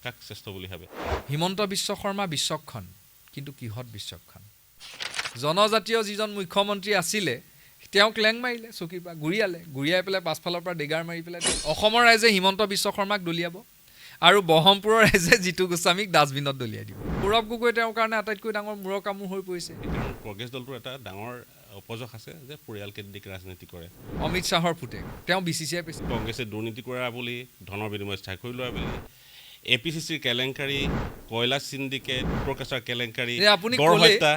কাক শ্ৰেষ্ঠ বুলি ভাবে? হিমন্ত বিশ্ব শৰ্মা বিচক্ষণ, কিন্তু কিহত বিচক্ষণ? জনজাতীয় যিজন মুখ্যমন্ত্ৰী আছিলে তেওঁক লেং মাৰিলে, চকীৰ পৰা গুৰিয়াই পেলাই পাছফালৰ পৰা ডেগাৰ মাৰি পেলাই অসমৰ ৰাইজে হিমন্ত বিশ্ব শৰ্মাক দলিয়াব আৰু ব্ৰহ্মপুৰৰ ৰাইজে জিতু গোস্বামীক ডাষ্টবিনত দলিয়াই দিব। সৌৰভ গগৈ তেওঁৰ কাৰণে আটাইতকৈ ডাঙৰ মূৰৰ কামোৰ হৈ পৰিছে। কংগ্ৰেছ দলটোৰ এটা ডাঙৰ উপযোগ আছে যে পৰিয়ালকেন্দ্ৰিক ৰাজনীতি কৰে। অমিত শ্বাহৰ পুতেক, তেওঁ BCCI প্ৰেছিডেণ্ট। কংগ্ৰেছে দুৰ্নীতি কৰা বুলি, ধনৰ বিনিময়ত স্বাক্ষৰি লোৱা বুলি, APCCৰ কেলেংকাৰী, কয়লা চিণ্ডিকেট, প্ৰকাশৰ কেলেংকাৰী, গড়হত্যা,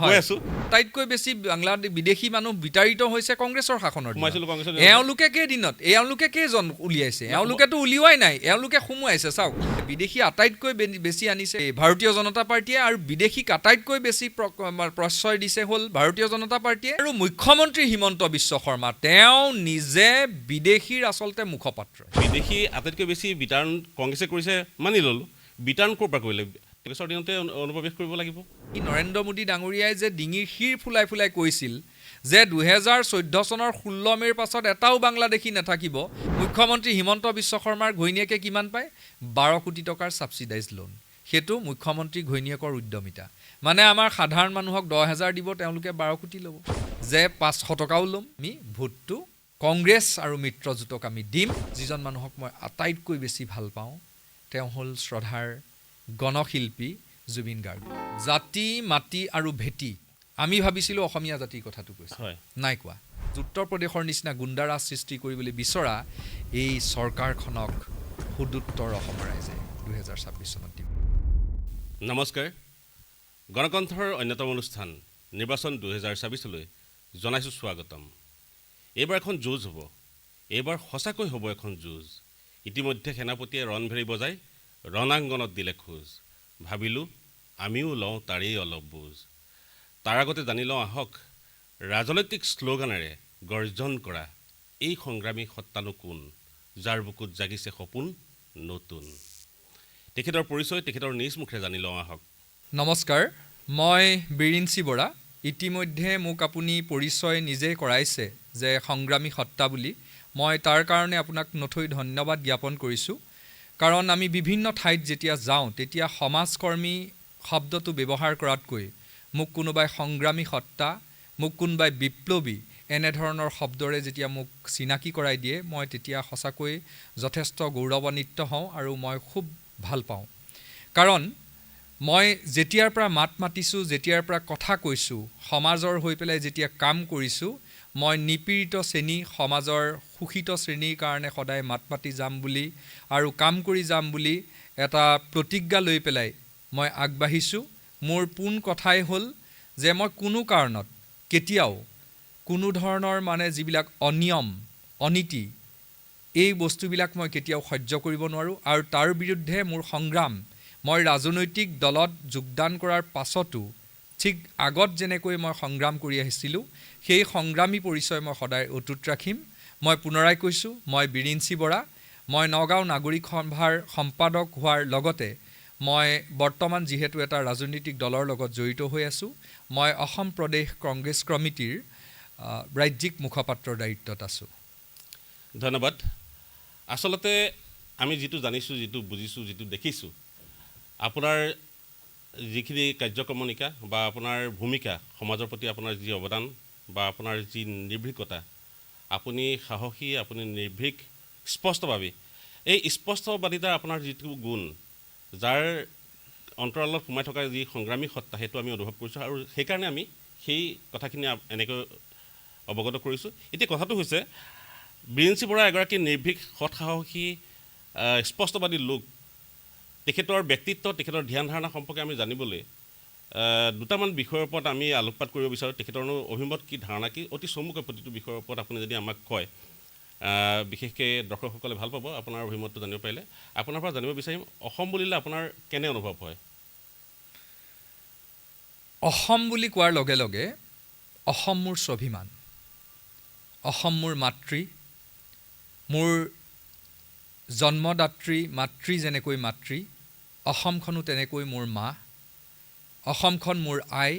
গৈ আছো। আটাইতকৈ বেছি বাংলাদেশ বিদেশী মানুহ বিতাড়িত হৈছে কংগ্ৰেছৰ শাসনৰ দিনত। এওঁলোকে কেইদিনত, এওঁলোকে কেইজন উলিয়াইছে? এওঁলোকেতো উলিওৱাই নাই, এওঁলোকে সোমোৱাইছে। চাওক, বিদেশী আটাইতকৈ বেছি আনিছে ভাৰতীয় জনতা পাৰ্টীয়ে, আৰু বিদেশীক আটাইতকৈ বেছি প্ৰশ্ৰয় দিছে হ'ল ভাৰতীয় জনতা পাৰ্টীয়ে। আৰু মুখ্যমন্ত্ৰী হিমন্ত বিশ্ব শৰ্মা তেওঁ নিজে বিদেশীৰ আচলতে মুখপাত্ৰ। বিদেশী আটাইতকৈ বেছি বিতৰণ কংগ্ৰেছে কৰিছে মানি ল'লোঁ, বিতৰণ ক'ৰ পৰা কৰিলে? কংগ্ৰেছৰ দিনতে অনুপ্ৰৱেশ কৰিব লাগিব। নৰেন্দ্ৰ মোদী ডাঙৰীয়াই যে ডিঙিৰ শিৰ ফুলাই ফুলাই কৈছিল যে 2014 চনৰ 16 মে'ৰ পাছত এটাও বাংলাদেশী নাথাকিব, মুখ্যমন্ত্ৰী হিমন্ত বিশ্ব শৰ্মাৰ ঘৈণীয়েকে কিমান পায়? 12 কোটি টকাৰ ছাবচিডাইজ লোন। সেইটো মুখ্যমন্ত্ৰী ঘৈণীয়েকৰ উদ্যমিতা। মানে আমাৰ সাধাৰণ মানুহক 10,000 দিব, তেওঁলোকে 12 কোটি ল'ব, যে 500 টকাও ল'ম। আমি ভোটটো কংগ্ৰেছ আৰু মিত্ৰজোঁটক আমি দিম। যিজন মানুহক মই আটাইতকৈ বেছি ভাল পাওঁ তেওঁ হ'ল শ্ৰদ্ধাৰ গণশিল্পী জুবিন গাৰ্গ। জাতি, মাটি আৰু ভেটি, আমি ভাবিছিলোঁ অসমীয়া জাতিৰ কথাটো কৈছে, নাই কোৱা। উত্তৰ প্ৰদেশৰ নিচিনা গুণ্ডাৰাজ সৃষ্টি কৰিবলৈ বিচৰা এই চৰকাৰখনক সুদুত্তৰ অসমৰ ৰাইজে 2026 চনত দিব। নমস্কাৰ। গণকণ্ঠৰ অন্যতম অনুষ্ঠান নিৰ্বাচন 2026লৈ জনাইছোঁ স্বাগতম। এইবাৰ এখন যুঁজ হ'ব, এইবাৰ সঁচাকৈ হ'ব এখন যুঁজ। ইতিমধ্যে সেনাপতিয়ে ৰণভেৰি বজাই ৰণাংগনত দিলে খোজ। ভাবিলোঁ আমিও লওঁ তাৰেই অলপ বুজ। তাৰ আগতে জানি লওঁ আহক, ৰাজনৈতিক শ্লোগানেৰে গৰ্জন কৰা এই সংগ্ৰামী সত্তানো কোন, যাৰ বুকুত জাগিছে সপোন নতুন। তেখেতৰ পৰিচয় তেখেতৰ নিজ মুখেৰে জানি লওঁ আহক। নমস্কাৰ, মই বিৰিঞ্চি বৰা। ইতিমধ্যে মোক আপুনি পৰিচয় নিজে কৰাইছে যে সংগ্ৰামী সত্তা বুলি। মই তাৰ কাৰণে আপোনাক নথৈ ধন্যবাদ জ্ঞাপন কৰিছোঁ। কাৰণ আমি বিভিন্ন ঠাইত যেতিয়া যাওঁ তেতিয়া সমাজকৰ্মী শব্দটো ব্যৱহাৰ কৰাতকৈ মোক কোনোবাই সংগ্ৰামী সত্তা, মোক কোনোবাই বিপ্লৱী, এনেধৰণৰ শব্দৰে যেতিয়া মোক চিনাকি কৰাই দিয়ে, মই তেতিয়া সঁচাকৈ যথেষ্ট গৌৰৱান্বিত হওঁ আৰু মই খুব ভাল পাওঁ। কাৰণ মই যেতিয়াৰ পৰা মাত মাতিছোঁ, যেতিয়াৰ পৰা কথা কৈছোঁ, সমাজৰ হৈ পেলাই যেতিয়া কাম কৰিছোঁ, মই নিপীড়িত শ্ৰেণী, সমাজৰ শোষিত শ্ৰেণীৰ কাৰণে সদায় মাত মাতি যাম বুলি আৰু কাম কৰি যাম বুলি এটা প্ৰতিজ্ঞা লৈ পেলাই মই আগবাঢ়িছোঁ। মোৰ পোন কথাই হ'ল যে মই কোনো কাৰণত কেতিয়াও কোনো ধৰণৰ মানে যিবিলাক অনিয়ম, অনীতি, এই বস্তুবিলাক মই কেতিয়াও সহ্য কৰিব নোৱাৰোঁ। আৰু তাৰ বিৰুদ্ধে মোৰ সংগ্ৰাম, মই ৰাজনৈতিক দলত যোগদান কৰাৰ পাছতো ঠিক আগত যেনেকৈ মই সংগ্ৰাম কৰি আহিছিলোঁ, সেই সংগ্ৰামী পৰিচয় মই সদায় অটুট ৰাখিম। মই পুনৰাই কৈছোঁ, মই বিৰিঞ্চি বৰা। মই নগাঁও নাগৰিক সভাৰ সম্পাদক হোৱাৰ লগতে মই বৰ্তমান যিহেতু এটা ৰাজনৈতিক দলৰ লগত জড়িত হৈ আছোঁ, মই অসম প্ৰদেশ কংগ্ৰেছ কমিটিৰ ৰাজ্যিক মুখপাত্ৰৰ দায়িত্বত আছোঁ। ধন্যবাদ। আচলতে আমি যিটো জানিছোঁ, যিটো বুজিছোঁ, যিটো দেখিছোঁ, আপোনাৰ যিখিনি কাৰ্যক্ৰমণিকা বা আপোনাৰ ভূমিকা, সমাজৰ প্ৰতি আপোনাৰ যি অৱদান বা আপোনাৰ যি নিৰ্ভীকতা, আপুনি সাহসী, আপুনি নিৰ্ভীক, স্পষ্টভাৱে এই স্পষ্টবাদিতাৰ আপোনাৰ যিটো গুণ, যাৰ অন্তৰালত সোমাই থকা যি সংগ্ৰামী সত্তা, সেইটো আমি অনুভৱ কৰিছোঁ আৰু সেইকাৰণে আমি সেই কথাখিনি এনেকৈ অৱগত কৰিছোঁ। এতিয়া কথাটো হৈছে, বিৰিঞ্চি বৰা এগৰাকী নিৰ্ভীক, সৎ সাহসী, স্পষ্টবাদী লোক। তেখেতৰ ব্যক্তিত্ব, তেখেতৰ ধ্যান ধাৰণা সম্পৰ্কে আমি জানিবলৈ দুটামান বিষয়ৰ ওপৰত আমি আলোকপাত কৰিব বিচাৰোঁ। তেখেতৰনো অভিমত কি, ধাৰণা কি, অতি চমুকৈ প্ৰতিটো বিষয়ৰ ওপৰত আপুনি যদি আমাক কয়, বিশেষকৈ দৰ্শকসকলে ভাল পাব আপোনাৰ অভিমতটো জানিব পাৰিলে। আপোনাৰ পৰা জানিব বিচাৰিম, অসম বুলিলে আপোনাৰ কেনে অনুভৱ হয়? অসম বুলি কোৱাৰ লগে লগে অসম মোৰ স্বাভিমান, অসম মোৰ মাতৃ, মোৰ জন্মদাত্ৰী মাতৃ যেনেকৈ মাতৃ, অসমখনো তেনেকৈ মোৰ মা। অসমখন মোৰ আই।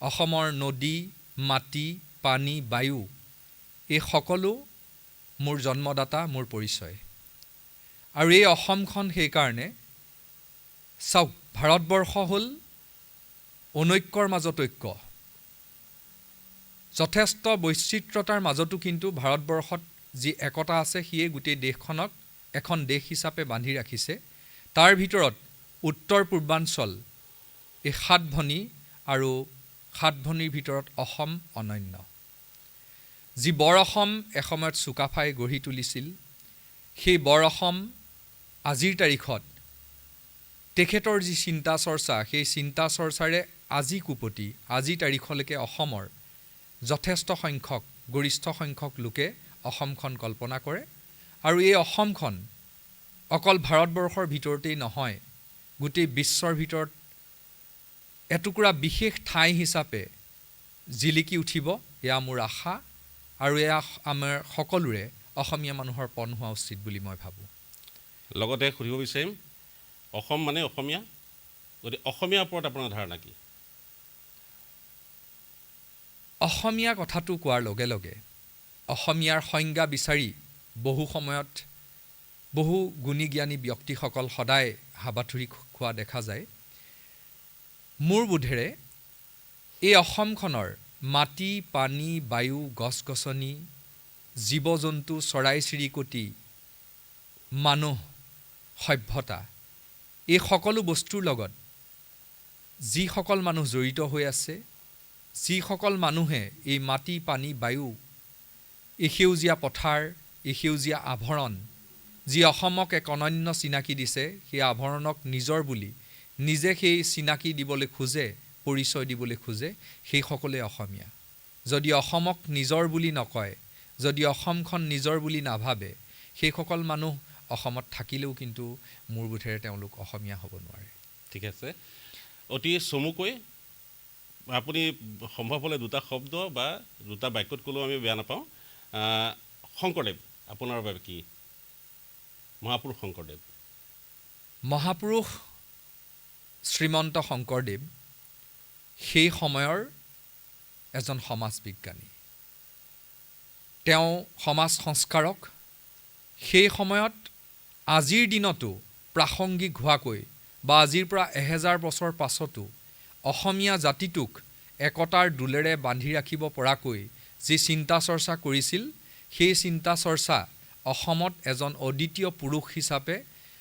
অসমৰ নদী, মাটি, পানী, বায়ু, এই সকলো মোৰ জন্মদাতা, মোৰ পৰিচয়। আৰু এই অসমখন সেইকাৰণে চাওক, ভাৰতবৰ্ষ হ'ল অনৈক্যৰ মাজত ঐক্য। যথেষ্ট বৈচিত্ৰতাৰ মাজতো কিন্তু ভাৰতবৰ্ষত যি একতা আছে সিয়ে গোটেই দেশখনক এখন দেশ হিচাপে বান্ধি ৰাখিছে। তাৰ ভিতৰত উত্তৰ পূৰ্বাঞ্চল, এই ৭ ভনী আৰু ৭ ভনীৰ ভিতৰত অসম অনন্য। যি বৰ অসম এসময়ত চুকাফাই গঢ়ি তুলিছিল, সেই বৰ অসম আজিৰ তাৰিখত তেখেতৰ যি চিন্তা চৰ্চা, সেই চিন্তা চৰ্চাৰে আজি কুপতি, আজি তাৰিখলৈকে অসমৰ যথেষ্ট সংখ্যক, গৰিষ্ঠ সংখ্যক লোকে অসমখন কল্পনা কৰে। আৰু এই অসমখন অকল ভাৰতবৰ্ষৰ ভিতৰতেই নহয়, গোটেই বিশ্বৰ ভিতৰত এটুকুৰা বিশেষ ঠাই হিচাপে জিলিকি উঠিব, এয়া মোৰ আশা। আৰু এয়া আমাৰ সকলোৰে অসমীয়া মানুহৰ পণ হোৱা উচিত বুলি মই ভাবোঁ। লগতে সুধিব বিচাৰিম, অসম মানে অসমীয়া, গতিকে অসমীয়াৰ ওপৰত আপোনাৰ ধাৰণা কি? অসমীয়া কথাটো কোৱাৰ লগে লগে অসমীয়াৰ সংজ্ঞা বিচাৰি বহু সময়ত বহু গুণী জ্ঞানী ব্যক্তিসকল সদায় হাবাথুৰি খোৱা দেখা যায়। মোৰ বোধেৰে এই অসমখনৰ মাটি, পানী, বায়ু, গছ-গছনি, জীৱ-জন্তু, চৰাই-চিৰিকটি, মানুহ, সভ্যতা, এই সকলো বস্তুৰ লগত যিসকল মানুহ জড়িত হৈ আছে, যিসকল মানুহে এই মাটি, পানী, বায়ু, এই সেউজীয়া পথাৰ, এই সেউজীয়া আভৰণ, যি অসমক এক অনন্য চিনাকি দিছে, সেই আভৰণক নিজৰ বুলি নিজে সেই চিনাকি দিবলৈ খোজে, পৰিচয় দিবলৈ খোজে, সেইসকলে অসমীয়া। যদি অসমক নিজৰ বুলি নকয়, যদি অসমখন নিজৰ বুলি নাভাবে, সেইসকল মানুহ অসমত থাকিলেও কিন্তু মোৰ বোধেৰে তেওঁলোক অসমীয়া হ'ব নোৱাৰে। ঠিক আছে, অতি চমুকৈ আপুনি সম্ভৱ হ'লে 2টা শব্দ বা 2টা বাক্যত ক'লেও আমি বেয়া নাপাওঁ। শংকৰদেৱ আপোনাৰ বাবে কি? মহাপুৰুষ শংকৰদেৱ। মহাপুৰুষ শ্ৰীমন্ত শংকৰদেৱ সেই সময়ৰ এজন সমাজ বিজ্ঞানী, তেওঁ সমাজ সংস্কাৰক। সেই সময়ত আজিৰ দিনতো প্ৰাসংগিক হোৱাকৈ বা আজিৰ পৰা 1000 বছৰ পাছতো অসমীয়া জাতিটোক একতাৰ দোলেৰে বান্ধি ৰাখিব পৰাকৈ যি চিন্তা চৰ্চা কৰিছিল, সেই চিন্তা চৰ্চা অসমত এজন অদ্বিতীয় পুৰুষ হিচাপে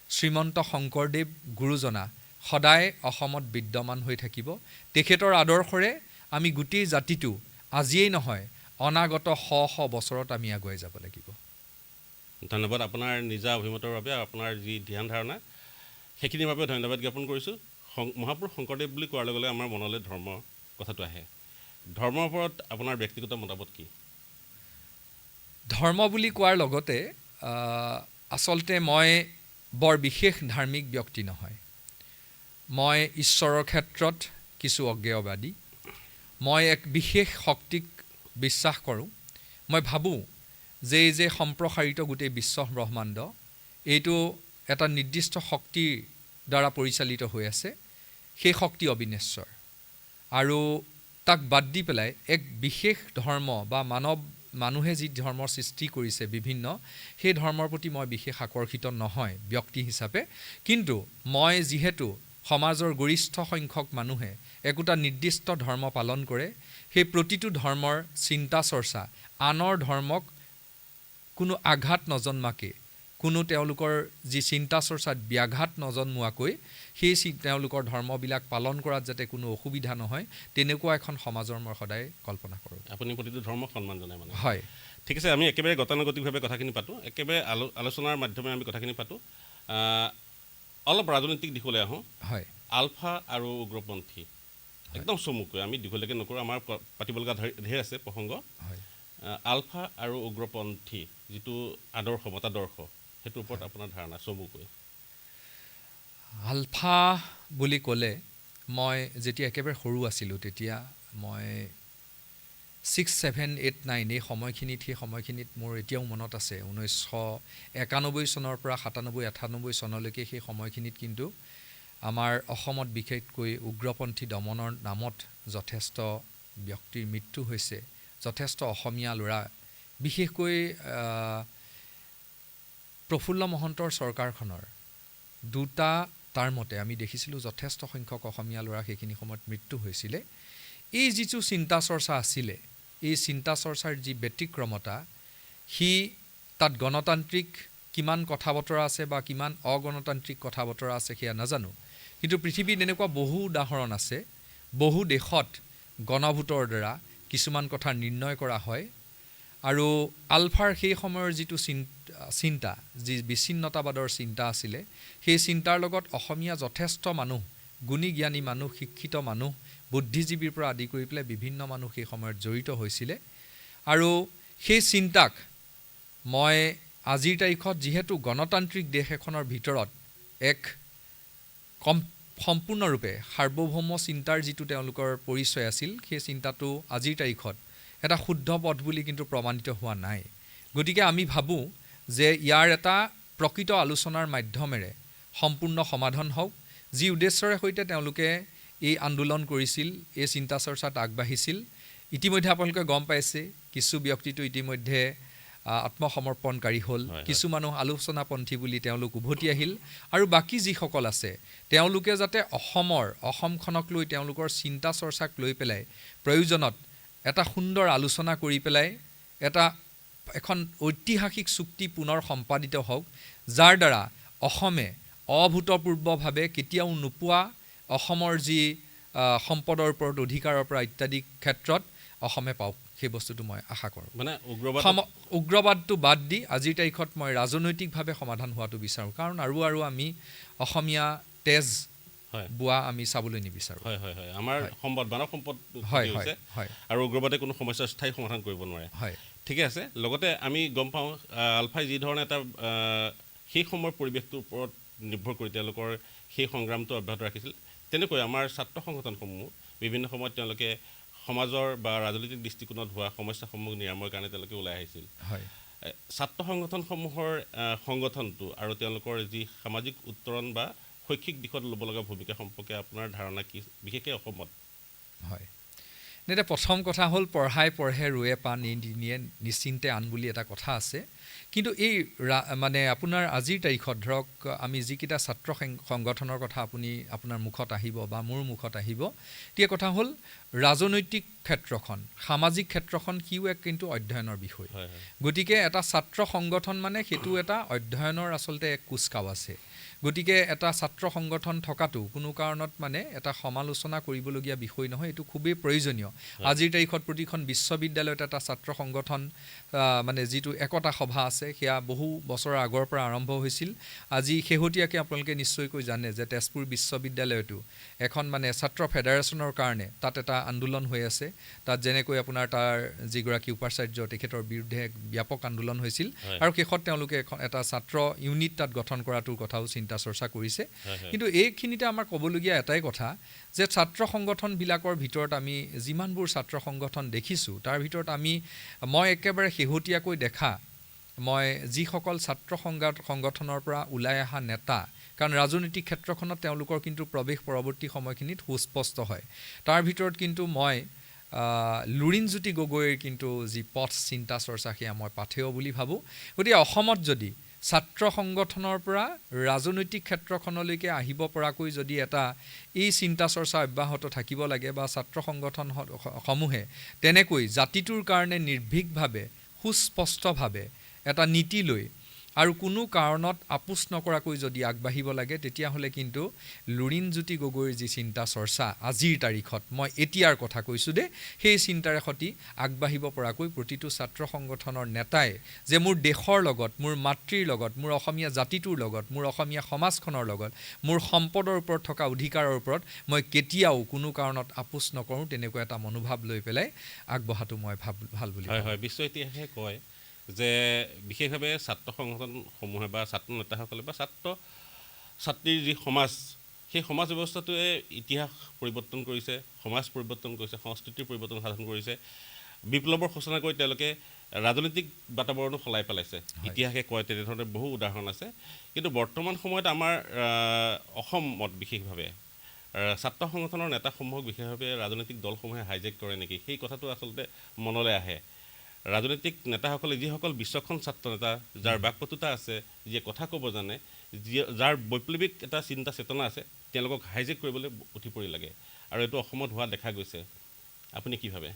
শ্ৰীমন্ত শংকৰদেৱ গুৰুজনা সদায় অসমত বিদ্যমান হৈ থাকিব। তেখেতৰ আদৰ্শৰে আমি গোটেই জাতিটো আজিয়েই নহয়, অনাগত শ বছৰত আমি আগুৱাই যাব লাগিব। ধন্যবাদ আপোনাৰ নিজা অভিমতৰ বাবে, আপোনাৰ যি ধ্যান ধাৰণা সেইখিনিৰ বাবে ধন্যবাদ জ্ঞাপন কৰিছোঁ। মহাপুৰুষ শংকৰদেৱ বুলি কোৱাৰ লগে লগে আমাৰ মনলৈ ধৰ্ম কথাটো আহে। ধৰ্মৰ ওপৰত আপোনাৰ ব্যক্তিগত মতামত কি? ধৰ্ম বুলি কোৱাৰ লগতে আচলতে মই বৰ বিশেষ ধাৰ্মিক ব্যক্তি নহয়। মই ঈশ্বৰৰ ক্ষেত্ৰত কিছু অজ্ঞেয়বাদী। মই এক বিশেষ শক্তিক বিশ্বাস কৰোঁ। মই ভাবোঁ যে এই যে সম্প্ৰসাৰিত গোটেই বিশ্ব ব্ৰহ্মাণ্ড, এইটো এটা নিৰ্দিষ্ট শক্তিৰ দ্বাৰা পৰিচালিত হৈ আছে। সেই শক্তি অবিনশ্বৰ, আৰু তাক বাদ দি পেলাই এক বিশেষ ধৰ্ম বা মানুহে যি ধৰ্মৰ সৃষ্টি কৰিছে বিভিন্ন, সেই ধৰ্মৰ প্ৰতি মই বিশেষ আকৰ্ষিত নহয় ব্যক্তি হিচাপে। কিন্তু মই যিহেতু সমাজৰ গৰিষ্ঠ সংখ্যক মানুহে একোটা নিৰ্দিষ্ট ধৰ্ম পালন কৰে, সেই প্ৰতিটো ধৰ্মৰ চিন্তা চৰ্চা আনৰ ধৰ্মক কোনো আঘাত নজন্মাকে, কোনো তেওঁলোকৰ যি চিন্তা চৰ্চাত ব্যাঘাত নজন্মোৱাকৈ সেই তেওঁলোকৰ ধৰ্মবিলাক পালন কৰাত যাতে কোনো অসুবিধা নহয়, তেনেকুৱা এখন সমাজৰ মই সদায় কল্পনা কৰোঁ। আপুনি প্ৰতিটো ধৰ্মক সন্মান জনায় মানে? হয়। ঠিক আছে, আমি একেবাৰে গতানুগতিকভাৱে কথাখিনি পাতোঁ, একেবাৰে আলোচনাৰ মাধ্যমেৰে আমি কথাখিনি পাতোঁ। অলপ ৰাজনৈতিক দিশলৈ আহোঁ। হয়। আলফা আৰু উগ্ৰপন্থী, একদম চমুকৈ, আমি দীঘলীয়াকৈ নকৰোঁ, আমাৰ পাতিবলগা ঢেৰ আছে প্ৰসংগ। হয়। আলফা আৰু উগ্ৰপন্থী যিটো আদৰ্শ, মতাদৰ্শ, সেইটোৰ ওপৰত আপোনাৰ ধাৰণা চমুকৈ? আলফা বুলি ক'লে, মই যেতিয়া একেবাৰে সৰু আছিলোঁ তেতিয়া মই 6, 7, 8, 9 এই সময়খিনিত মোৰ এতিয়াও মনত আছে, 1991 চনৰ পৰা 97, 98 চনলৈকে সেই সময়খিনিত কিন্তু আমাৰ অসমত বিশেষকৈ উগ্ৰপন্থী দমনৰ নামত যথেষ্ট ব্যক্তিৰ মৃত্যু হৈছে। যথেষ্ট অসমীয়া ল'ৰা, বিশেষকৈ প্ৰফুল্ল মহন্তৰ চৰকাৰখনৰ 2টা তাৰ মতে আমি দেখিছিলোঁ যথেষ্ট সংখ্যক অসমীয়া ল'ৰা সেইখিনি সময়ত মৃত্যু হৈছিলে। এই যিটো চিন্তা চৰ্চা আছিলে, এই চিন্তা চৰ্চাৰ যি ব্যতিক্ৰমতা, সি তাত গণতান্ত্ৰিক কিমান কথা বতৰা আছে বা কিমান অগণতান্ত্ৰিক কথা বতৰা আছে সেয়া নাজানো, কিন্তু পৃথিৱীত এনেকুৱা বহু উদাহৰণ আছে, বহু দেশত গণভোটৰ দ্বাৰা কিছুমান কথা নিৰ্ণয় কৰা হয়। আৰু আলফাৰ সেই সময়ৰ যিটো চিন্তা, যি বিচ্ছিন্নতাবাদৰ চিন্তা আছিলে, সেই চিন্তাৰ লগত অসমীয়া যথেষ্ট মানুহ, গুণী জ্ঞানী মানুহ, শিক্ষিত মানুহ, বুদ্ধিজীৱীৰ পৰা আদি কৰি পেলাই বিভিন্ন মানুহ সেই সময়ত জড়িত হৈছিলে। আৰু সেই চিন্তাক মই আজিৰ তাৰিখত যিহেতু গণতান্ত্ৰিক দেশ এখনৰ ভিতৰত এক সম্পূৰ্ণৰূপে সাৰ্বভৌম চিন্তাৰ যিটো তেওঁলোকৰ পৰিচয় আছিল, সেই চিন্তাটো আজিৰ তাৰিখত এটা শুদ্ধ পথ বুলি কিন্তু প্ৰমাণিত হোৱা নাই। গতিকে আমি ভাবোঁ যে ইয়াৰ এটা প্ৰকৃত আলোচনাৰ মাধ্যমেৰে সম্পূৰ্ণ সমাধান হওক। যি উদ্দেশ্যৰে সৈতে তেওঁলোকে এই আন্দোলন কৰিছিল, এই চিন্তা চৰ্চাত আগবাঢ়িছিল, ইতিমধ্যে আপোনালোকে গম পাইছে, কিছু ব্যক্তিটো ইতিমধ্যে আত্মসমৰ্পণকাৰী হ'ল, কিছু মানুহ আলোচনাপন্থী বুলি তেওঁলোক উভতি আহিল, আৰু বাকী যিসকল আছে তেওঁলোকে যাতে অসমখনক লৈ তেওঁলোকৰ চিন্তা চৰ্চাক লৈ পেলাই প্ৰয়োজনত এটা সুন্দৰ আলোচনা কৰি পেলাই এখন ঐতিহাসিক চুক্তি পুনৰ সম্পাদিত হওক, যাৰ দ্বাৰা অসমে অভূতপূৰ্বভাৱে কেতিয়াও নোপোৱা অসমৰ যি সম্পদৰ ওপৰত অধিকাৰৰ পৰা ইত্যাদি ক্ষেত্ৰত অসমে পাওক, সেই বস্তুটো মই আশা কৰোঁ। মানে উগ্ৰবাদটো বাদ দি আজিৰ তাৰিখত মই ৰাজনৈতিকভাৱে সমাধান হোৱাটো বিচাৰোঁ, কাৰণ আৰু আমি অসমীয়া তেজ বোৱা আমি চাবলৈ নিবিচাৰোঁ। হয় হয় হয়, আমাৰ মানৱ সম্পদ হয় হৈছে, হয়, আৰু উগ্ৰবাদে কোনো সমস্যাৰ স্থায়ী সমাধান কৰিব নোৱাৰে। হয়, ঠিকে আছে। লগতে আমি গম পাওঁ আলফাই যি ধৰণে এটা সেই সময়ৰ পৰিৱেশটোৰ ওপৰত নিৰ্ভৰ কৰি তেওঁলোকৰ সেই সংগ্ৰামটো অব্যাহত ৰাখিছিল, তেনেকৈ আমাৰ ছাত্ৰ সংগঠনসমূহ বিভিন্ন সময়ত তেওঁলোকে সমাজৰ বা ৰাজনৈতিক দৃষ্টিকোণত হোৱা সমস্যাসমূহ নিৰাময়ৰ কাৰণে তেওঁলোকে ওলাই আহিছিল। হয়, ছাত্ৰ সংগঠনসমূহৰ সংগঠনটো আৰু তেওঁলোকৰ যি সামাজিক উত্তৰণ বা শৈক্ষিক দিশত ল'ব লগা ভূমিকা সম্পৰ্কে আপোনাৰ ধাৰণা কি, বিশেষকৈ অসমত? হয়, এতিয়া প্ৰথম কথা হ'ল পঢ়ে ৰোৱে পা নিয়ে নিশ্চিন্তে আন বুলি এটা কথা আছে। কিন্তু এই মানে আপোনাৰ আজিৰ তাৰিখত ধৰক আমি যিকেইটা ছাত্ৰ সংগঠনৰ কথা আপোনাৰ মুখত আহিব বা মোৰ মুখত আহিব, এতিয়া কথা হ'ল ৰাজনৈতিক ক্ষেত্ৰখন, সামাজিক ক্ষেত্ৰখন সিও এক কিন্তু অধ্যয়নৰ বিষয়। গতিকে এটা ছাত্ৰ সংগঠন মানে সেইটো এটা অধ্যয়নৰ আচলতে এক কুচকাও আছে। গতিকে এটা ছাত্ৰ সংগঠন থকাটো কোনো কাৰণত মানে এটা সমালোচনা কৰিবলগীয়া বিষয় নহয়, এইটো খুবেই প্ৰয়োজনীয়। আজিৰ তাৰিখত প্ৰতিখন বিশ্ববিদ্যালয়ত এটা ছাত্ৰ সংগঠন মানে যিটো একতা সভা আছে, সেয়া বহু বছৰৰ আগৰ পৰা আৰম্ভ হৈছিল। আজি শেহতীয়াকৈ আপোনালোকে নিশ্চয়কৈ জানে যে তেজপুৰ বিশ্ববিদ্যালয়তো এখন মানে ছাত্ৰ ফেডাৰেশ্যনৰ কাৰণে তাত এটা আন্দোলন হৈ আছে। তাত যেনেকৈ আপোনাৰ তাৰ যিগৰাকী উপাচাৰ্য তেখেতৰ বিৰুদ্ধে এক ব্যাপক আন্দোলন হৈছিল, আৰু শেষত তেওঁলোকে এটা ছাত্ৰ ইউনিট তাত গঠন কৰাটোৰ কথাও চিন্তা চৰ্চা কৰিছে। কিন্তু এইখিনিতে আমাৰ ক'বলগীয়া এটাই কথা যে ছাত্ৰ সংগঠনবিলাকৰ ভিতৰত আমি যিমানবোৰ ছাত্ৰ সংগঠন দেখিছোঁ, তাৰ ভিতৰত মই একেবাৰে শেহতীয়াকৈ দেখা মই যিসকল ছাত্ৰ সংগঠনৰ পৰা ওলাই অহা নেতা, কাৰণ ৰাজনৈতিক ক্ষেত্ৰখনত তেওঁলোকৰ কিন্তু প্ৰৱেশ পৰৱৰ্তী সময়খিনিত সুস্পষ্ট হয়। তাৰ ভিতৰত কিন্তু মই লুৰিণজ্যোতি গগৈৰ কিন্তু যি পথ চিন্তা চৰ্চা সেয়া মই পাথেয় বুলি ভাবোঁ। গতিকে অসমত যদি ছাত্ৰ সংগঠনৰ পৰা ৰাজনৈতিক ক্ষেত্ৰখনলৈকে আহিব পৰাকৈ যদি এটা এই চিন্তা চৰ্চা অব্যাহত থাকিব লাগে, বা ছাত্ৰ সংগঠনসমূহে তেনেকৈ জাতিটোৰ কাৰণে নিৰ্ভীকভাৱে সুস্পষ্টভাৱে এটা নীতি লৈ আৰু কোনো কাৰণত আপোচ নকৰাকৈ যদি আগবাঢ়িব লাগে, তেতিয়াহ'লে কিন্তু লুৰিণজ্যোতি গগৈৰ যি চিন্তা চৰ্চা আজিৰ তাৰিখত, মই এতিয়াৰ কথা কৈছোঁ দেই, সেই চিন্তাৰে সৈতে আগবাঢ়িব পৰাকৈ প্ৰতিটো ছাত্ৰ সংগঠনৰ নেতাই যে মোৰ দেশৰ লগত, মোৰ মাতৃৰ লগত, মোৰ অসমীয়া জাতিটোৰ লগত, মোৰ অসমীয়া সমাজখনৰ লগত, মোৰ সম্পদৰ ওপৰত থকা অধিকাৰৰ ওপৰত মই কেতিয়াও কোনো কাৰণত আপোচ নকৰোঁ, তেনেকুৱা এটা মনোভাৱ লৈ পেলাই আগবঢ়াটো মই ভাল বুলি ভাবোঁ। হয়, বিশ্ব ইতিহাসে কয় যে বিশেষভাৱে ছাত্ৰ সংগঠনসমূহে বা ছাত্ৰ নেতাসকলে বা ছাত্ৰ ছাত্ৰীৰ যি সমাজ, সেই সমাজ ব্যৱস্থাটোৱে ইতিহাস পৰিৱৰ্তন কৰিছে, সমাজ পৰিৱৰ্তন কৰিছে, সংস্কৃতিৰ পৰিৱৰ্তন সাধন কৰিছে। বিপ্লৱৰ সূচনা কৰি তেওঁলোকে ৰাজনৈতিক বাতাবৰণো সলাই পেলাইছে। ইতিহাসে কয়, তেনেধৰণে বহু উদাহৰণ আছে। কিন্তু বৰ্তমান সময়ত আমাৰ অসমত বিশেষভাৱে ছাত্ৰ সংগঠনৰ নেতাসমূহক বিশেষভাৱে ৰাজনৈতিক দলসমূহে হাইজেক কৰে নেকি, সেই কথাটো আচলতে মনলৈ আহে। ৰাজনৈতিক নেতাসকলে যিসকল বিচক্ষণ ছাত্ৰ নেতা যাৰ বাকপটুতা আছে, যিয়ে কথা ক'ব জানে, যাৰ বৈপ্লৱিক এটা চিন্তা চেতনা আছে, তেওঁলোকক হাইজেক কৰিবলৈ উঠি পৰি লাগে, আৰু এইটো অসমত হোৱা দেখা গৈছে। আপুনি কি ভাবে?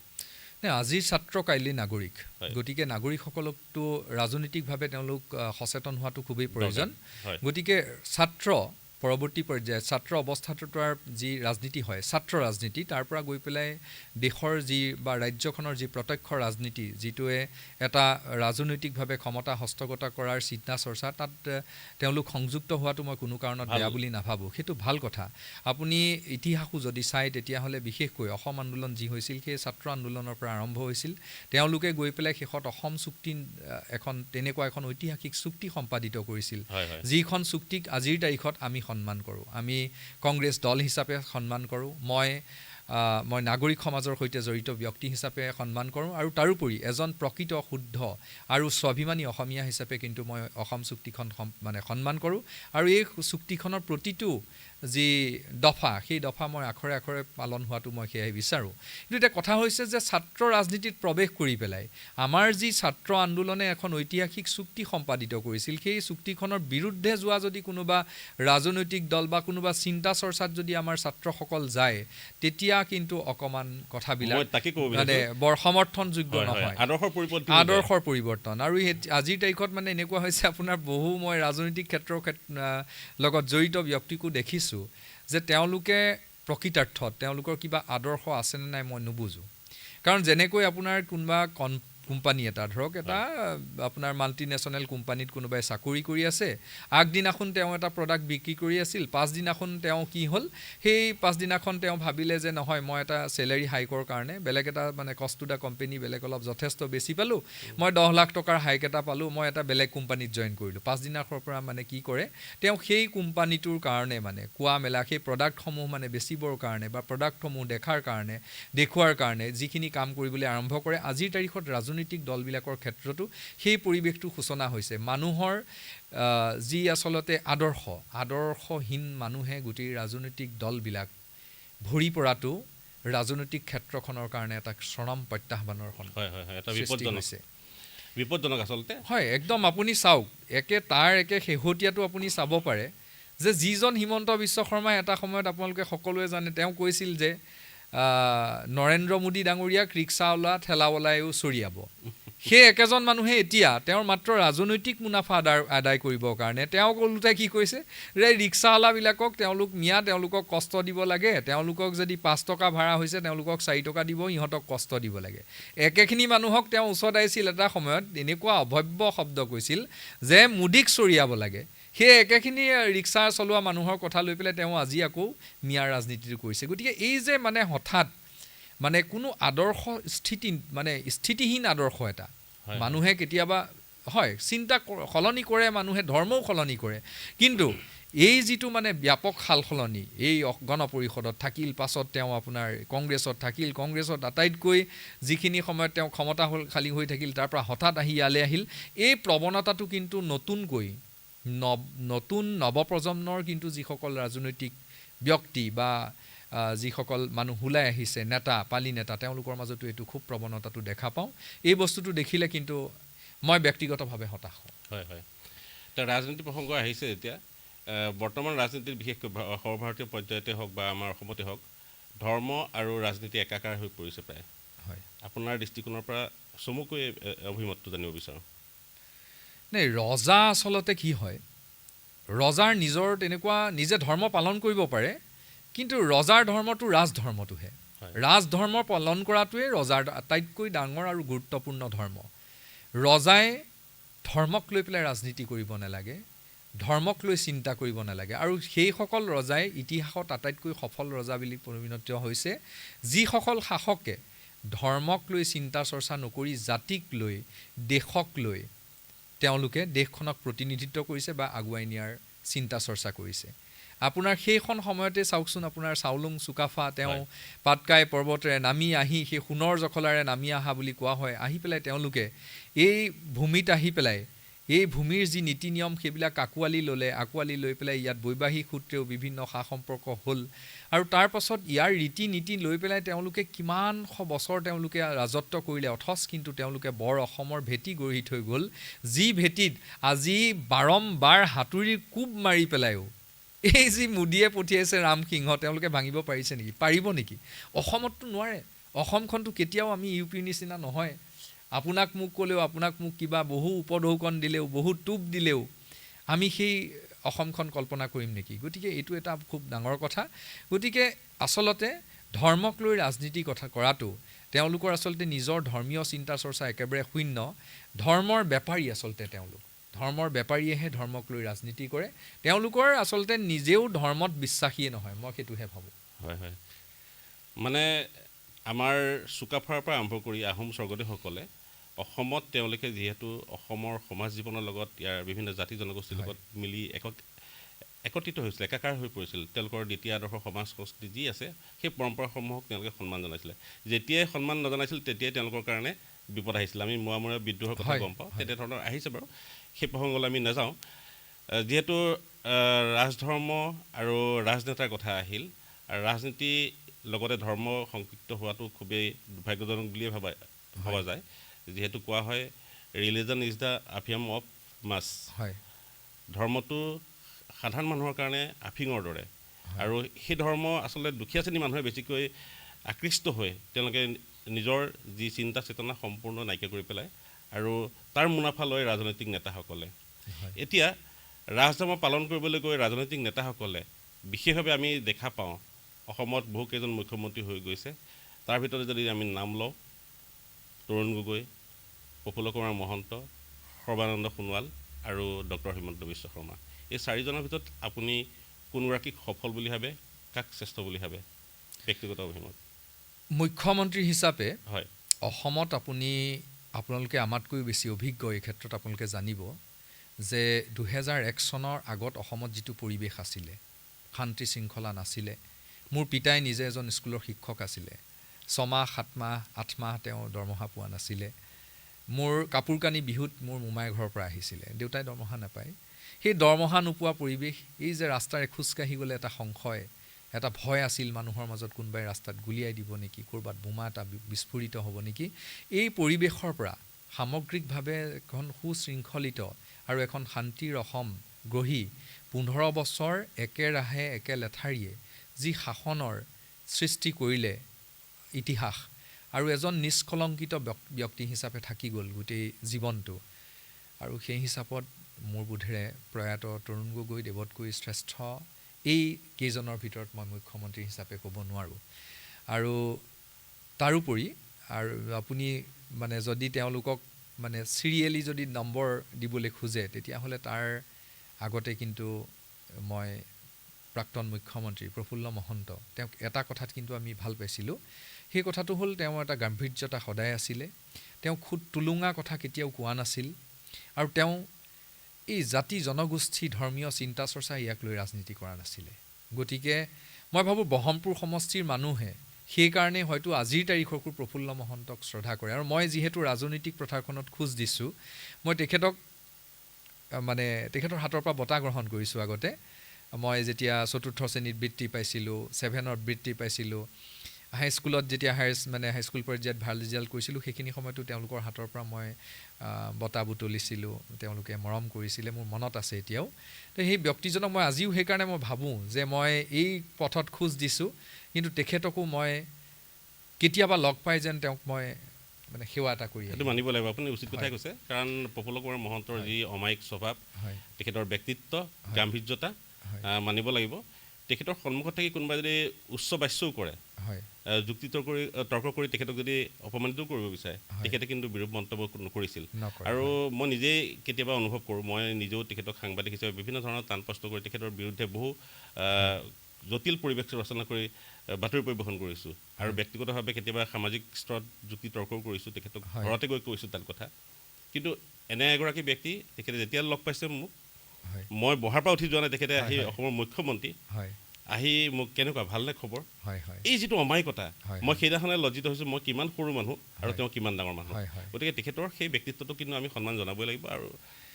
আজিৰ ছাত্ৰ কাইলৈ নাগৰিক, হয়। গতিকে নাগৰিকসকলকতো ৰাজনৈতিকভাৱে তেওঁলোক সচেতন হোৱাটো খুবেই প্ৰয়োজন। হয়। গতিকে ছাত্ৰ পৰৱৰ্তী পৰ্যায়ত ছাত্ৰ অৱস্থাটোৰ যি ৰাজনীতি হয়, ছাত্ৰ ৰাজনীতি, তাৰ পৰা গৈ পেলাই দেশৰ যি বা ৰাজ্যখনৰ যি প্ৰত্যক্ষ ৰাজনীতি, যিটোৱে এটা ৰাজনৈতিকভাৱে ক্ষমতা হস্তগত কৰাৰ চিন্তা চৰ্চা, তাত তেওঁলোক সংযুক্ত হোৱাটো মই কোনো কাৰণত বেয়া বুলি নাভাবোঁ। সেইটো ভাল কথা। আপুনি ইতিহাসো যদি চায়, তেতিয়াহ'লে বিশেষকৈ অসম আন্দোলন যি হৈছিল, সেই ছাত্ৰ আন্দোলনৰ পৰা আৰম্ভ হৈছিল। তেওঁলোকে গৈ পেলাই শেষত অসম চুক্তি তেনেকুৱা এখন ঐতিহাসিক চুক্তি সম্পাদিত কৰিছিল, যিখন চুক্তিক আজিৰ তাৰিখত আমি সন্মান কৰোঁ, আমি কংগ্ৰেছ দল হিচাপে সন্মান কৰোঁ, মই নাগৰিক সমাজৰ সৈতে জড়িত ব্যক্তি হিচাপে সন্মান কৰোঁ, আৰু তাৰোপৰি এজন প্ৰকৃত শুদ্ধ আৰু স্বাভিমানী অসমীয়া হিচাপে কিন্তু মই অসম চুক্তিখন সন্মান কৰোঁ, আৰু এই চুক্তিখনৰ প্ৰতিটো যি দফা, সেই দফা মই আখৰে আখৰে পালন হোৱাটো মই সেয়াই বিচাৰোঁ। কিন্তু এতিয়া কথা হৈছে যে ছাত্ৰ ৰাজনীতিত প্ৰৱেশ কৰি পেলাই আমাৰ যি ছাত্ৰ আন্দোলনে এখন ঐতিহাসিক চুক্তি সম্পাদিত কৰিছিল, সেই চুক্তিখনৰ বিৰুদ্ধে যোৱা যদি কোনোবা ৰাজনৈতিক দল বা কোনোবা চিন্তা চৰ্চাত যদি আমাৰ ছাত্ৰসকল যায়, তেতিয়া কিন্তু অকণমান কথাবিলাক বৰ সমৰ্থনযোগ্য নহয়, আদৰ্শৰ পৰিৱৰ্তন। আৰু আজিৰ তাৰিখত এনেকুৱা হৈছে, আপোনাৰ মই ৰাজনৈতিক ক্ষেত্ৰৰ লগত জড়িত ব্যক্তিকো দেখিছোঁ যে তেওঁলোকে প্ৰকৃতাৰ্থত তেওঁলোকৰ কিবা আদৰ্শ আছেনে নাই মই নুবুজোঁ। কাৰণ যেনেকৈ আপোনাৰ কোনোবা কোম্পানী এটা, ধৰক এটা আপোনাৰ মাল্টিনেশ্যনেল কোম্পানীত কোনোবাই চাকৰি কৰি আছে, আগদিনাখন তেওঁ এটা প্ৰডাক্ট বিক্ৰী কৰি আছিল, পাছদিনাখন তেওঁ কি হ'ল, সেই পাছদিনাখন তেওঁ ভাবিলে যে নহয়, মই এটা চেলেৰি হাইকৰ কাৰণে বেলেগ এটা কষ্ট টু দ্য কোম্পানী বেলেগ অলপ যথেষ্ট বেছি পালোঁ, মই 10 লাখ টকাৰ হাইক এটা পালোঁ, মই এটা বেলেগ কোম্পানীত জইন কৰিলোঁ। পাছদিনাখনৰ পৰা কি কৰে, তেওঁ সেই কোম্পানীটোৰ কাৰণে কোৱা মেলা সেই প্ৰডাক্টসমূহ বেচিবৰ কাৰণে বা প্ৰডাক্টসমূহ দেখুৱাৰ কাৰণে যিখিনি কাম কৰিবলৈ আৰম্ভ কৰে, আজিৰ তাৰিখত ৰাজনৈতিক দলবিলাকৰ ক্ষেত্ৰতো সেই পৰিৱেশটো সূচনা হৈছে। মানুহৰ যি আচলতে আদৰ্শহীন মানুহে গোটেই ৰাজনৈতিক দলবিলাক ভৰি পৰাটো ৰাজনৈতিক ক্ষেত্ৰখনৰ কাৰণে এটা চৰম প্ৰত্যাহ্বানৰ সৃষ্টি হৈছে। বিপদজনক আচলতে। হয়, একদম। আপুনি চাওক, তাৰ শেহতীয়াটো আপুনি চাব পাৰে যে যিজন হিমন্ত বিশ্ব শৰ্মাই এটা সময়ত আপোনালোকে সকলোৱে জানে, তেওঁ কৈছিল যে নৰেন্দ্ৰ মোদী ডাঙৰীয়াক ৰিক্সাৱালা ঠেলাৱালায়ো চৰিয়াব। সেই একেজন মানুহে এতিয়া তেওঁৰ মাত্ৰ ৰাজনৈতিক মুনাফা আদায় কৰিবৰ কাৰণে তেওঁক ওলোটাই কি কৈছে যে ৰিক্সাৱালাবিলাকক তেওঁলোকক কষ্ট দিব লাগে, তেওঁলোকক যদি 5 টকা ভাড়া হৈছে তেওঁলোকক 4 টকা দিব, ইহঁতক কষ্ট দিব লাগে। একেখিনি মানুহক তেওঁ ওচৰত আহিছিল এটা সময়ত, এনেকুৱা অভব্য শব্দ কৈছিল যে মোদীক চৰিয়াব লাগে। সেই একেখিনি ৰিক্সা চলোৱা মানুহৰ কথা লৈ পেলাই তেওঁ আজি আকৌ মিয়াৰ ৰাজনীতিটো কৰিছে। গতিকে এই যে হঠাৎ কোনো আদৰ্শ স্থিতিহীন আদৰ্শ এটা মানুহে কেতিয়াবা চিন্তা সলনি কৰে, মানুহে ধৰ্মও সলনি কৰে, কিন্তু এই যিটো ব্যাপক সাল সলনি, এই গণ পৰিষদত থাকিল, পাছত তেওঁ আপোনাৰ কংগ্ৰেছত থাকিল, কংগ্ৰেছত আটাইতকৈ যিখিনি সময়ত তেওঁ ক্ষমতাশালী হৈ থাকিল, তাৰ পৰা হঠাৎ আহি ইয়ালৈ আহিল, এই প্ৰৱণতাটো কিন্তু নতুন নৱপ্ৰজন্মৰ কিন্তু যিসকল ৰাজনৈতিক ব্যক্তি বা যিসকল মানুহ ওলাই আহিছে, পালি নেতা, তেওঁলোকৰ মাজতো এইটো খুব প্ৰৱণতাটো দেখা পাওঁ। এই বস্তুটো দেখিলে কিন্তু মই ব্যক্তিগতভাৱে হতাশ হওঁ। হয়। এতিয়া ৰাজনীতি প্ৰসংগ আহিছে, এতিয়া বৰ্তমান ৰাজনীতিৰ বিশেষকৈ সৰ্বভাৰতীয় পৰ্যায়তে হওক বা আমাৰ অসমতে হওক, ধৰ্ম আৰু ৰাজনীতি একাকাৰ হৈ পৰিছে প্ৰায়। হয়, আপোনাৰ দৃষ্টিকোণৰ পৰা চমুকৈ অভিমতটো জানিব বিচাৰোঁ। ৰজা আচলতে কি হয়, ৰজাৰ নিজে ধৰ্ম পালন কৰিব পাৰে, কিন্তু ৰজাৰ ধৰ্মটো ৰাজধৰ্মটোহে। ৰাজধৰ্ম পালন কৰাটোৱে ৰজাৰ আটাইতকৈ ডাঙৰ আৰু গুৰুত্বপূৰ্ণ ধৰ্ম। ৰজাই ধৰ্মক লৈ পেলাই ৰাজনীতি কৰিব নালাগে, ধৰ্মক লৈ চিন্তা কৰিব নালাগে, আৰু সেইসকল ৰজাই ইতিহাসত আটাইতকৈ সফল ৰজা বুলি পৰিগণিত হৈছে, যিসকল শাসকে ধৰ্মক লৈ চিন্তা চৰ্চা নকৰি জাতিক লৈ, দেশক লৈ তেওঁলোকে দেশখনক প্ৰতিনিধিত্ব কৰিছে বা আগুৱাই নিয়াৰ চিন্তা চৰ্চা কৰিছে। আপোনাৰ সেইখন সময়তে চাওকচোন, আপোনাৰ চাওলুং চুকাফা, তেওঁ পাটকাই পৰ্বতেৰে নামি আহি, সেই সোণৰ জখলাৰে নামি অহা বুলি কোৱা হয়, আহি পেলাই তেওঁলোকে এই ভূমিত আহি পেলাই এই ভূমিৰ যি নীতি নিয়ম সেইবিলাক আঁকোৱালি লৈ পেলাই ইয়াত বৈবাহিক সূত্ৰেও বিভিন্ন সা সম্পৰ্ক হ'ল আৰু তাৰ পাছত ইয়াৰ ৰীতি নীতি লৈ পেলাই তেওঁলোকে কিমান শ বছৰ তেওঁলোকে ৰাজত্ব কৰিলে অথচ কিন্তু তেওঁলোকে বৰ অসমৰ ভেটি গঢ়ি থৈ গ'ল যি ভেটিত আজি বাৰম্বাৰ হাতুৰিৰ কোব মাৰি পেলাইও এই যি মোদীয়ে পঠিয়াইছে ৰামসিংহ তেওঁলোকে ভাঙিব পাৰিছে নেকি পাৰিব নেকি অসমততো নোৱাৰে অসমখনতো কেতিয়াও আমি ইউ পিৰ নিচিনা নহয় আপোনাক মোক ক'লেও আপোনাক মোক কিবা বহু উপঢৌকন দিলেও বহু টোপ দিলেও আমি সেই অসমখন কল্পনা কৰিম নেকি গতিকে এইটো এটা খুব ডাঙৰ কথা গতিকে আচলতে ধৰ্মক লৈ ৰাজনীতি কথা কৰাটো তেওঁলোকৰ আচলতে নিজৰ ধৰ্মীয় চিন্তা চৰ্চা একেবাৰে শূন্য ধৰ্মৰ বেপাৰী আচলতে তেওঁলোক ধৰ্মৰ বেপাৰীয়েহে ধৰ্মক লৈ ৰাজনীতি কৰে তেওঁলোকৰ আচলতে নিজেও ধৰ্মত বিশ্বাসীয়ে নহয় মই সেইটোহে ভাবোঁ হয় হয় মানে আমাৰ চুকাফাৰ পৰা আৰম্ভ কৰি আহোম স্বৰ্গদেউসকলে অসমত তেওঁলোকে যিহেতু অসমৰ সমাজ জীৱনৰ লগত ইয়াৰ বিভিন্ন জাতি জনগোষ্ঠীৰ লগত মিলি একত্ৰিত হৈছিল একাকাৰ হৈ পৰিছিল তেওঁলোকৰ দ্বিতীয় আদৰ্শ সমাজ সংস্কৃতি যি আছে সেই পৰম্পৰাসমূহক তেওঁলোকে সন্মান জনাইছিলে যেতিয়াই সন্মান নজনাইছিল তেতিয়াই তেওঁলোকৰ কাৰণে বিপদ আহিছিল আমি মোৱামৰীয়া বিদ্ৰোহৰ কথা গম পাওঁ তেতিয়া ধৰণৰ আহিছে বাৰু সেই প্ৰসংগলৈ আমি নাযাওঁ যিহেতু ৰাজধৰ্ম আৰু ৰাজনেতাৰ কথা আহিল আৰু ৰাজনীতি লগতে ধৰ্ম সংপৃক্ত হোৱাটো খুবেই দুৰ্ভাগ্যজনক বুলিয়ে ভবা যায় যিহেতু কোৱা হয় religion is the আফিয়াম of mass হয় ধৰ্মটো সাধাৰণ মানুহৰ কাৰণে আফিঙৰ দৰে আৰু সেই ধৰ্ম আচলতে দুখীয়া শ্ৰেণীৰ মানুহে বেছিকৈ আকৃষ্ট হৈ তেওঁলোকে নিজৰ যি চিন্তা চেতনা সম্পূৰ্ণ নাইকিয়া কৰি পেলায় আৰু তাৰ মুনাফা লয় ৰাজনৈতিক নেতাসকলে এতিয়া ৰাজধৰ্ম পালন কৰিবলৈ গৈ ৰাজনৈতিক নেতাসকলে বিশেষভাৱে আমি দেখা পাওঁ অসমত বহুকেইজন মুখ্যমন্ত্ৰী হৈ গৈছে তাৰ ভিতৰত যদি আমি নাম লওঁ তৰুণ গগৈ প্ৰফুল্ল কুমাৰ মহন্ত সৰ্বানন্দ সোণোৱাল আৰু ডক্টৰ হিমন্ত বিশ্ব শৰ্মা এই চাৰিজনৰ ভিতৰত আপুনি কোনগৰাকীক সফল বুলি ভাবে কাক শ্ৰেষ্ঠ বুলি ভাবে ব্যক্তিগত অভিমত মুখ্যমন্ত্ৰী হিচাপে হয় অসমত আপোনালোকে আমাতকৈ বেছি অভিজ্ঞ এই ক্ষেত্ৰত আপোনালোকে জানিব যে 2001 চনৰ আগত অসমত যিটো পৰিৱেশ আছিলে শান্তি শৃংখলা নাছিলে মোৰ পিতাই নিজে এজন স্কুলৰ শিক্ষক আছিলে 6 মাহ 7 মাহ 8 মাহ তেওঁ দৰমহা পোৱা নাছিলে মোৰ কাপোৰ কানি বিহুত মোৰ মোমাই ঘৰৰ পৰা আহিছিলে দেউতাই দৰমহা নাপায় সেই দৰমহা নোপোৱা পৰিৱেশ এই যে ৰাস্তাৰে খোজকাঢ়ি গ'লে এটা সংশয় এটা ভয় আছিল মানুহৰ মাজত কোনোবাই ৰাস্তাত গুলিয়াই দিব নেকি ক'ৰবাত বোমা এটা বিস্ফোৰিত হ'ব নেকি এই পৰিৱেশৰ পৰা সামগ্ৰিকভাৱে এখন সুশৃংখলিত আৰু এখন শান্তিৰ অসম গঢ়ি 15 বছৰ একেৰাহে একে লেঠাৰিয়ে যি শাসনৰ সৃষ্টি কৰিলে ইতিহাস আৰু এজন নিষ্কলংকিত ব্যক্তি হিচাপে থাকি গ'ল গোটেই জীৱনটো আৰু সেই হিচাপত মোৰ বোধেৰে প্ৰয়াত তৰুণ গগৈ দেৱতকৈ শ্ৰেষ্ঠ এই কেইজনৰ ভিতৰত মই মুখ্যমন্ত্ৰী হিচাপে ক'ব নোৱাৰোঁ আৰু তাৰোপৰি আৰু আপুনি মানে যদি তেওঁলোকক মানে চিৰিয়েলি যদি নম্বৰ দিবলৈ খোজে তেতিয়াহ'লে তাৰ আগতে কিন্তু মই প্ৰাক্তন মুখ্যমন্ত্ৰী প্ৰফুল্ল মহন্ত তেওঁক এটা কথাত কিন্তু আমি ভাল পাইছিলোঁ সেই কথাটো হ'ল তেওঁৰ এটা গাম্ভীৰ্যতা সদায় আছিলে তেওঁ খুদ টুলুঙা কথা কেতিয়াও কোৱা নাছিল আৰু তেওঁ এই জাতি জনগোষ্ঠী ধৰ্মীয় চিন্তা চৰ্চা ইয়াক লৈ ৰাজনীতি কৰা নাছিলে গতিকে মই ভাবোঁ ব্ৰহ্মপুৰ সমষ্টিৰ মানুহে সেইকাৰণে হয়তো আজিৰ তাৰিখকো প্ৰফুল্ল মহন্তক শ্ৰদ্ধা কৰে আৰু মই যিহেতু ৰাজনৈতিক পথাৰখনত খোজ দিছোঁ মই তেখেতৰ হাতৰ পৰা বঁটা গ্ৰহণ কৰিছোঁ আগতে মই যেতিয়া 4ৰ্থ শ্ৰেণীত বৃত্তি পাইছিলোঁ 7ত বৃত্তি পাইছিলোঁ হাইস্কুলত যেতিয়া হাইস্কুল পৰ্যায়ত ভাল ৰিজাল্ট কৰিছিলোঁ সেইখিনি সময়তো তেওঁলোকৰ হাতৰ পৰা মই বঁটা বুটলিছিলোঁ তেওঁলোকে মৰম কৰিছিলে মোৰ মনত আছে এতিয়াও তো সেই ব্যক্তিজনক মই আজিও সেইকাৰণে মই ভাবোঁ যে মই এই পথত খোজ দিছোঁ কিন্তু তেখেতকো মই কেতিয়াবা লগ পাই যেন তেওঁক মই মানে সেৱা এটা কৰি সেইটো মানিব লাগিব আপুনি উচিত কথাই কৈছে কাৰণ প্ৰফুল্ল কুমাৰ মহন্তৰ যি অমায়িক স্বভাৱ তেখেতৰ ব্যক্তিত্ব গাম্ভীৰ্যতা মানিব লাগিব তেখেতৰ সন্মুখত থাকি কোনোবাই যদি উচ্চ বাস্যও কৰে যুক্তি তৰ্ক কৰি তেখেতক যদি অপমানিতও কৰিব বিচাৰে তেখেতে কিন্তু বিৰূপ মন্তব্য নকৰিছিল আৰু মই নিজেই কেতিয়াবা অনুভৱ কৰোঁ মই নিজেও তেখেতক সাংবাদিক হিচাপে বিভিন্ন ধৰণৰ টান প্ৰশ্ন কৰি তেখেতৰ বিৰুদ্ধে বহু জটিল পৰিৱেশ ৰচনা কৰি বাতৰি পৰিৱেশন কৰিছোঁ আৰু ব্যক্তিগতভাৱে কেতিয়াবা সামাজিক স্তৰত যুক্তি তৰ্কও কৰিছোঁ তেখেতক ঘৰতে গৈ কৈছোঁ তাৰ কথা কিন্তু এনে এগৰাকী ব্যক্তি তেখেতে যেতিয়া লগ পাইছে মোক মই বহাৰ পৰা উঠি যোৱা নাই তেখেতে আহি অসমৰ মুখ্যমন্ত্ৰী আহি মোক কেনেকুৱা ভালনে খবৰ এই যিটো অমায়িকতা মই সেইদিনাখনে লজ্জিত হৈছোঁ মই কিমান সৰু মানুহ আৰু তেওঁ কিমান ডাঙৰ মানুহ গতিকে তেখেতৰ সেই ব্যক্তিত্বটো কিন্তু আমি সন্মান জনাবই লাগিব আৰু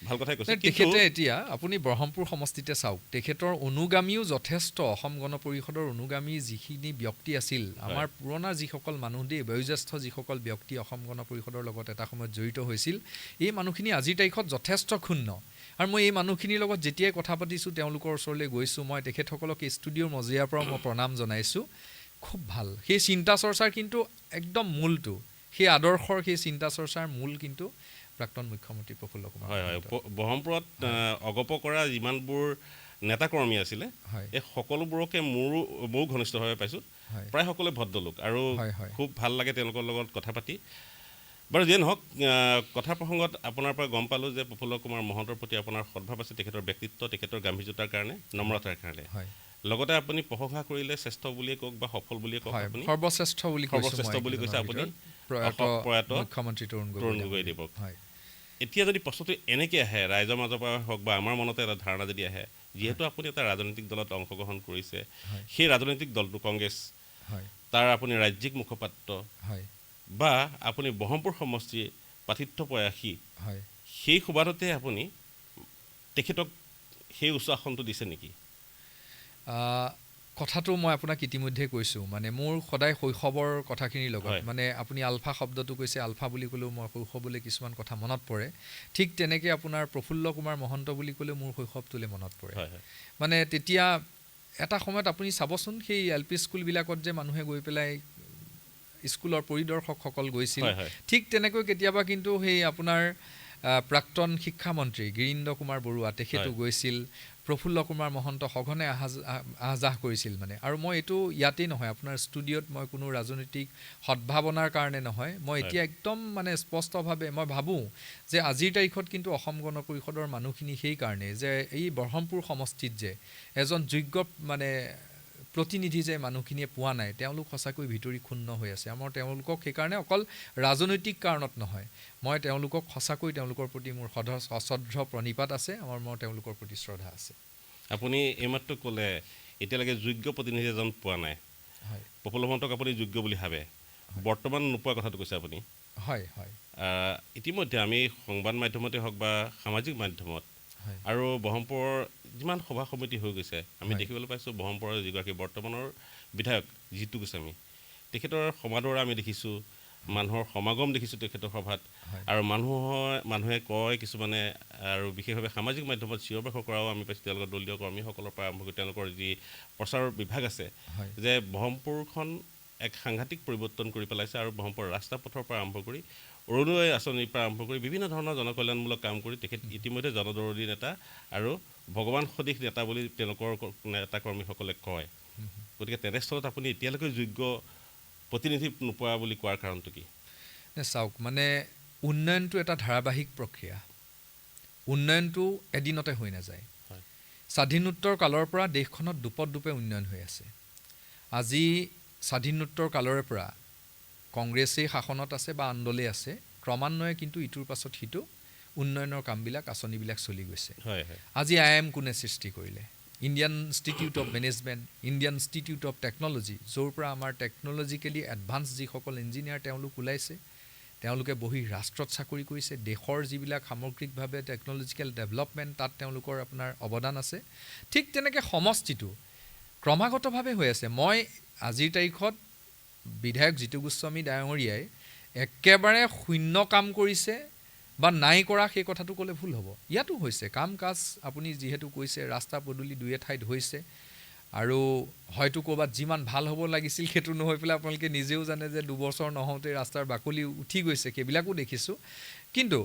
ভাল কথাই কৈছে। তেখেতে এতিয়া আপুনি ব্ৰহ্মপুৰ সমষ্টিতে চাওক, তেখেতৰ অনুগামীও যথেষ্ট, অসম গণ পৰিষদৰ অনুগামী যিখিনি ব্যক্তি আছিল, আমাৰ পুৰণা যিসকল মানুহ দেই, বয়োজ্যেষ্ঠ যিসকল ব্যক্তি অসম গণ পৰিষদৰ লগত এটা সময়ত জড়িত হৈছিল, এই মানুহখিনি আজিৰ তাৰিখত যথেষ্ট ক্ষুণ্ণ। আৰু মই এই মানুহখিনিৰ লগত যেতিয়াই কথা পাতিছোঁ, তেওঁলোকৰ ওচৰলৈ গৈছোঁ, মই তেখেতসকলক এই ষ্টুডিঅ'ৰ মজিয়াৰ পৰা মই প্ৰণাম জনাইছোঁ। খুব ভাল। সেই চিন্তা চৰ্চাৰ কিন্তু একদম মূলটো, সেই আদৰ্শৰ সেই চিন্তা চৰ্চাৰ মূল কিন্তু প্ৰাক্তন মুখ্যমন্ত্ৰী প্ৰফুল্ল কুমাৰ। হয় হয়, ব্ৰহ্মপুৰত অগপ কৰা যিমানবোৰ নেতাকৰ্মী আছিলে, এই সকলোবোৰকে ময়ো ঘনিষ্ঠভাৱে পাইছোঁ। প্ৰায় সকলোৱে ভদ্ৰলোক আৰু খুব ভাল লাগে তেওঁলোকৰ লগত কথা পাতি। বাৰু যিয়ে নহওক, কথা প্ৰসংগত আপোনাৰ পৰা গম পালোঁ যে প্ৰফুল্ল কুমাৰ মহন্তৰ প্ৰতি আপোনাৰ সদ্ভাৱ আছে, তেখেতৰ ব্যক্তিত্ব, তেখেতৰ গাম্ভীৰ্যতাৰ কাৰণে, নম্ৰতাৰ কাৰণে। লগতে আপুনি প্ৰশংসা কৰিলে শ্ৰেষ্ঠ বুলিয়ে কওক বা সফল বুলিয়ে কওক, আপুনি সৰ্বশ্ৰেষ্ঠ বুলি কৈছে আপুনি প্ৰয়াত মুখ্যমন্ত্ৰী তৰুণ গগৈদেৱক। এতিয়া যদি প্ৰশ্নটো এনেকৈ আহে, ৰাইজৰ মাজৰ পৰা হওক বা আমাৰ মনতে এটা ধাৰণা যদি আহে, যিহেতু আপুনি এটা ৰাজনৈতিক দলত অংশগ্ৰহণ কৰিছে, সেই ৰাজনৈতিক দলটো কংগ্ৰেছ, তাৰ আপুনি ৰাজ্যিক মুখপাত্ৰ বা আপুনি ব্ৰহ্মপুৰ সমষ্টিৰ প্ৰাৰ্থিত্ব প্ৰয়াসী, সেই সুবাদতে আপুনি তেখেতক সেই উচ্চ আসনটো দিছে নেকি? কথাটো মই আপোনাক ইতিমধ্যে কৈছোঁ, মানে মোৰ সদায় শৈশৱৰ কথাখিনিৰ লগত, মানে আপুনি আলফা শব্দটো কৈছে, আলফা বুলি ক'লেও মই শৈশৱলৈ কিছুমান কথা মনত পৰে। ঠিক তেনেকৈ আপোনাৰ প্ৰফুল্ল কুমাৰ মহন্ত বুলি ক'লেও মোৰ শৈশৱটোলৈ মনত পৰে। মানে তেতিয়া এটা সময়ত আপুনি চাবচোন, সেই এল পি স্কুলবিলাকত যে মানুহে গৈ পেলাই স্কুলৰ পৰিদৰ্শকসকল গৈছিল, ঠিক তেনেকৈ কেতিয়াবা কিন্তু সেই আপোনাৰ প্ৰাক্তন শিক্ষামন্ত্ৰী গিৰীন্দ্ৰ কুমাৰ বৰুৱা তেখেতো গৈছিল, প্ৰফুল্ল কুমাৰ মহন্ত সঘনে আহ যাহ কৰিছিল মানে। আৰু মই এইটো ইয়াতেই নহয়, আপোনাৰ ষ্টুডিঅ'ত মই কোনো ৰাজনৈতিক সদ্ভাৱনাৰ কাৰণে নহয়, মই এতিয়া একদম মানে স্পষ্টভাৱে মই ভাবোঁ যে আজিৰ তাৰিখত কিন্তু অসম গণ পৰিষদৰ মানুহখিনি সেইকাৰণে যে এই ব্ৰহ্মপুৰ সমষ্টিত যে এজন যোগ্য মানে প্ৰতিনিধি যে মানুহখিনিয়ে পোৱা নাই, তেওঁলোক সঁচাকৈ ভিতৰি ক্ষুণ্ণ হৈ আছে। আমাৰ তেওঁলোকক সেইকাৰণে অকল ৰাজনৈতিক কাৰণত নহয়, মই তেওঁলোকক সঁচাকৈ তেওঁলোকৰ প্ৰতি মোৰ সশ্ৰদ্ধ প্ৰণিপাত আছে, মোৰ তেওঁলোকৰ প্ৰতি শ্ৰদ্ধা আছে। আপুনি এইমাত্ৰ ক'লে এতিয়ালৈকে যোগ্য প্ৰতিনিধি এজন পোৱা নাই, প্ৰফুল্ল মহন্তক আপুনি যোগ্য বুলি ভাবে, বৰ্তমান নোপোৱা কথাটো কৈছে আপুনি। হয় হয়, ইতিমধ্যে আমি সংবাদ মাধ্যমতে হওক বা সামাজিক মাধ্যমত আৰু ব্ৰহ্মপুৰৰ যিমান সভা সমিতি হৈ গৈছে, আমি দেখিবলৈ পাইছোঁ ব্ৰহ্মপুৰৰ যিগৰাকী বৰ্তমানৰ বিধায়ক জিতু গোস্বামী, তেখেতৰ সমাদৰ আমি দেখিছোঁ, মানুহৰ সমাগম দেখিছোঁ তেখেতৰ সভাত। আৰু মানুহে কয় কিছুমানে, আৰু বিশেষভাৱে সামাজিক মাধ্যমত চিঞৰ বাখৰ কৰাও আমি পাইছোঁ তেওঁলোকৰ দলীয় কৰ্মীসকলৰ পৰা আৰম্ভ কৰি তেওঁলোকৰ যি প্ৰচাৰৰ বিভাগ আছে, যে ব্ৰহ্মপুৰখন এক সাংঘাতিক পৰিৱৰ্তন কৰি পেলাইছে। আৰু ব্ৰহ্মপুৰৰ ৰাস্তা পথৰ পৰা আৰম্ভ কৰি অৰুণোদয় আঁচনিৰ পৰা আৰম্ভ কৰি বিভিন্ন ধৰণৰ জনকল্যাণমূলক কাম কৰি তেখেত ইতিমধ্যে জনদৰদী নেতা আৰু ভগৱান সদৃশ নেতা বুলি তেওঁলোকৰ নেতা কৰ্মীসকলে কয়। গতিকে তেনেস্থলত আপুনি এতিয়ালৈকে যোগ্য প্ৰতিনিধি নোপোৱা বুলি কোৱাৰ কাৰণটো কি? চাওক, মানে উন্নয়নটো এটা ধাৰাবাহিক প্ৰক্ৰিয়া, উন্নয়নটো এদিনতে হৈ নাযায়। স্বাধীনোত্তৰ কালৰ পৰা দেশখনত দোপে উন্নয়ন হৈ আছে। আজি স্বাধীনোত্তৰ কালৰে পৰা কংগ্ৰেছেই শাসনত আছে বা আন্দোলনে আছে, ক্ৰমান্বয়ে কিন্তু ইটোৰ পাছত সিটো উন্নয়নৰ কামবিলাক, আঁচনিবিলাক চলি গৈছে। আজি IIM কোনে সৃষ্টি কৰিলে? Indian institute of management, Indian institute of technology, য'ৰ পৰা আমাৰ টেকন'লজিকেলি এডভান্স যিসকল ইঞ্জিনিয়াৰ তেওঁলোক ওলাইছে, তেওঁলোকে বহি ৰাষ্ট্ৰত চাকৰি কৰিছে। দেশৰ যিবিলাক সামগ্ৰিকভাৱে টেকন'লজিকেল ডেভেলপমেণ্ট, তাত তেওঁলোকৰ আপোনাৰ অৱদান আছে। ঠিক তেনেকৈ সমষ্টিটো ক্ৰমাগতভাৱে হৈ আছে। মই আজিৰ তাৰিখত বিধায়ক জিতু গোস্বামী ডাঙৰীয়াই একেবাৰে শূন্য কাম কৰিছে বা নাই কৰা সেই কথাটো ক'লে ভুল হ'ব। ইয়াতো হৈছে কাম কাজ, আপুনি যিহেতু কৈছে ৰাস্তা পদূলি দুই এঠাইত হৈছে, আৰু হয়তো ক'ৰবাত যিমান ভাল হ'ব লাগিছিল সেইটো নহৈ পেলাই আপোনালোকে নিজেও জানে যে 2 বছৰ নহওঁতে ৰাস্তাৰ বাকলি উঠি গৈছে, সেইবিলাকো দেখিছোঁ। কিন্তু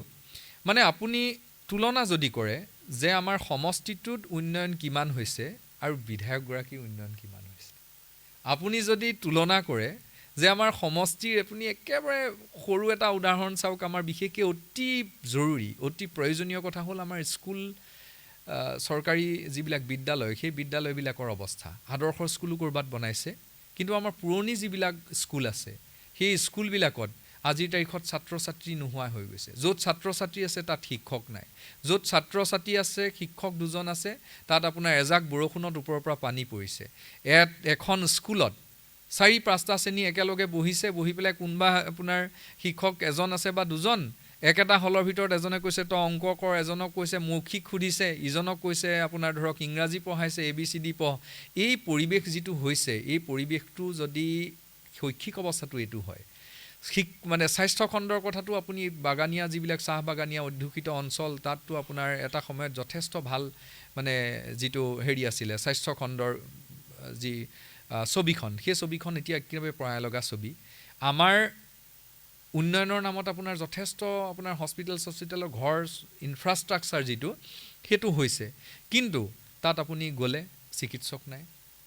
মানে আপুনি তুলনা যদি কৰে যে আমাৰ সমষ্টিটোত উন্নয়ন কিমান হৈছে আৰু বিধায়কগৰাকীৰ উন্নয়ন কিমান হৈছে, আপুনি যদি তুলনা কৰে যে আমাৰ সমষ্টিৰ আপুনি একেবাৰে সৰু এটা উদাহৰণ চাওক, আমাৰ বিশেষকৈ অতি জৰুৰী, অতি প্ৰয়োজনীয় কথা হ'ল আমাৰ স্কুল, চৰকাৰী যিবিলাক বিদ্যালয়, সেই বিদ্যালয়বিলাকৰ অৱস্থা। আদৰ্শ স্কুলো ক'ৰবাত বনাইছে, কিন্তু আমাৰ পুৰণি যিবিলাক স্কুল আছে, সেই স্কুলবিলাকত আজিৰ তাৰিখত ছাত্ৰ ছাত্ৰী নোহোৱা হৈ গৈছে। য'ত ছাত্ৰ ছাত্ৰী আছে তাত শিক্ষক নাই, য'ত ছাত্ৰ ছাত্ৰী আছে শিক্ষক দুজন আছে, তাত আপোনাৰ এজাক বৰষুণত ওপৰৰ পৰা পানী পৰিছে। এখন স্কুলত 4-5টা শ্ৰেণী একেলগে বহিছে, বহি পেলাই কোনোবা আপোনাৰ শিক্ষক এজন আছে বা দুজন, একেটা হলৰ ভিতৰত এজনে কৈছে তই অংক কৰ, এজনক কৈছে মৌখিক সুধিছে, ইজনক কৈছে আপোনাৰ ধৰক ইংৰাজী পঢ়াইছে, ABCD পঢ়। এই পৰিৱেশ যিটো হৈছে, এই পৰিৱেশটো যদি শৈক্ষিক অৱস্থাটো এইটো হয়, মানে স্বাস্থ্য খণ্ডৰ কথাটো আপুনি বাগানীয়া যিবিলাক চাহ বাগানীয়া অধ্যুষিত অঞ্চল, তাততো আপোনাৰ এটা সময়ত যথেষ্ট ভাল মানে যিটো হেৰি আছিলে স্বাস্থ্য খণ্ডৰ যি ছবিখন, সেই ছবিখন এতিয়া একেবাৰে পৰাই লগা ছবি। আমাৰ উন্নয়নৰ নামত আপোনাৰ যথেষ্ট আপোনাৰ হস্পিটেলৰ ঘৰ ইনফ্ৰাষ্ট্ৰাকচাৰ যিটো সেইটো হৈছে, কিন্তু তাত আপুনি গ'লে চিকিৎসক নাই,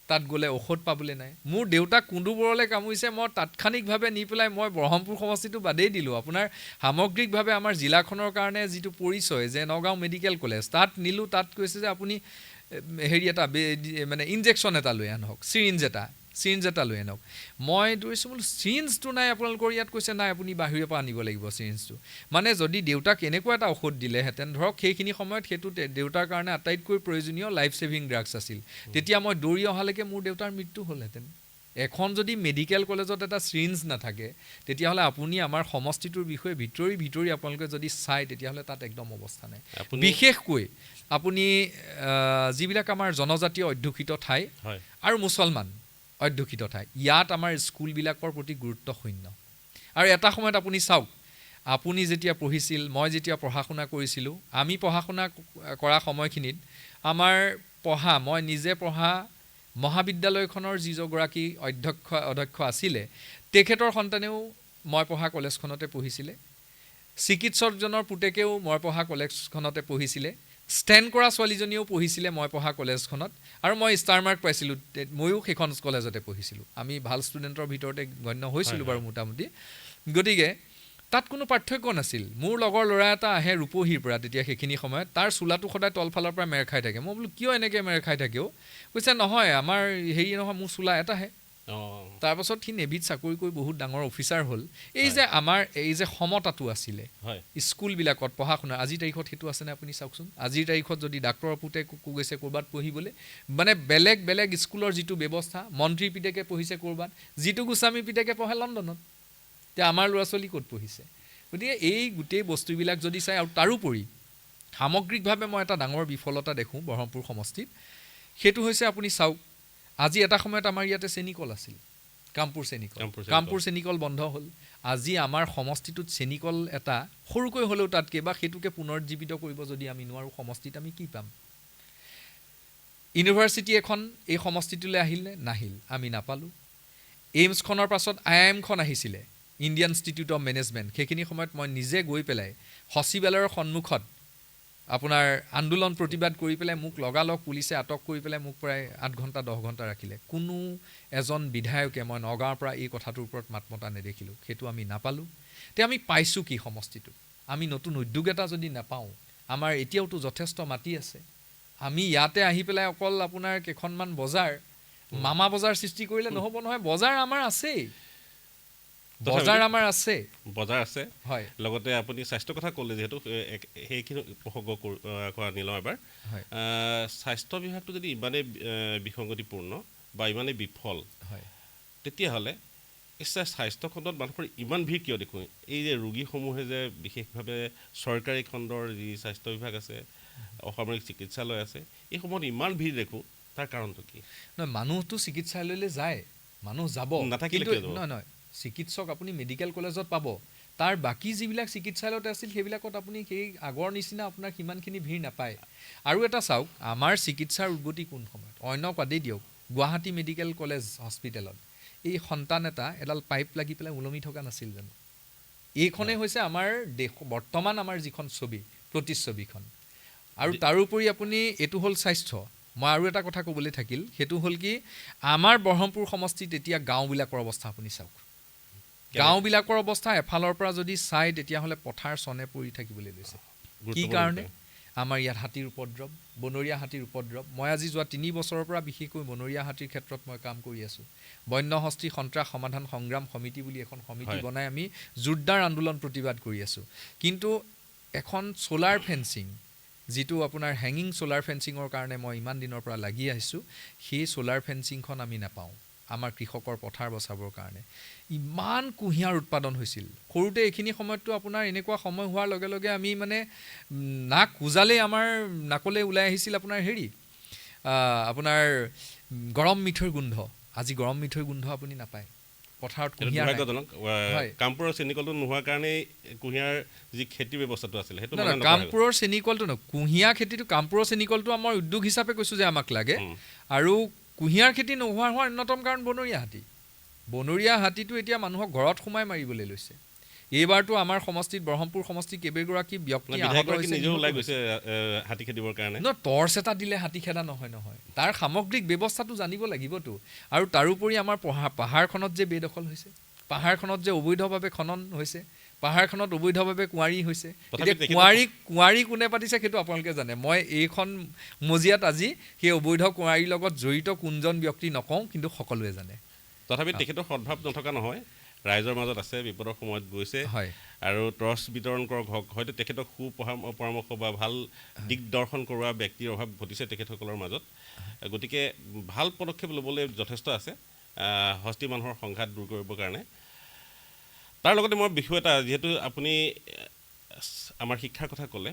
তাত গ'লে ঔষধ পাবলৈ নাই। মোৰ দেউতাক কুন্দুবৰলৈ কামুৰিছে, মই তাৎক্ষণিকভাৱে নি পেলাই মই ব্ৰহ্মপুৰ সমষ্টিটো বাদেই দিলোঁ। আপোনাৰ সামগ্ৰিকভাৱে আমাৰ জিলাখনৰ কাৰণে যিটো পৰিচয় যে নগাঁও মেডিকেল কলেজ, তাত নিলোঁ, তাত কৈছে যে আপুনি হেৰি এটা মানে ইনজেকশ্যন এটা লৈ আনক, চিৰিঞ্জ এটা লৈ আনক। মই দৌৰিছোঁ, বোলো চিৰিঞ্জটো নাই আপোনালোকৰ ইয়াত, কৈছে নাই আপুনি বাহিৰৰ পৰা আনিব লাগিব চিৰিঞ্জটো। মানে যদি দেউতাক এনেকুৱা এটা ঔষধ দিলেহেঁতেন, ধৰক সেইখিনি সময়ত সেইটো দেউতাৰ কাৰণে আটাইতকৈ প্ৰয়োজনীয় লাইফ ছেভিং ড্ৰাগছ আছিল, তেতিয়া মই দৌৰি অহালৈকে মোৰ দেউতাৰ মৃত্যু হ'লহেঁতেন। এখন যদি মেডিকেল কলেজত এটা চিৰিঞ্জ নাথাকে, তেতিয়াহ'লে আপুনি আমাৰ সমষ্টিটোৰ বিষয়ে ভিতৰি আপোনালোকে যদি চায়, তেতিয়াহ'লে তাত একদম অৱস্থা নাই। বিশেষকৈ আপুনি যিবিলাক আমাৰ জনজাতীয় অধ্যুষিত ঠাই আৰু মুছলমান অধ্যুষিত ঠাই, ইয়াত আমাৰ স্কুলবিলাকৰ প্ৰতি গুৰুত্ব শূন্য। আৰু এটা সময়ত আপুনি চাওক, আপুনি যেতিয়া পঢ়িছিল, মই যেতিয়া পঢ়া শুনা কৰিছিলোঁ, আমি পঢ়া শুনা কৰা সময়খিনিত আমাৰ মই নিজে পঢ়া মহাবিদ্যালয়খনৰ যিগৰাকী অধ্যক্ষ আছিলে, তেখেতৰ সন্তানেও মই পঢ়া কলেজখনতে পঢ়িছিলে। চিকিৎসকজনৰ পুতেকেও মই পঢ়া কলেজখনতে পঢ়িছিলে। ষ্টেণ্ড কৰা ছোৱালীজনীয়েও পঢ়িছিলে মই পঢ়া কলেজখনত, আৰু মই ষ্টাৰ মাৰ্ক পাইছিলোঁ, ময়ো সেইখন কলেজতে পঢ়িছিলোঁ। আমি ভাল ষ্টুডেণ্টৰ ভিতৰতে গণ্য হৈছিলোঁ বাৰু মোটামুটি। গতিকে তাত কোনো পাৰ্থক্য নাছিল। মোৰ লগৰ ল'ৰা এটা আহে ৰূপহীৰ পৰা, তেতিয়া সেইখিনি সময়ত তাৰ চোলাটো সদায় তলফালৰ পৰা মেৰ খাই থাকে। মই বোলো কিয় এনেকৈ মেৰ খাই থাকেও? কৈছে নহয় আমাৰ হেৰি নহয়, মোৰ চোলা এটাহে। তাৰপাছত সি নেভিত চাকৰি কৰি বহুত ডাঙৰ অফিচাৰ হ'ল। এই যে আমাৰ এই যে সমতাটো আছিলে স্কুলবিলাকত পঢ়া শুনা, আজিৰ তাৰিখত সেইটো আছেনে আপুনি চাওকচোন। আজিৰ তাৰিখত যদি ডাক্তৰৰ পুতেক গৈছে ক'ৰবাত পঢ়িবলৈ, মানে বেলেগ স্কুলৰ যিটো ব্যৱস্থা, মন্ত্ৰীৰ পিতেকে পঢ়িছে ক'ৰবাত, জিতু গোস্বামীৰ পিতেকে পঢ়ে লণ্ডনত, এতিয়া আমাৰ ল'ৰা ছোৱালী ক'ত পঢ়িছে? গতিকে এই গোটেই বস্তুবিলাক যদি চাই, আৰু তাৰোপৰি সামগ্ৰিকভাৱে মই এটা ডাঙৰ বিফলতা দেখোঁ ব্ৰহ্মপুৰ সমষ্টিত। সেইটো হৈছে আপুনি চাওক, আজি এটা সময়ত আমাৰ ইয়াতে চেনিকল আছিল, কামপুৰ চেনিকল বন্ধ হ'ল। আজি আমাৰ সমষ্টিটোত চেনিকল এটা সৰুকৈ হ'লেও তাতকৈ বা সেইটোকে পুনৰুজ্জীৱিত কৰিব যদি আমি নোৱাৰোঁ, সমষ্টিত আমি কি পাম? ইউনিভাৰ্চিটি এখন এই সমষ্টিটোলৈ আহিলে, নাহিল, আমি নাপালোঁ। এইমছখনৰ পাছত IIMখন আহিছিলে, ইণ্ডিয়ান ইনষ্টিটিউট অফ মেনেজমেণ্ট। সেইখিনি সময়ত মই নিজে গৈ পেলাই সচিবালয়ৰ সন্মুখত আপোনাৰ আন্দোলন প্ৰতিবাদ কৰি পেলাই মোক লগালগ পুলিচে আটক কৰি পেলাই মোক প্ৰায় 8 ঘণ্টা 10 ঘণ্টা ৰাখিলে। কোনো এজন বিধায়কে মই নগাঁৱৰ পৰা এই কথাটোৰ ওপৰত মাত মতা নেদেখিলোঁ। সেইটো আমি নাপালোঁ। এতিয়া আমি পাইছোঁ কি সমষ্টিটোত? আমি নতুন উদ্যোগ এটা যদি নাপাওঁ, আমাৰ এতিয়াওতো যথেষ্ট মাটি আছে। আমি ইয়াতে আহি পেলাই অকল আপোনাৰ কেইখনমান বজাৰ, মামা বজাৰ সৃষ্টি কৰিলে নহ'ব নহয়। বজাৰ আমাৰ আছেই, বজাৰ আছে। হয়, লগতে আপুনি স্বাস্থ্যৰ কথা ক'লে, যিহেতু সেইখিনি প্ৰসংগ কৰা নিলওঁ এবাৰ। স্বাস্থ্য বিভাগটো যদি ইমানেই বিসংগতিপূৰ্ণ বা ইমানেই বিফল, তেতিয়াহ'লে স্বাস্থ্য খণ্ডত মানুহৰ ইমান ভিৰ কিয় দেখোঁ? এই যে ৰোগীসমূহে যে বিশেষভাৱে চৰকাৰী খণ্ডৰ যি স্বাস্থ্য বিভাগ আছে, অসামৰিক চিকিৎসালয় আছে, এইসমূহত ইমান ভিৰ দেখোঁ, তাৰ কাৰণটো কি? নহয়, মানুহটো চিকিৎসালয়লৈ যায়, মানুহ যাব, নাথাকিলে নহয় চিকিৎসক আপুনি মেডিকেল কলেজত পাব। তাৰ বাকী যিবিলাক চিকিৎসালয়ত আছিল, সেইবিলাকত আপুনি সেই আগৰ নিচিনা আপোনাৰ সিমানখিনি ভিৰ নাপায়। আৰু এটা চাওক, আমাৰ চিকিৎসাৰ উদ্গতি কোন সময়ত? অন্যক বাদেই দিয়ক, গুৱাহাটী মেডিকেল কলেজ হস্পিটেলত এই সন্তান এডাল পাইপ লাগি পেলাই ওলমি থকা নাছিল জানো? এইখনেই হৈছে আমাৰ বৰ্তমান আমাৰ যিখন ছবি, প্ৰতিচ্ছবিখন। আৰু তাৰোপৰি আপুনি এইটো হ'ল স্বাস্থ্য। মই আৰু এটা কথা ক'বলৈ থাকিল, সেইটো হ'ল কি, আমাৰ ব্ৰহ্মপুৰ সমষ্টিত এতিয়া গাঁওবিলাকৰ অৱস্থা আপুনি চাওক। গাঁওবিলাকৰ অৱস্থা এফালৰ পৰা যদি চায়, তেতিয়াহ'লে পথাৰ চনে পৰি থাকিবলৈ লৈছে। কি কাৰণে? আমাৰ ইয়াত হাতীৰ উপদ্ৰৱ, বনৰীয়া হাতীৰ উপদ্ৰৱ। মই আজি যোৱা 3 বছৰৰ পৰা বিশেষকৈ বনৰীয়া হাতীৰ ক্ষেত্ৰত মই কাম কৰি আছোঁ। বন্যহস্তী সন্ত্ৰাস সমাধান সংগ্ৰাম সমিতি বুলি এখন সমিতি বনাই আমি জোৰদাৰ আন্দোলন প্ৰতিবাদ কৰি আছোঁ। কিন্তু এখন ছ'লাৰ ফেন্সিং, যিটো আপোনাৰ হেঙিং ছ'লাৰ ফেন্সিঙৰ কাৰণে মই ইমান দিনৰ পৰা লাগি আহিছোঁ, সেই ছ'লাৰ ফেন্সিংখন আমি নাপাওঁ। আমাৰ কৃষকৰ পথাৰ বচাবৰ কাৰণে ইমান কুঁহিয়াৰ উৎপাদন হৈছিল সৰুতে এইখিনি সময়ততো আপোনাৰ এনেকুৱা সময় হোৱাৰ লগে লগে আমি মানে নাক উজালেই আমাৰ নাকলৈ ওলাই আহিছিল আপোনাৰ হেৰি আপোনাৰ গৰম মিঠৈৰ গোন্ধ আজি গৰম মিঠৈৰ গোন্ধ আপুনি নাপায় পথাৰত কুঁহিয়াৰ নাই। দুৰ্ভাগ্যজনক কামপুৰৰ চেনিকলটো নোহোৱাৰ কাৰণেই কুঁহিয়াৰ যি খেতিৰ ব্যৱস্থাটো আছিলে সেইটো কামপুৰৰ চেনিকলটো নহয় কুঁহিয়াৰ খেতিটো কামপুৰৰ চেনিকলটো আমাৰ উদ্যোগ হিচাপে কৈছোঁ যে আমাক লাগে আৰু কুঁহিয়াৰ খেতি নোহোৱাৰ অন্যতম কাৰণ বনৰীয়া হাতীটো এতিয়া মানুহক ঘৰত সোমাই মাৰিবলৈ লৈছে। এইবাৰতো আমাৰ সমষ্টিত ব্ৰহ্মপুৰ সমষ্টি কেইবাগৰাকী ব্যক্তি নিজেও ওলাই গৈছে হাতী খেদিবৰ কাৰণে টৰ্চ এটা দিলে হাতী খেদা নহয় তাৰ সামগ্ৰিক ব্যৱস্থাটো জানিব লাগিবতো। আৰু তাৰোপৰি আমাৰ পাহাৰখনত যে বেদখল হৈছে পাহাৰখনত যে অবৈধভাৱে খনন হৈছে পাহাৰখনত অবৈধভাৱে কুঁৱাৰী হৈছে এতিয়া কুঁৱাৰী কোনে পাতিছে সেইটো আপোনালোকে জানে। মই এইখন মজিয়াত আজি সেই অবৈধ কুঁৱাৰীৰ লগত জড়িত কোনজন ব্যক্তি নকওঁ কিন্তু সকলোৱে জানে। তথাপি তেখেতৰ সদ্ভাৱ নথকা নহয় ৰাইজৰ মাজত আছে বিপদৰ সময়ত গৈছে আৰু টৰ্চ বিতৰণ কৰক হওক হয়তো তেখেতক পৰামৰ্শ বা ভাল দিগদৰ্শন কৰোৱা ব্যক্তিৰ অভাৱ ঘটিছে তেখেতসকলৰ মাজত। গতিকে ভাল পদক্ষেপ ল'বলৈ যথেষ্ট আছে হস্তি মানুহৰ সংঘাত দূৰ কৰিবৰ কাৰণে। তাৰ লগতে মই বিষয় এটা যিহেতু আপুনি আমাৰ শিক্ষাৰ কথা ক'লে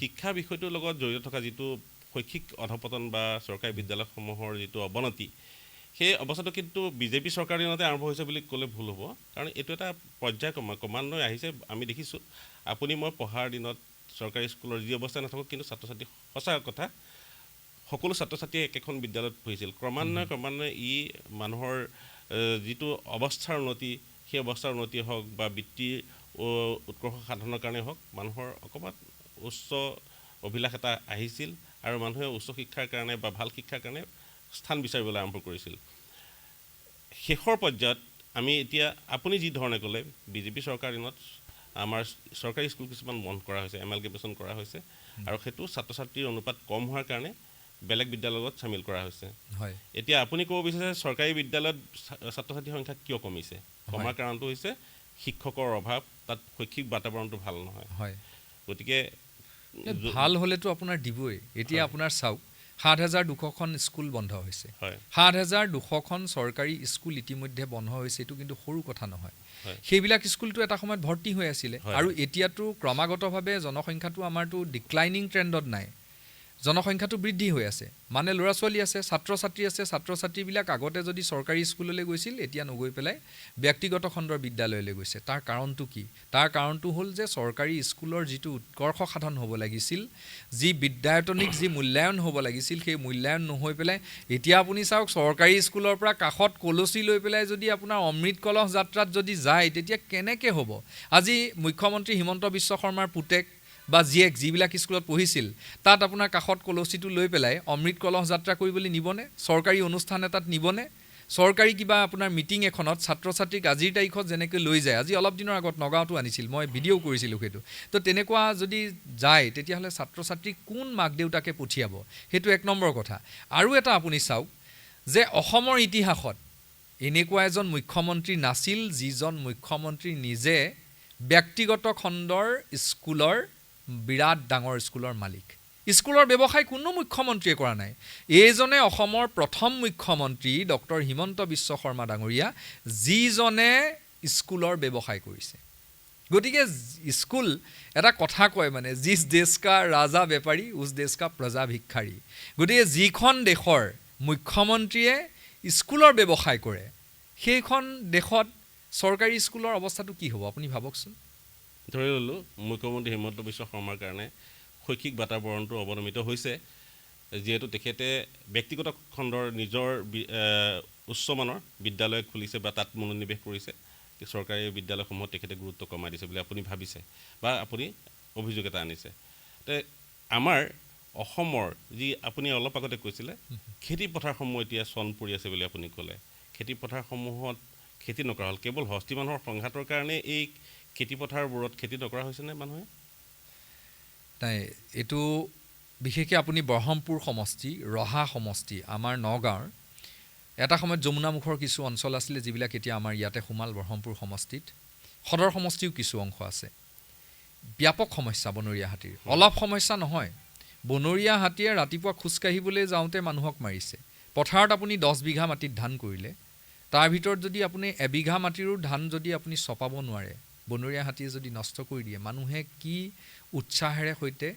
শিক্ষা বিষয়টোৰ লগত জড়িত থকা যিটো শৈক্ষিক অধপতন বা চৰকাৰী বিদ্যালয়সমূহৰ যিটো অৱনতি সেই অৱস্থাটো কিন্তু বিজেপি চৰকাৰৰ দিনতে আৰম্ভ হৈছে বুলি ক'লে ভুল হ'ব কাৰণ এইটো এটা পৰ্যায় ক্ৰমান্বয়ে আহিছে। আমি দেখিছোঁ আপুনি মই পঢ়াৰ দিনত চৰকাৰী স্কুলৰ যি অৱস্থা নাথাকক কিন্তু ছাত্ৰ ছাত্ৰী সঁচা কথা সকলো ছাত্ৰ ছাত্ৰীয়ে একেখন বিদ্যালয়ত পঢ়িছিল। ক্ৰমান্বয়ে ই মানুহৰ যিটো অৱস্থাৰ উন্নতি সেই অৱস্থাৰ উন্নতি হওক বা বৃত্তিৰ উৎকৰ্ষ সাধনৰ কাৰণে হওক মানুহৰ অকণমান উচ্চ অভিলাষ এটা আহিছিল আৰু মানুহে উচ্চ শিক্ষাৰ কাৰণে বা ভাল শিক্ষাৰ কাৰণে স্থান বিচাৰিবলৈ আৰম্ভ কৰিছিল। শেষৰ পৰ্যায়ত আমি এতিয়া আপুনি যি ধৰণে ক'লে বিজেপি চৰকাৰ দিনত আমাৰ চৰকাৰী স্কুল কিছুমান বন্ধ কৰা হৈছে এমালগেমেশ্যন কৰা হৈছে আৰু সেইটো ছাত্ৰ ছাত্ৰীৰ অনুপাত কম হোৱাৰ কাৰণে বেলেগ বিদ্যালয়ত চামিল কৰা হৈছে। এতিয়া আপুনি ক'ব বিচাৰে চৰকাৰী বিদ্যালয়ত ছাত্ৰ ছাত্ৰীৰ সংখ্যা কিয় কমিছে? কমাৰ কাৰণটো হৈছে শিক্ষকৰ অভাৱ তাত শৈক্ষিক বাতাবৰণটো ভাল নহয়। গতিকে ভাল হ'লেতো আপোনাৰ দিবই। এতিয়া আপোনাৰ চাওক ৭,২০০খন স্কুল বন্ধ হৈছে ৭,২০০খন চৰকাৰী স্কুল ইতিমধ্যে বন্ধ হৈছে এইটো কিন্তু সৰু কথা নহয়। সেইবিলাক স্কুলটো এটা সময়ত ভৰ্তি হৈ আছিলে আৰু এতিয়াতো ক্ৰমাগতভাৱে জনসংখ্যাটো আমাৰতো ডিক্লাইনিং ট্ৰেণ্ডত নাই জনসংখ্যাটো বৃদ্ধি হৈ আছে মানে ল'ৰা ছোৱালী আছে ছাত্ৰ ছাত্ৰী আছে ছাত্ৰ ছাত্ৰীবিলাক আগতে যদি চৰকাৰী স্কুললৈ গৈছিল এতিয়া নগৈ পেলাই ব্যক্তিগত খণ্ডৰ বিদ্যালয়লৈ গৈছে। তাৰ কাৰণটো কি? তাৰ কাৰণটো হ'ল যে চৰকাৰী স্কুলৰ যিটো উৎকৰ্ষ সাধন হ'ব লাগিছিল যি বিদ্যায়তনিক যি মূল্যায়ন হ'ব লাগিছিল সেই মূল্যায়ন নহৈ পেলাই এতিয়া আপুনি চাওক চৰকাৰী স্কুলৰ পৰা কাষত কলচী লৈ পেলাই যদি আপোনাৰ অমৃত কলহ যাত্ৰাত যদি যায় তেতিয়া কেনেকৈ হ'ব? আজি মুখ্যমন্ত্ৰী হিমন্ত বিশ্ব শৰ্মাৰ পুতেক বা জীয়েক যিবিলাক স্কুলত পঢ়িছিল তাত আপোনাৰ কাষত কলচীটো লৈ পেলাই অমৃত কলহ যাত্ৰা কৰিবলৈ নিবনে? চৰকাৰী অনুষ্ঠান এটাত নিবনে? চৰকাৰী কিবা আপোনাৰ মিটিং এখনত ছাত্ৰ ছাত্ৰীক আজিৰ তাৰিখত যেনেকৈ লৈ যায় আজি অলপ দিনৰ আগত নগাঁৱতো আনিছিল মই ভিডিঅ' কৰিছিলোঁ সেইটো তো তেনেকুৱা যদি যায় তেতিয়াহ'লে ছাত্ৰ ছাত্ৰীক কোন মাক দেউতাকে পঠিয়াব? সেইটো এক নম্বৰ কথা। আৰু এটা আপুনি চাওক যে অসমৰ ইতিহাসত এনেকুৱা এজন মুখ্যমন্ত্ৰী নাছিল যিজন মুখ্যমন্ত্ৰী নিজে ব্যক্তিগত খণ্ডৰ স্কুলৰ বিৰাট ডাঙৰ স্কুলৰ মালিক। স্কুলৰ ব্যৱসায় কোনো মুখ্যমন্ত্ৰীয়ে কৰা নাই। এইজনে অসমৰ প্ৰথম মুখ্যমন্ত্ৰী ডক্টৰ হিমন্ত বিশ্ব শৰ্মা ডাঙৰীয়া যিজনে স্কুলৰ ব্যৱসায় কৰিছে। গতিকে স্কুল এটা কথা কয় মানে জিছ দেশ কা ৰাজা বেপাৰী উছ দেশ কা প্ৰজা ভিক্ষাৰী। গতিকে যিখন দেশৰ মুখ্যমন্ত্ৰীয়ে স্কুলৰ ব্যৱসায় কৰে সেইখন দেশত চৰকাৰী স্কুলৰ অৱস্থাটো কি হ'ব আপুনি ভাবকচোন। ধৰি ল'লোঁ মুখ্যমন্ত্ৰী হিমন্ত বিশ্ব শৰ্মাৰ কাৰণে শৈক্ষিক বাতাবৰণটো অৱনমিত হৈছে যিহেতু তেখেতে ব্যক্তিগত খণ্ডৰ নিজৰ উচ্চমানৰ বিদ্যালয় খুলিছে বা তাত মনোনিৱেশ কৰিছে। চৰকাৰী বিদ্যালয়সমূহত তেখেতে গুৰুত্ব কমাই দিছে বুলি আপুনি ভাবিছে বা আপুনি অভিযোগ এটা আনিছে। তে আমাৰ অসমৰ যি আপুনি অলপ আগতে কৈছিলে খেতি পথাৰসমূহ এতিয়া চন পৰি আছে বুলি আপুনি ক'লে খেতি পথাৰসমূহত খেতি নকৰা হ'ল কেৱল হস্তি মানুহৰ সংঘাতৰ কাৰণে এই খেতি পথাৰবোৰত খেতি নকৰা হৈছেনে মানুহে? নাই এইটো বিশেষকৈ আপুনি ব্ৰহ্মপুৰ সমষ্টি ৰহা সমষ্টি আমাৰ নগাঁৱৰ এটা সময়ত যমুনামুখৰ কিছু অঞ্চল আছিলে যিবিলাক এতিয়া আমাৰ ইয়াতে সোমাল ব্ৰহ্মপুৰ সমষ্টিত সদৰ সমষ্টিও কিছু অংশ আছে। ব্যাপক সমস্যা বনৰীয়া হাতীৰ অলপ সমস্যা নহয়। বনৰীয়া হাতীয়ে ৰাতিপুৱা খোজকাঢ়িবলৈ যাওঁতে মানুহক মাৰিছে। পথাৰত আপুনি 10 বিঘা মাটিত ধান কৰিলে তাৰ ভিতৰত যদি আপুনি এবিঘা মাটিৰো ধান যদি আপুনি চপাব নোৱাৰে, বনৰীয়া হাতীয়ে যদি নষ্ট কৰি দিয়ে, মানুহে কি উৎসাহেৰে সৈতে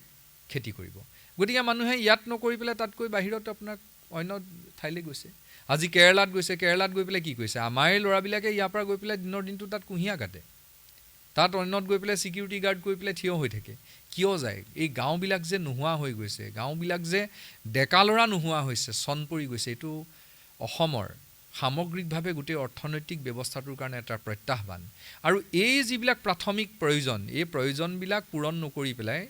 খেতি কৰিব। গতিকে মানুহে ইয়াত নকৰি পেলাই তাতকৈ বাহিৰত আপোনাক অন্য ঠাইলৈ গৈছে। আজি কেৰেলাত গৈছে, কেৰেলাত গৈ পেলাই কি কৰিছে, আমাৰ এই ল'ৰাবিলাকে ইয়াৰ পৰা গৈ পেলাই দিনৰ দিনটো তাত কুঁহিয়া কাটে, তাত অন্যত গৈ পেলাই ছিকিউৰিটি গাৰ্ড গৈ পেলাই থিয় হৈ থাকে। কিয় যায়? এই গাঁওবিলাক যে নোহোৱা হৈ গৈছে, গাঁওবিলাক যে ডেকা ল'ৰা নোহোৱা হৈছে, চন পৰি গৈছে, এইটো অসমৰ সামগ্ৰিকভাৱে গোটেই অৰ্থনৈতিক ব্যৱস্থাটোৰ কাৰণে এটা প্ৰত্যাহ্বান। আৰু এই যিবিলাক প্ৰাথমিক প্ৰয়োজন, এই প্ৰয়োজনবিলাক পূৰণ নকৰি পেলাই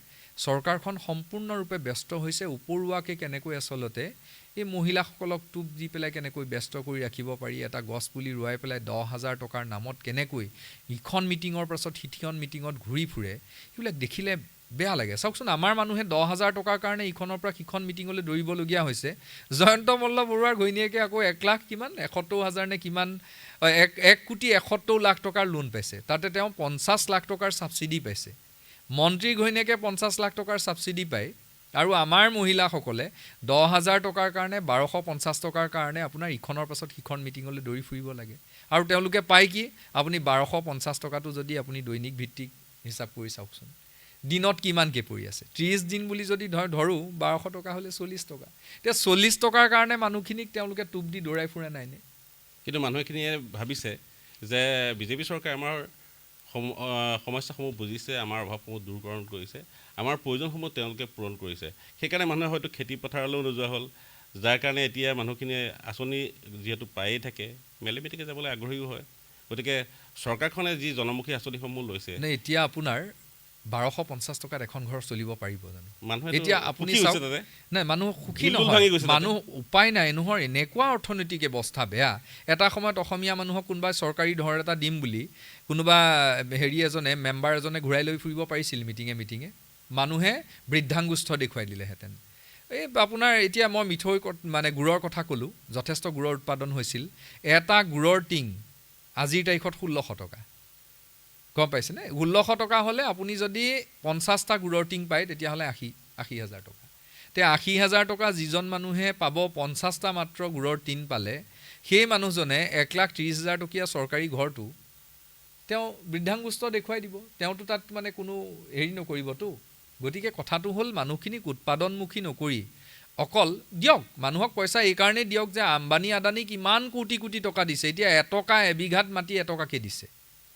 চৰকাৰখন সম্পূৰ্ণৰূপে ব্যস্ত হৈছে উপৰুৱাকৈ কেনেকৈ আচলতে এই মহিলাসকলক টোপ দি পেলাই কেনেকৈ ব্যস্ত কৰি ৰাখিব পাৰি, এটা গছ পুলি ৰুৱাই পেলাই 10,000 টকাৰ নামত কেনেকৈ ইখন মিটিঙৰ পাছত সিখন মিটিঙত ঘূৰি ফুৰে, সেইবিলাক দেখিলে বেয়া লাগে। চাওকচোন, আমাৰ মানুহে 10,000 টকাৰ কাৰণে ইখনৰ পৰা সিখন মিটিঙলৈ দৌৰিবলগীয়া হৈছে। জয়ন্ত মল্ল বৰুৱাৰ ঘৈণীয়েকে আকৌ 1,71,000 নে কিমান 1,71,00,000 টকাৰ লোন পাইছে, তাতে তেওঁ 50 লাখ টকাৰ ছাবচিডি পাইছে। মন্ত্ৰীৰ ঘৈণীয়েকে 50 লাখ টকাৰ ছাবচিডি পায়, আৰু আমাৰ মহিলাসকলে 10,000 টকাৰ কাৰণে 1,250 টকাৰ কাৰণে আপোনাৰ ইখনৰ পাছত সিখন মিটিঙলৈ দৌৰি ফুৰিব লাগে। আৰু তেওঁলোকে পায় কি? আপুনি 1,250 টকাটো যদি আপুনি দৈনিক ভিত্তিক হিচাপ কৰি চাওকচোন, দিনত কিমানকৈ পৰি আছে। 30 দিন বুলি যদি ধৰোঁ, 1,200 টকা হ'লে 40 টকা। এতিয়া 40 টকাৰ কাৰণে মানুহখিনিক তেওঁলোকে টোপ দি দৌৰাই ফুৰে নাইনে? কিন্তু মানুহখিনিয়ে ভাবিছে যে বিজেপি চৰকাৰে আমাৰ সমস্যাসমূহ বুজিছে, আমাৰ অভাৱসমূহ দূৰকৰণ কৰিছে, আমাৰ প্ৰয়োজনসমূহ তেওঁলোকে পূৰণ কৰিছে। সেইকাৰণে মানুহে হয়তো খেতি পথাৰলৈও নোযোৱা হ'ল, যাৰ কাৰণে এতিয়া মানুহখিনিয়ে আঁচনি যিহেতু পায়েই থাকে, মেলে মেটিকে যাবলৈ আগ্ৰহীও হয়। গতিকে চৰকাৰখনে যি জনমুখী আঁচনিসমূহ লৈছে, এতিয়া আপোনাৰ 1,250 টকাত এখন ঘৰ চলিব পাৰিব জানো? মানুহে এতিয়া আপুনি চাওক, নাই মানুহ সুখী নহয়, মানুহ উপায় নাই নহয়, এনেকুৱা অৰ্থনৈতিক ব্যৱস্থা বেয়া। এটা সময়ত অসমীয়া মানুহক কোনোবাই চৰকাৰী ধৰ এটা দিম বুলি কোনোবা এজনে মেম্বাৰ এজনে ঘূৰাই লৈ ফুৰিব পাৰিছিল মিটিঙে মিটিঙে, মানুহে বৃদ্ধাংগুষ্ঠ দেখুৱাই দিলেহেঁতেন। এই আপোনাৰ এতিয়া মই মিঠৈ মানে গুড়ৰ কথা ক'লোঁ, যথেষ্ট গুড়ৰ উৎপাদন হৈছিল। এটা গুড়ৰ টিং আজিৰ তাৰিখত 1,600 টকা, গম পাইছেনে? 1,600 টকা হ'লে আপুনি যদি 50টা গুড়ৰ টিং পায়, তেতিয়াহ'লে 80,000 টকা। তে 80,000 টকা যিজন মানুহে পাব, 50টা মাত্ৰ গুড়ৰ টিং পালে, সেই মানুহজনে 1,30,000 টকীয়া চৰকাৰী ঘৰটো তেওঁ বৃদ্ধাংগুষ্ঠ দেখুৱাই দিব, তেওঁতো তাত মানে কোনো হেৰি নকৰিবতো। গতিকে কথাটো হ'ল, মানুহখিনিক উৎপাদনমুখী নকৰি অকল দিয়ক, মানুহক পইচা এইকাৰণেই দিয়ক যে আম্বানী আদানীক ইমান কোটি কোটি টকা দিছে, এতিয়া এটকা এবিঘাত মাটি এটকাকৈ দিছে।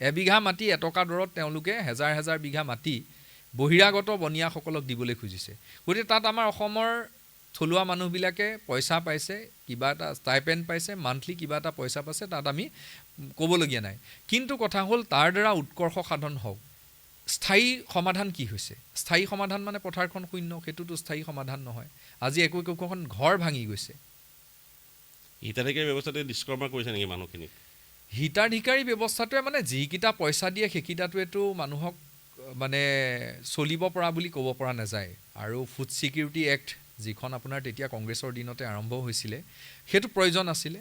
এবিঘা মাটি এটকা দৰত তেওঁলোকে হেজাৰ হেজাৰ বিঘা মাটি বহিৰাগত বনিয়াসকলক দিবলৈ খুজিছে। গতিকে তাত আমাৰ অসমৰ থলুৱা মানুহবিলাকে পইচা পাইছে, কিবা এটা ষ্টাইপেণ্ড পাইছে, মান্থলি কিবা এটা পইচা পাইছে, তাত আমি ক'বলগীয়া নাই। কিন্তু কথা হ'ল, তাৰ দ্বাৰা উৎকৰ্ষ সাধন হওক। স্থায়ী সমাধান কি হৈছে? স্থায়ী সমাধান মানে পথাৰখন শূন্য, সেইটোতো স্থায়ী সমাধান নহয়। আজি একোখন ঘৰ ভাঙি গৈছে। হিতাধিকাৰী ব্যৱস্থাটোৱে নিষ্কৰ্মা কৰিছে নেকি মানুহখিনিক? হিতাধিকাৰী ব্যৱস্থাটোৱে মানে যিকেইটা পইচা দিয়ে সেইকেইটাটোৱেতো মানুহক মানে চলিব পৰা বুলি ক'ব পৰা নাযায়। আৰু ফুড ছিকিউৰিটি এক্ট যিখন আপোনাৰ তেতিয়া কংগ্ৰেছৰ দিনতে আৰম্ভ হৈছিলে, সেইটো প্ৰয়োজন আছিলে।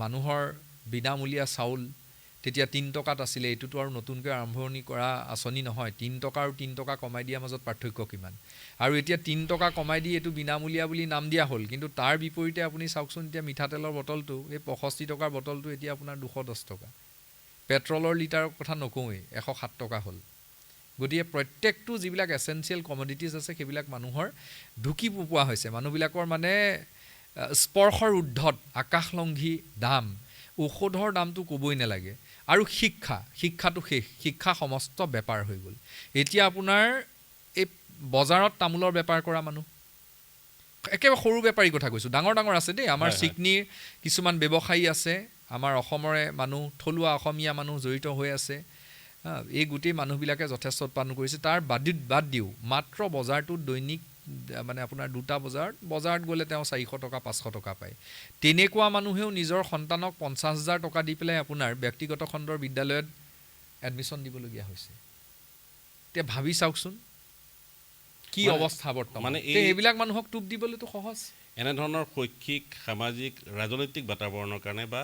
মানুহৰ বিনামূলীয়া চাউল তেতিয়া 3 টকাত আছিলে, এইটোতো আৰু নতুনকৈ আৰম্ভণি কৰা আঁচনি নহয়। 3 টকা আৰু 3 টকা কমাই দিয়াৰ মাজত পাৰ্থক্য কিমান? আৰু এতিয়া 3 টকা কমাই দি এইটো বিনামূলীয়া বুলি নাম দিয়া হ'ল, কিন্তু তাৰ বিপৰীতে আপুনি চাওকচোন, এতিয়া মিঠাতেলৰ বটলটো, এই 65 টকাৰ বটলটো এতিয়া আপোনাৰ 210 টকা। পেট্ৰলৰ লিটাৰৰ কথা নকওঁৱেই, 107 টকা হ'ল। গতিকে প্ৰত্যেকটো যিবিলাক এছেঞ্চিয়েল কমডিটিজ আছে, সেইবিলাক মানুহৰ ঢুকি পোৱা হৈছে। মানুহবিলাকৰ মানে স্পৰ্শৰ ঊৰ্ধত আকাশলংঘী দাম। ঔষধৰ দামটো ক'বই নালাগে। আৰু শিক্ষাটো শেষ, শিক্ষা সমস্ত বেপাৰ হৈ গ'ল। এতিয়া আপোনাৰ এই বজাৰত তামোলৰ বেপাৰ কৰা মানুহ, একেবাৰে সৰু বেপাৰীৰ কথা কৈছোঁ, ডাঙৰ ডাঙৰ আছে দেই, আমাৰ চিকনিৰ কিছুমান ব্যৱসায়ী আছে, আমাৰ অসমৰে মানুহ, থলুৱা অসমীয়া মানুহ জড়িত হৈ আছে। এই গোটেই মানুহবিলাকে যথেষ্ট উৎপাদন কৰিছে। তাৰ বাদ দিও মাত্ৰ বজাৰটোত দৈনিক মানে আপোনাৰ 2টা বজাৰত গ'লে তেওঁ 400 টকা 500 টকা পায়। তেনেকুৱা মানুহেও নিজৰ সন্তানক 50,000 টকা দি পেলাই আপোনাৰ ব্যক্তিগত খণ্ডৰ বিদ্যালয়ত এডমিশ্যন দিবলগীয়া হৈছে। এতিয়া ভাবি চাওকচোন কি অৱস্থা বৰ্তমান। মানে এইবিলাক মানুহক টোপ দিবলৈতো সহজ। এনেধৰণৰ শৈক্ষিক, সামাজিক, ৰাজনৈতিক বাতাবৰণৰ কাৰণে বা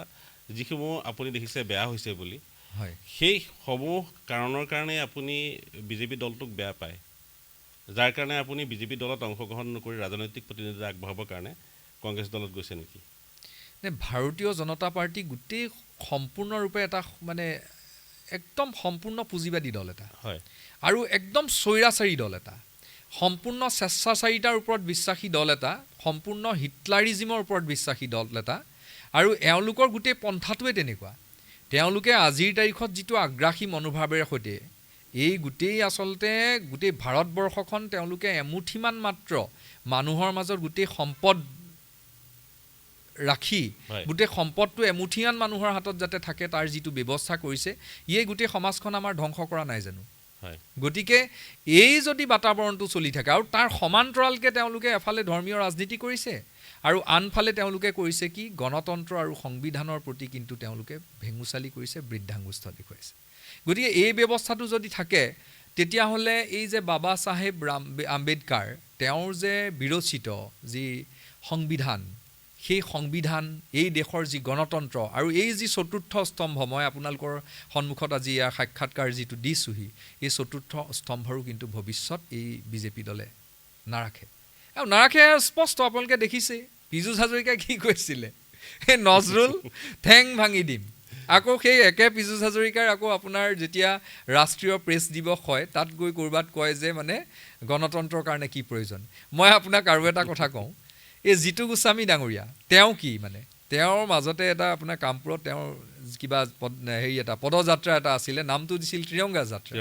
যিসমূহ আপুনি দেখিছে বেয়া হৈছে বুলি, হয়, সেই সমূহ কাৰণৰ কাৰণে আপুনি বিজেপি দলটোক বেয়া পায়, যাৰ কাৰণে আপুনি বিজেপি দলত অংশগ্ৰহণ নকৰি ৰাজনৈতিক প্ৰতিনিধিত্ব আগবঢ়াবৰ কাৰণে কংগ্ৰেছ দলত গৈছে নেকি? নে ভাৰতীয় জনতা পাৰ্টি গোটেই সম্পূৰ্ণৰূপে এটা মানে একদম সম্পূৰ্ণ পুঁজিবাদী দল এটা হয় আৰু একদম স্বৈৰাচাৰী দল এটা, সম্পূৰ্ণ স্বেচ্ছাচাৰিতাৰ ওপৰত বিশ্বাসী দল এটা, সম্পূৰ্ণ হিটলাৰিজিমৰ ওপৰত বিশ্বাসী দল এটা, আৰু এওঁলোকৰ গোটেই পন্থাটোৱে তেনেকুৱা। তেওঁলোকে আজিৰ তাৰিখত যিটো আগ্ৰাসী মনোভাৱেৰে সৈতে এই গোটেই আচলতে গোটেই ভাৰতবৰ্ষখন তেওঁলোকে এমুঠিমান মাত্ৰ মানুহৰ মাজত গোটেই সম্পদ ৰাখি গোটেই সম্পদটো এমুঠিমান মানুহৰ হাতত যাতে থাকে তাৰ যিটো ব্যৱস্থা কৰিছে, ইয়ে গোটেই সমাজখন আমাৰ ধ্বংস কৰা নাই জানো? গতিকে এই যদি বাতাবৰণটো চলি থাকে আৰু তাৰ সমান্তৰালকৈ তেওঁলোকে এফালে ধৰ্মীয় ৰাজনীতি কৰিছে আৰু আনফালে তেওঁলোকে কৰিছে কি গণতন্ত্ৰ আৰু সংবিধানৰ প্ৰতি কিন্তু তেওঁলোকে ভেঙুচালি কৰিছে, বৃদ্ধাংগুষ্ঠ দেখুৱাইছে। গতিকে এই ব্যৱস্থাটো যদি থাকে তেতিয়াহ'লে এই যে বাবা চাহেব আম্বেদকাৰ তেওঁৰ যে বিৰচিত যি সংবিধান, সেই সংবিধান, এই দেশৰ যি গণতন্ত্ৰ আৰু এই যি চতুৰ্থ স্তম্ভ, মই আপোনালোকৰ সন্মুখত আজি ইয়াৰ সাক্ষাৎকাৰ যিটো দিছোঁহি, এই চতুৰ্থ স্তম্ভৰো কিন্তু ভৱিষ্যত এই বিজেপি দলে নাৰাখে। আৰু নাৰাখে স্পষ্ট, আপোনালোকে দেখিছেই পীযুষ হাজৰিকাই কি কৈছিলে, সেই নজৰুল ঠেং ভাঙি দিম। আকৌ সেই একে পীযুষ হাজৰিকাৰ আকৌ আপোনাৰ যেতিয়া ৰাষ্ট্ৰীয় প্ৰেছ দিৱস হয় তাত গৈ ক'ৰবাত কয় যে মানে গণতন্ত্ৰৰ কাৰণে কি প্ৰয়োজন। মই আপোনাক আৰু এটা কথা কওঁ, এই জিতু গোস্বামী ডাঙৰীয়া তেওঁ কি মানে তেওঁৰ মাজতে এটা আপোনাৰ কামপুৰত তেওঁৰ কিবা হেৰি এটা পদযাত্ৰা এটা আছিলে, নামটো দিছিল ত্ৰিৰংগা যাত্ৰা।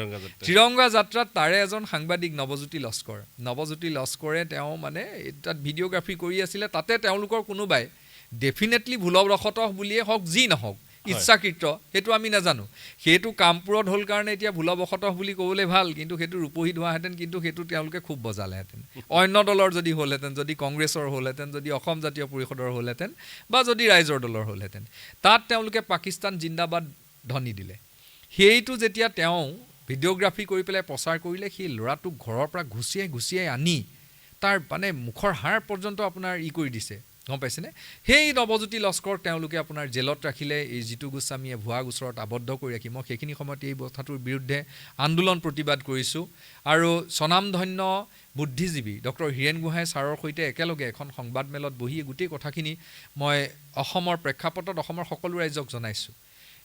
ত্ৰিৰংগা যাত্ৰাত তাৰে এজন সাংবাদিক নৱজ্যোতি লস্কৰে তেওঁ মানে তাত ভিডিঅ'গ্ৰাফী কৰি আছিলে। তাতে তেওঁলোকৰ কোনোবাই ডেফিনেটলি ভুলবশতঃ বুলিয়ে হওক যি নহওক ইচ্ছাকৃত সেইটো আমি নাজানো, সেইটো কামপুৰত হ'ল কাৰণে এতিয়া ভুলবশতঃ বুলি ক'বলৈ ভাল, কিন্তু সেইটো ৰূপহী হোৱাহেঁতেন কিন্তু সেইটো তেওঁলোকে খুব বজালেহেঁতেন। অন্য দলৰ যদি হ'লহেঁতেন, যদি কংগ্ৰেছৰ হ'লহেঁতেন, যদি অসম জাতীয় পৰিষদৰ হ'লহেঁতেন বা যদি ৰাইজৰ দলৰ হ'লহেঁতেন, তাত তেওঁলোকে পাকিস্তান জিন্দাবাদ ধ্বনি দিলে। সেইটো যেতিয়া তেওঁ ভিডিঅ'গ্ৰাফী কৰি পেলাই প্ৰচাৰ কৰিলে, সেই ল'ৰাটোক ঘৰৰ পৰা ঘুচিয়াই আনি তাৰ মানে মুখৰ হাড় পৰ্যন্ত আপোনাৰ কৰি দিছে, গম পাইছেনে? সেই নৱজ্যোতি লস্কৰক তেওঁলোকে আপোনাৰ জেলত ৰাখিলে, এই জিতু গোস্বামীয়ে ভুৱা গোচৰত আবদ্ধ কৰি ৰাখি। মই সেইখিনি সময়ত এই কথাটোৰ বিৰুদ্ধে আন্দোলন প্ৰতিবাদ কৰিছোঁ আৰু স্বনামধন্য বুদ্ধিজীৱী ডক্টৰ হীৰেণ গোহাঁই ছাৰৰ সৈতে একেলগে এখন সংবাদমেলত বহি গোটেই কথাখিনি মই অসমৰ প্ৰেক্ষাপটত অসমৰ সকলো ৰাইজক জনাইছোঁ।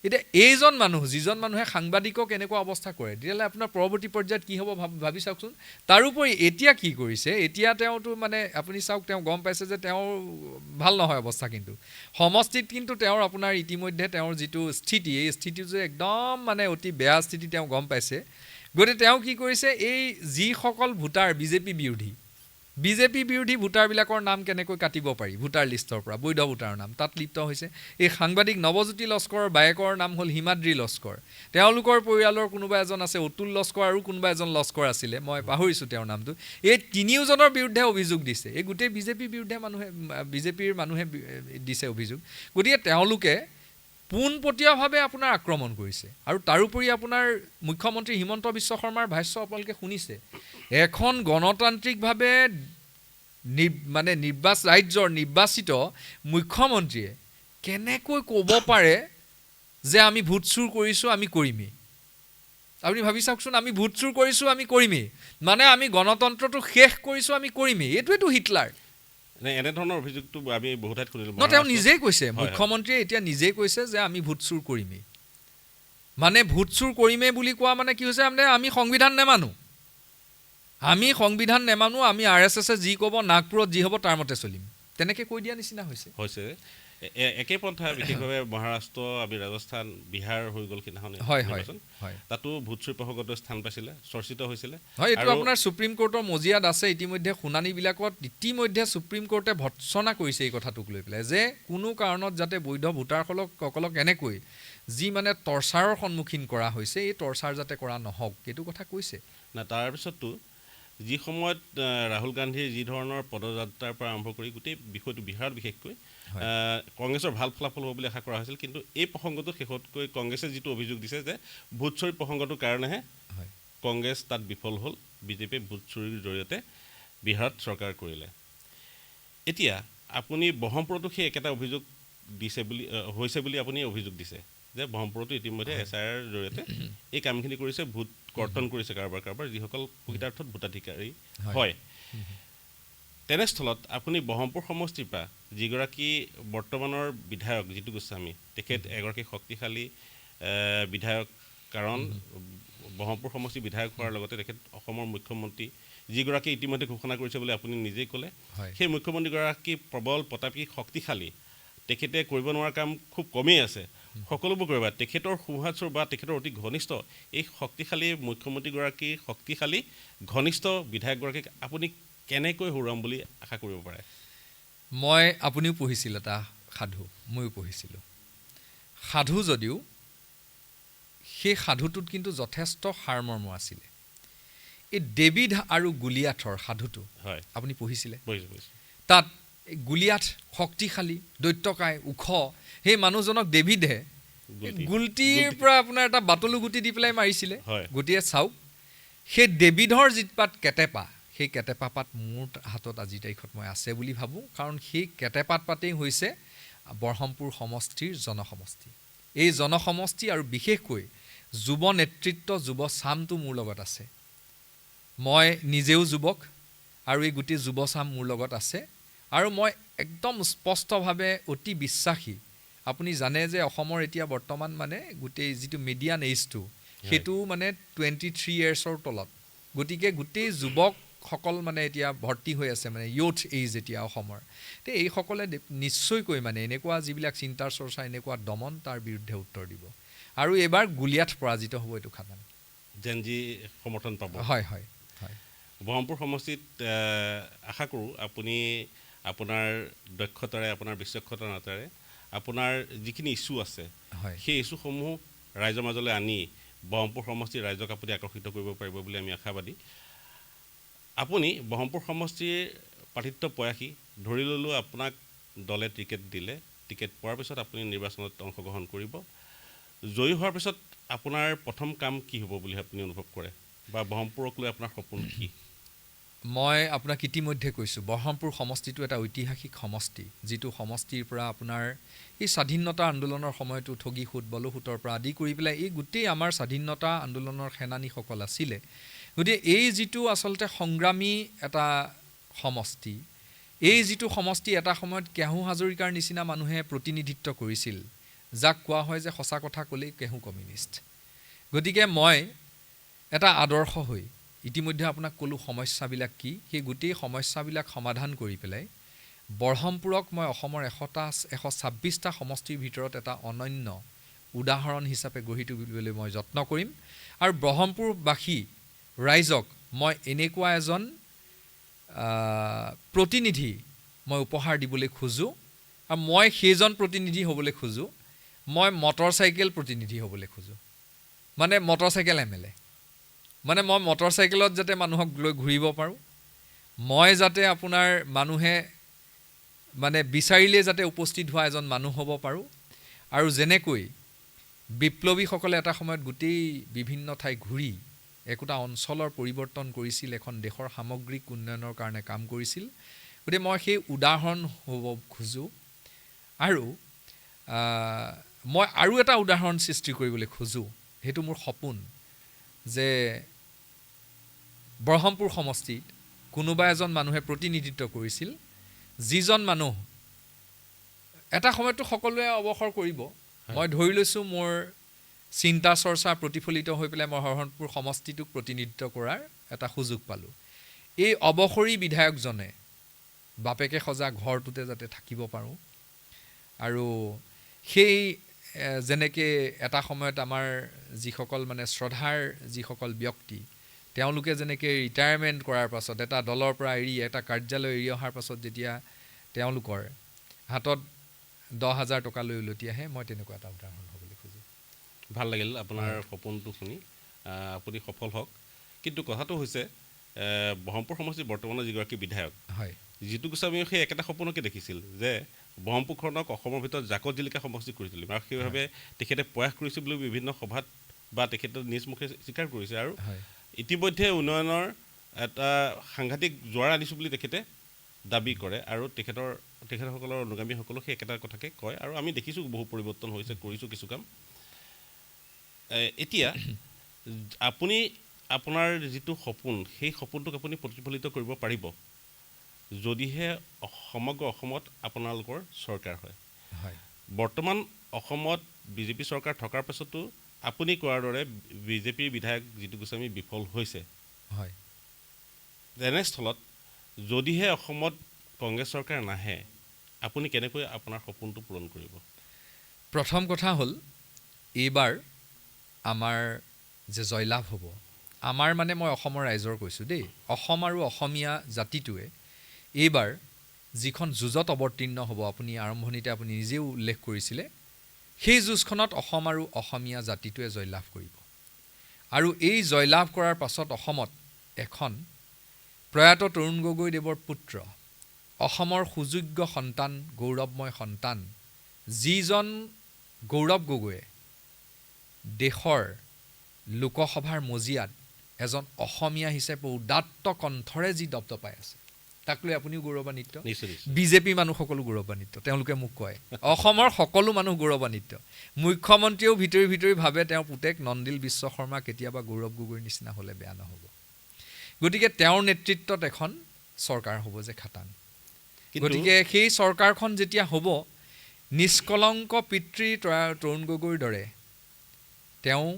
এতিয়া এইজন মানুহ, যিজন মানুহে সাংবাদিকক এনেকুৱা অৱস্থা কৰে, তেতিয়াহ'লে আপোনাৰ পৰৱৰ্তী পৰ্যায়ত কি হ'ব ভাবি চাওকচোন। তাৰোপৰি এতিয়া কি কৰিছে, এতিয়া তেওঁতো মানে আপুনি চাওক, তেওঁ গম পাইছে যে তেওঁৰ ভাল নহয় অৱস্থা, কিন্তু সমষ্টিত কিন্তু তেওঁৰ আপোনাৰ ইতিমধ্যে তেওঁৰ যিটো স্থিতি, এই স্থিতিটো যে একদম মানে অতি বেয়া স্থিতি তেওঁ গম পাইছে। গতিকে তেওঁ কি কৰিছে, এই যিসকল ভোটাৰ বিজেপি বিৰোধী ভোটাৰবিলাকৰ নাম কেনেকৈ কাটিব পাৰি ভোটাৰ লিষ্টৰ পৰা, বৈধ ভোটাৰৰ নাম তাত লিপ্ত হৈছে। এই সাংবাদিক নৱজ্যোতি লস্কৰৰ বায়েকৰ নাম হ'ল হিমাদ্ৰী লস্কৰ, তেওঁলোকৰ পৰিয়ালৰ কোনোবা এজন আছে অতুল লস্কৰ, আৰু কোনোবা এজন লস্কৰ আছিলে, মই পাহৰিছোঁ তেওঁৰ নামটো। এই তিনিওজনৰ বিৰুদ্ধে অভিযোগ দিছে, এই গোটেই বিজেপিৰ মানুহে দিছে অভিযোগ। গতিকে তেওঁলোকে পোনপটীয়াভাৱে আপোনাৰ আক্ৰমণ কৰিছে। আৰু তাৰোপৰি আপোনাৰ মুখ্যমন্ত্ৰী হিমন্ত বিশ্ব শৰ্মাৰ ভাষ্য আপোনালোকে শুনিছে, এখন গণতান্ত্ৰিকভাৱে মানে ৰাজ্যৰ নিৰ্বাচিত মুখ্যমন্ত্ৰীয়ে কেনেকৈ ক'ব পাৰে যে আমি ভোট চুৰ কৰিছোঁ, আমি কৰিমেই। আপুনি ভাবি চাওকচোন, আমি ভোট চুৰ কৰিছোঁ, আমি কৰিমেই, মানে আমি গণতন্ত্ৰটো শেষ কৰিছোঁ, আমি কৰিমেই। এইটোৱেতো হিটলাৰ। এনেধৰণৰ অভিযোগটো আমি বহু ঠাইত শুনিলোঁ। তেওঁ নিজেই কৈছে, মুখ্যমন্ত্ৰীয়ে এতিয়া নিজেই কৈছে যে আমি ভোট চুৰ কৰিমেই। মানে ভোট চুৰ কৰিমেই বুলি কোৱা মানে কি হৈছে, মানে আমি সংবিধান নেমানো, আমি RSSে যি ক'ব, নাগপুৰত যি হ'ব তাৰ মতে চলিম, তেনেকৈ কৈ দিয়া নিচিনা হৈছে। একে পন্থা বিশেষভাৱে মহাৰাষ্ট্ৰ, আমি ৰাজস্থান, বিহাৰ হৈ গ'ল সিদিনাখন, তাতো ভোট চুৰ প্ৰসংগটো স্থান পাইছিলে, চৰ্চিত হৈছিলে। হয়, এইটো আপোনাৰ সুপ্ৰিম কোৰ্টৰ মজিয়াত আছে। ইতিমধ্যে শুনানিবিলাকত ইতিমধ্যে সুপ্ৰিম কোৰ্টে ভৎসনা কৰিছে এই কথাটোক লৈ পেলাই, যে কোনো কাৰণত যাতে বৈধ ভোটাৰসকলক এনেকৈ যি মানে টৰ্চাৰৰ সন্মুখীন কৰা হৈছে, এই টৰ্চাৰ যাতে কৰা নহওক, এইটো কথা কৈছে। তাৰপিছতো যি সময়ত ৰাহুল গান্ধীৰ যি ধৰণৰ পদযাত্ৰাৰ পৰা আৰম্ভ কৰি গোটেই বিষয়টো বিহাৰত বিশেষকৈ কংগ্ৰেছৰ ভাল ফলাফল হ'ব বুলি আশা কৰা হৈছিল, কিন্তু এই প্ৰসংগটোত শেষতকৈ কংগ্ৰেছে যিটো অভিযোগ দিছে যে ভোট চুৰি প্ৰসংগটোৰ কাৰণেহে কংগ্ৰেছ তাত বিফল হ'ল, বিজেপিয়ে ভোট চুৰিৰ জৰিয়তে বিহাৰত চৰকাৰ কৰিলে। এতিয়া আপুনি ব্ৰহ্মপুৰতো সেই একেটা অভিযোগ হৈছে বুলি আপুনি অভিযোগ দিছে যে ব্ৰহ্মপুৰতো ইতিমধ্যে SIR জৰিয়তে এই কামখিনি কৰিছে, ভোট কৰ্তন কৰিছে কাৰোবাৰ যিসকল প্ৰকৃতাৰ্থত ভোটাধিকাৰী হয়। তেনেস্থলত আপুনি ব্ৰহ্মপুৰ সমষ্টিৰ পৰা যিগৰাকী বৰ্তমানৰ বিধায়ক জিতু গোস্বামী, তেখেত এগৰাকী শক্তিশালী বিধায়ক, কাৰণ ব্ৰহ্মপুৰ সমষ্টিৰ বিধায়ক হোৱাৰ লগতে তেখেত অসমৰ মুখ্যমন্ত্ৰী, যিগৰাকী ইতিমধ্যে ঘোষণা কৰিছে বুলি আপুনি নিজেই ক'লে। হয় সেই মুখ্যমন্ত্ৰীগৰাকী প্ৰবল প্ৰতাপী শক্তিশালী, তেখেতে কৰিব নোৱাৰা কাম খুব কমেই আছে, সকলোবোৰ কৰিব। তেখেতৰ সোঁহাত বা তেখেতৰ অতি ঘনিষ্ঠ এই শক্তিশালী মুখ্যমন্ত্ৰীগৰাকীৰ শক্তিশালী ঘনিষ্ঠ বিধায়কগৰাকীক আপুনি কেনেকৈ হৰুৱাম বুলি আশা কৰিব পাৰে? আপুনিও পঢ়িছিল এটা সাধু, ময়ো পঢ়িছিলোঁ। সাধু যদিও সেই সাধুটোত কিন্তু যথেষ্ট সাৰমৰ্ম আছিলে। এই ডেভিড আৰু গুলিয়াথৰ সাধুটো হয়, আপুনি পঢ়িছিলে? বুজিছোঁ। তাত গুলিয়াথ শক্তিশালী, দৈত্যকায়, ওখ। সেই মানুহজনক ডেভিডে গুলটিৰ পৰা আপোনাৰ এটা বাটলু গুটি দি পেলাই মাৰিছিলে। গুটিয়ে চাওক, সেই ডেভিডৰ যিপাত কেটেপা, সেই কেটেপা পাত মোৰ হাতত আজিৰ তাৰিখত মই আছে বুলি ভাবোঁ, কাৰণ সেই কেটেপাত পাতেই হৈছে ব্ৰহ্মপুৰ সমষ্টিৰ জনসমষ্টি। এই জনসমষ্টি আৰু বিশেষকৈ যুৱ নেতৃত্ব, যুৱ চামটো মোৰ লগত আছে। মই নিজেও যুৱক আৰু এই গোটেই যুৱ চাম মোৰ লগত আছে, আৰু মই একদম স্পষ্টভাৱে অতি বিশ্বাসী। আপুনি জানে যে অসমৰ এতিয়া বৰ্তমান মানে গোটেই যিটো মিডিয়ান এইজটো, সেইটো মানে 23 ইয়াৰ্ছৰ তলত। গতিকে গোটেই যুৱকসকল মানে এতিয়া ভৰ্তি হৈ আছে, মানে ইয়থ এইজ এতিয়া অসমৰ। তো এইসকলে নিশ্চয়কৈ মানে এনেকুৱা যিবিলাক চিন্তাৰ চৰ্চা, এনেকুৱা দমন, তাৰ বিৰুদ্ধে উত্তৰ দিব। আৰু এইবাৰ গুলিয়াথ পৰাজিত হ'ব, এইটো খাটাং। জেনজি সমৰ্থন পাব। হয় হয় হয়। ব্ৰহ্মপুৰ সমষ্টিত আশা কৰোঁ আপুনি আপোনাৰ দক্ষতাৰে, আপোনাৰ বিচক্ষণতাৰে আপোনাৰ যিখিনি ইছ্যু আছে, সেই ইছ্যুসমূহ ৰাইজৰ মাজলৈ আনি ব্ৰহ্মপুৰ সমষ্টিৰ ৰাইজক আপুনি আকৰ্ষিত কৰিব পাৰিব বুলি আমি আশাবাদী। আপুনি ব্ৰহ্মপুৰ সমষ্টিৰ প্ৰাৰ্থিত্ব প্ৰয়াসী, ধৰি ল'লোঁ আপোনাক দলে টিকেট দিলে, টিকেট পোৱাৰ পিছত আপুনি নিৰ্বাচনত অংশগ্ৰহণ কৰিব। জয়ী হোৱাৰ পিছত আপোনাৰ প্ৰথম কাম কি হ'ব বুলি আপুনি অনুভৱ কৰে, বা ব্ৰহ্মপুৰক লৈ আপোনাৰ সপোন কি? মই আপোনাক ইতিমধ্যে কৈছোঁ, ব্ৰহ্মপুৰ সমষ্টিটো এটা ঐতিহাসিক সমষ্টি, যিটো সমষ্টিৰ পৰা আপোনাৰ এই স্বাধীনতা আন্দোলনৰ সময়তো ঠগী সোঁত, বলসোঁতৰ পৰা আদি কৰি পেলাই এই গোটেই আমাৰ স্বাধীনতা আন্দোলনৰ সেনানীসকল আছিলে। গতিকে এই যিটো আচলতে সংগ্ৰামী এটা সমষ্টি, এই যিটো সমষ্টি এটা সময়ত কেহু হাজৰিকাৰ নিচিনা মানুহে প্ৰতিনিধিত্ব কৰিছিল, যাক কোৱা হয় যে সঁচা কথা ক'লেই কেহু কমিউনিষ্ট। গতিকে মই এটা আদৰ্শ হৈ ইতিমধ্যে আপোনাক ক'লোঁ সমস্যাবিলাক কি, সেই গোটেই সমস্যাবিলাক সমাধান কৰি পেলাই ব্ৰহ্মপুৰক মই অসমৰ 126টা সমষ্টিৰ ভিতৰত এটা অনন্য উদাহৰণ হিচাপে গঢ়ি তুলিবলৈ মই যত্ন কৰিম। আৰু ব্ৰহ্মপুৰবাসী ৰাইজক মই এনেকুৱা এজন প্ৰতিনিধি মই উপহাৰ দিবলৈ খোজোঁ, আৰু মই সেইজন প্ৰতিনিধি হ'বলৈ খোজোঁ, মই মটৰচাইকেল প্ৰতিনিধি হ'বলৈ খোজোঁ, মানে মটৰচাইকেল MLA। মানে মই মটৰচাইকেলত যাতে মানুহক লৈ ঘূৰিব পাৰোঁ, মই যাতে আপোনাৰ মানুহে মানে বিচাৰিলে যাতে উপস্থিত হোৱা এজন মানুহ হ'ব পাৰোঁ। আৰু যেনেকৈ বিপ্লৱীসকলে এটা সময়ত গোটেই বিভিন্ন ঠাই ঘূৰি একোটা অঞ্চলৰ পৰিৱৰ্তন কৰিছিল, এখন দেশৰ সামগ্ৰিক উন্নয়নৰ কাৰণে কাম কৰিছিল, গতিকে মই সেই উদাহৰণ হ'ব খোজোঁ। আৰু মই আৰু এটা উদাহৰণ সৃষ্টি কৰিবলৈ খোজোঁ, সেইটো মোৰ সপোন, যে ব্ৰহ্মপুৰ সমষ্টিত কোনোবা এজন মানুহে প্ৰতিনিধিত্ব কৰিছিল, যিজন মানুহ এটা সময়ততো সকলোৱে অৱসৰ কৰিব। মই ধৰি লৈছোঁ মোৰ চিন্তা চৰ্চা প্ৰতিফলিত হৈ পেলাই মই ব্ৰহ্মপুৰ সমষ্টিটোক প্ৰতিনিধিত্ব কৰাৰ এটা সুযোগ পালোঁ। এই অৱসৰী বিধায়কজনে বাপেকে সজা ঘৰটোতে যাতে থাকিব পাৰোঁ, আৰু সেই যেনেকৈ এটা সময়ত আমাৰ যিসকল মানে শ্ৰদ্ধাৰ যিসকল ব্যক্তি, তেওঁলোকে যেনেকৈ ৰিটায়াৰমেণ্ট কৰাৰ পাছত এটা দলৰ পৰা এৰি, এটা কাৰ্যালয় এৰি অহাৰ পাছত যেতিয়া তেওঁলোকৰ হাতত 10,000 টকা লৈ উলটি আহে, মই তেনেকুৱা এটা উদাহৰণ হ'বলৈ খোজোঁ। ভাল লাগিল আপোনাৰ সপোনটো শুনি, আপুনি সফল হওক। কিন্তু কথাটো হৈছে ব্ৰহ্মপুৰ সমষ্টিৰ বৰ্তমানৰ যিগৰাকী বিধায়ক জিতু গোস্বামীয়ে সেই একেটা সপোনকে দেখিছিল, যে ব্ৰহ্মপুৰখনক অসমৰ ভিতৰত জাকত জিলিকা সমষ্টি কৰি তুলিম, আৰু সেইভাৱে তেখেতে প্ৰয়াস কৰিছে বুলি বিভিন্ন সভাত বা তেখেতে নিজ মুখে স্বীকাৰ কৰিছে। আৰু ইতিমধ্যে উন্নয়নৰ এটা সাংঘাতিক জোৱাৰ আনিছোঁ বুলি তেখেতে দাবী কৰে, আৰু তেখেতসকলৰ অনুগামীসকলেও সেই একেটা কথাকে কয়, আৰু আমি দেখিছোঁ বহু পৰিৱৰ্তন হৈছে, কৰিছোঁ কিছু কাম। এতিয়া আপুনি আপোনাৰ যিটো সপোন, সেই সপোনটোক আপুনি প্ৰতিফলিত কৰিব পাৰিব যদিহে সমগ্ৰ অসমত আপোনালোকৰ চৰকাৰ হয়। হয় বৰ্তমান অসমত বিজেপি চৰকাৰ থকাৰ পাছতো আপুনি কোৱাৰ দৰে বিজেপিৰ বিধায়ক জিতু গোস্বামী বিফল হৈছে। হয় তেনেস্থলত যদিহে অসমত কংগ্ৰেছ চৰকাৰ নাহে, আপুনি কেনেকৈ আপোনাৰ সপোনটো পূৰণ কৰিব? প্ৰথম কথা হ'ল এইবাৰ আমাৰ যে জয়লাভ হ'ব, আমাৰ মানে মই অসমৰ ৰাইজৰ কৈছোঁ দেই, অসম আৰু অসমীয়া জাতিটোৱে এইবাৰ যিখন যুঁজত অৱতীৰ্ণ হ'ব, আপুনি আৰম্ভণিতে আপুনি নিজেও উল্লেখ কৰিছিলে, সেই যুঁজখনত অসম আৰু অসমীয়া জাতিটোৱে জয়লাভ কৰিব। আৰু এই জয়লাভ কৰাৰ পাছত অসমত এখন প্ৰয়াত তৰুণ গগৈদেৱৰ পুত্ৰ, অসমৰ সুযোগ্য সন্তান, গৌৰৱময় সন্তান, যিজন গৌৰৱ গগৈয়ে দেশৰ লোকসভাৰ মজিয়াত এজন অসমীয়া হিচাপে উদাত্ত কণ্ঠৰে যি দপদপাই আছে, তাক লৈ আপুনিও গৌৰৱান্বিত, নিশ্চয়। বিজেপি মানুহ সকলো গৌৰৱান্বিত। তেওঁলোকে মোক কয় অসমৰ সকলো মানুহ গৌৰৱান্বিত। মুখ্যমন্ত্ৰীয়েও ভিতৰি ভিতৰি ভাবে তেওঁৰ পুতেক নন্দিল বিশ্ব শৰ্মা কেতিয়াবা গৌৰৱ গগৈৰ নিচিনা হ'লে বেয়া নহ'ব। গতিকে তেওঁৰ নেতৃত্বত এখন চৰকাৰ হ'ব যে খাটাং। গতিকে সেই চৰকাৰখন যেতিয়া হ'ব, নিষ্কলংক পিতৃ তৰুণ গগৈৰ দৰে তেওঁ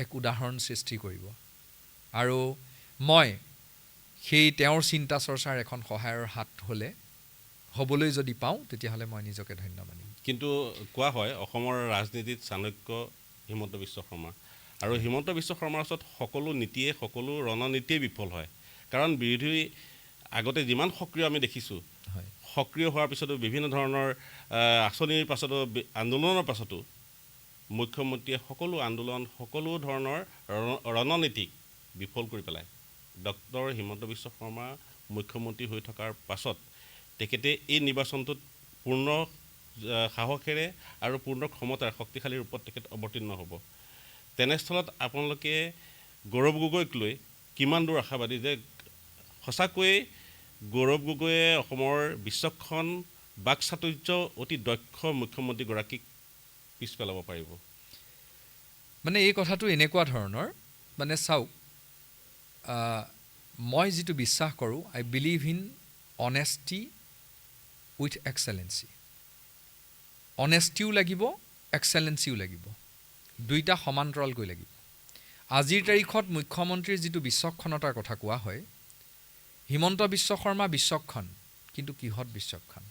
এক উদাহৰণ সৃষ্টি কৰিব। আৰু মই সেই তেওঁৰ চিন্তা চৰ্চাৰ এখন সহায়ৰ হাত হ'বলৈ যদি পাওঁ, তেতিয়াহ'লে মই নিজকে ধন্য মানিম। কিন্তু কোৱা হয় অসমৰ ৰাজনীতিত চাণক্য হিমন্ত বিশ্ব শৰ্মা, আৰু হিমন্ত বিশ্ব শৰ্মাৰ ওচৰত সকলো নীতিয়ে, সকলো ৰণনীতিয়ে বিফল হয়। কাৰণ বিৰোধী আগতে যিমান সক্ৰিয় আমি দেখিছোঁ, হয় সক্ৰিয় হোৱাৰ পিছতো বিভিন্ন ধৰণৰ আঁচনিৰ পাছতো, আন্দোলনৰ পাছতো মুখ্যমন্ত্ৰীয়ে সকলো আন্দোলন, সকলো ধৰণৰ ৰণনীতিক বিফল কৰি পেলায়। ডক্টৰ হিমন্ত বিশ্ব শৰ্মা মুখ্যমন্ত্ৰী হৈ থকাৰ পাছত তেখেতে এই নিৰ্বাচনটোত পূৰ্ণ সাহসেৰে আৰু পূৰ্ণ ক্ষমতাৰ শক্তিশালী ৰূপত তেখেত অৱতীৰ্ণ হ'ব। তেনেস্থলত আপোনালোকে গৌৰৱ গগৈক লৈ কিমান দূৰ আশাবাদী যে সঁচাকৈয়ে গৌৰৱ গগৈয়ে অসমৰ বিচক্ষণ, বাকচাতুৰ্য, অতি দক্ষ মুখ্যমন্ত্ৰীগৰাকীক পিছ পেলাব পাৰিব? মানে এই কথাটো এনেকুৱা ধৰণৰ, মানে চাওক, মই যিটো বিশ্বাস কৰোঁ, আই বিলিভ ইন অনেষ্টি উইথ এক্সেলেঞ্চি। অনেষ্টিও লাগিব, এক্সেলেঞ্চিও লাগিব, দুইটা সমান্তৰালকৈ লাগিব। আজিৰ তাৰিখত মুখ্যমন্ত্ৰীৰ যিটো বিচক্ষণতাৰ কথা কোৱা হয়, হিমন্ত বিশ্ব শৰ্মা বিচক্ষণ, কিন্তু কিহত বিচক্ষণ?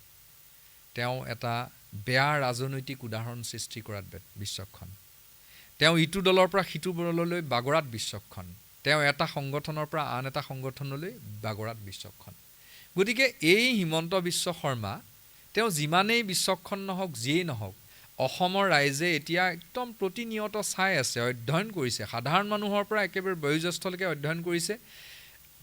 তেওঁ এটা বেয়া ৰাজনৈতিক উদাহৰণ সৃষ্টি কৰাত বিচক্ষণ। তেওঁ ইটো দলৰ পৰা সিটো দললৈ বাগৰাত বিচক্ষণ। তেওঁ এটা সংগঠনৰ পৰা আন এটা সংগঠনলৈ বাগৰাত বিচক্ষণ। গতিকে এই হিমন্ত বিশ্ব শৰ্মা, তেওঁ যিমানেই বিচক্ষণ নহওক, যিয়েই নহওক, অসমৰ ৰাইজে এতিয়া একদম প্ৰতিনিয়ত চাই আছে, অধ্যয়ন কৰিছে, সাধাৰণ মানুহৰ পৰা একেবাৰে বয়োজ্যেষ্ঠলৈকে অধ্যয়ন কৰিছে।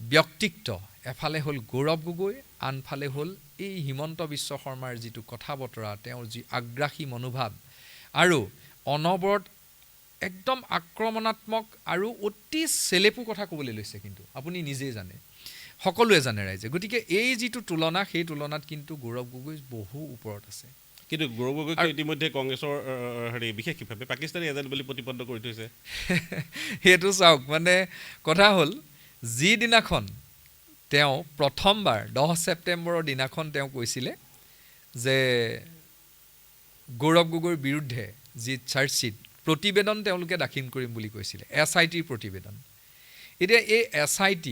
ব্যক্তিত্ব এফালে হ'ল গৌৰৱ গগৈ, আনফালে হ'ল এই হিমন্ত বিশ্ব শৰ্মাৰ যিটো কথা বতৰা, তেওঁৰ যি আগ্ৰাসী মনোভাৱ, আৰু অনবৰত একদম আক্ৰমণাত্মক আৰু অতি চেলেপু কথা ক'বলৈ লৈছে। কিন্তু আপুনি নিজেই জানে, সকলোৱে জানে ৰাইজে। গতিকে এই যিটো তুলনা, সেই তুলনাত কিন্তু গৌৰৱ গগৈ বহু ওপৰত আছে। কিন্তু গৌৰৱ গগৈকে ইতিমধ্যে কংগ্ৰেছৰ বিশেষভাৱে পাকিস্তানী এজেণ্ট বুলি প্ৰতিপন্ন কৰি থৈছে। সেইটো চাওক, মানে কথা হ'ল, যিদিনাখন তেওঁ প্ৰথমবাৰ 10 ছেপ্টেম্বৰৰ দিনাখন তেওঁ কৈছিলে যে গৌৰৱ গগৈৰ বিৰুদ্ধে যি চাৰ্জশ্বিট, প্ৰতিবেদন তেওঁলোকে দাখিল কৰিম বুলি কৈছিলে, SIT প্ৰতিবেদন। এতিয়া এই SIT,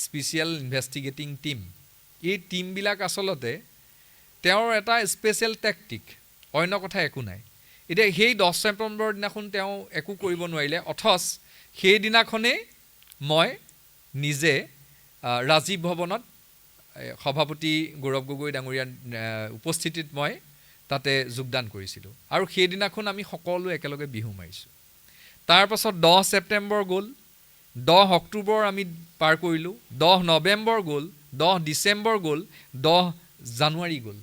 স্পেচিয়েল ইনভেষ্টিগেটিং টিম, এই টিমবিলাক আচলতে তেওঁৰ এটা স্পেচিয়েল টেকটিক, অন্য কথা একো নাই। এতিয়া সেই 10 ছেপ্টেম্বৰৰ দিনাখন তেওঁ একো কৰিব নোৱাৰিলে, অথচ সেইদিনাখনেই মই নিজে ৰাজীৱ ভৱনত সভাপতি গৌৰৱ গগৈ ডাঙৰীয়াৰ উপস্থিতিত মই তাতে যোগদান কৰিছিলোঁ, আৰু সেইদিনাখন আমি সকলো একেলগে বিহু মাৰিছোঁ। তাৰপাছত 10 ছেপ্টেম্বৰ গ'ল, 10 অক্টোবৰ আমি পাৰ কৰিলোঁ, 10 নৱেম্বৰ গ'ল, 10 ডিচেম্বৰ গ'ল, 10 জানুৱাৰী গ'ল।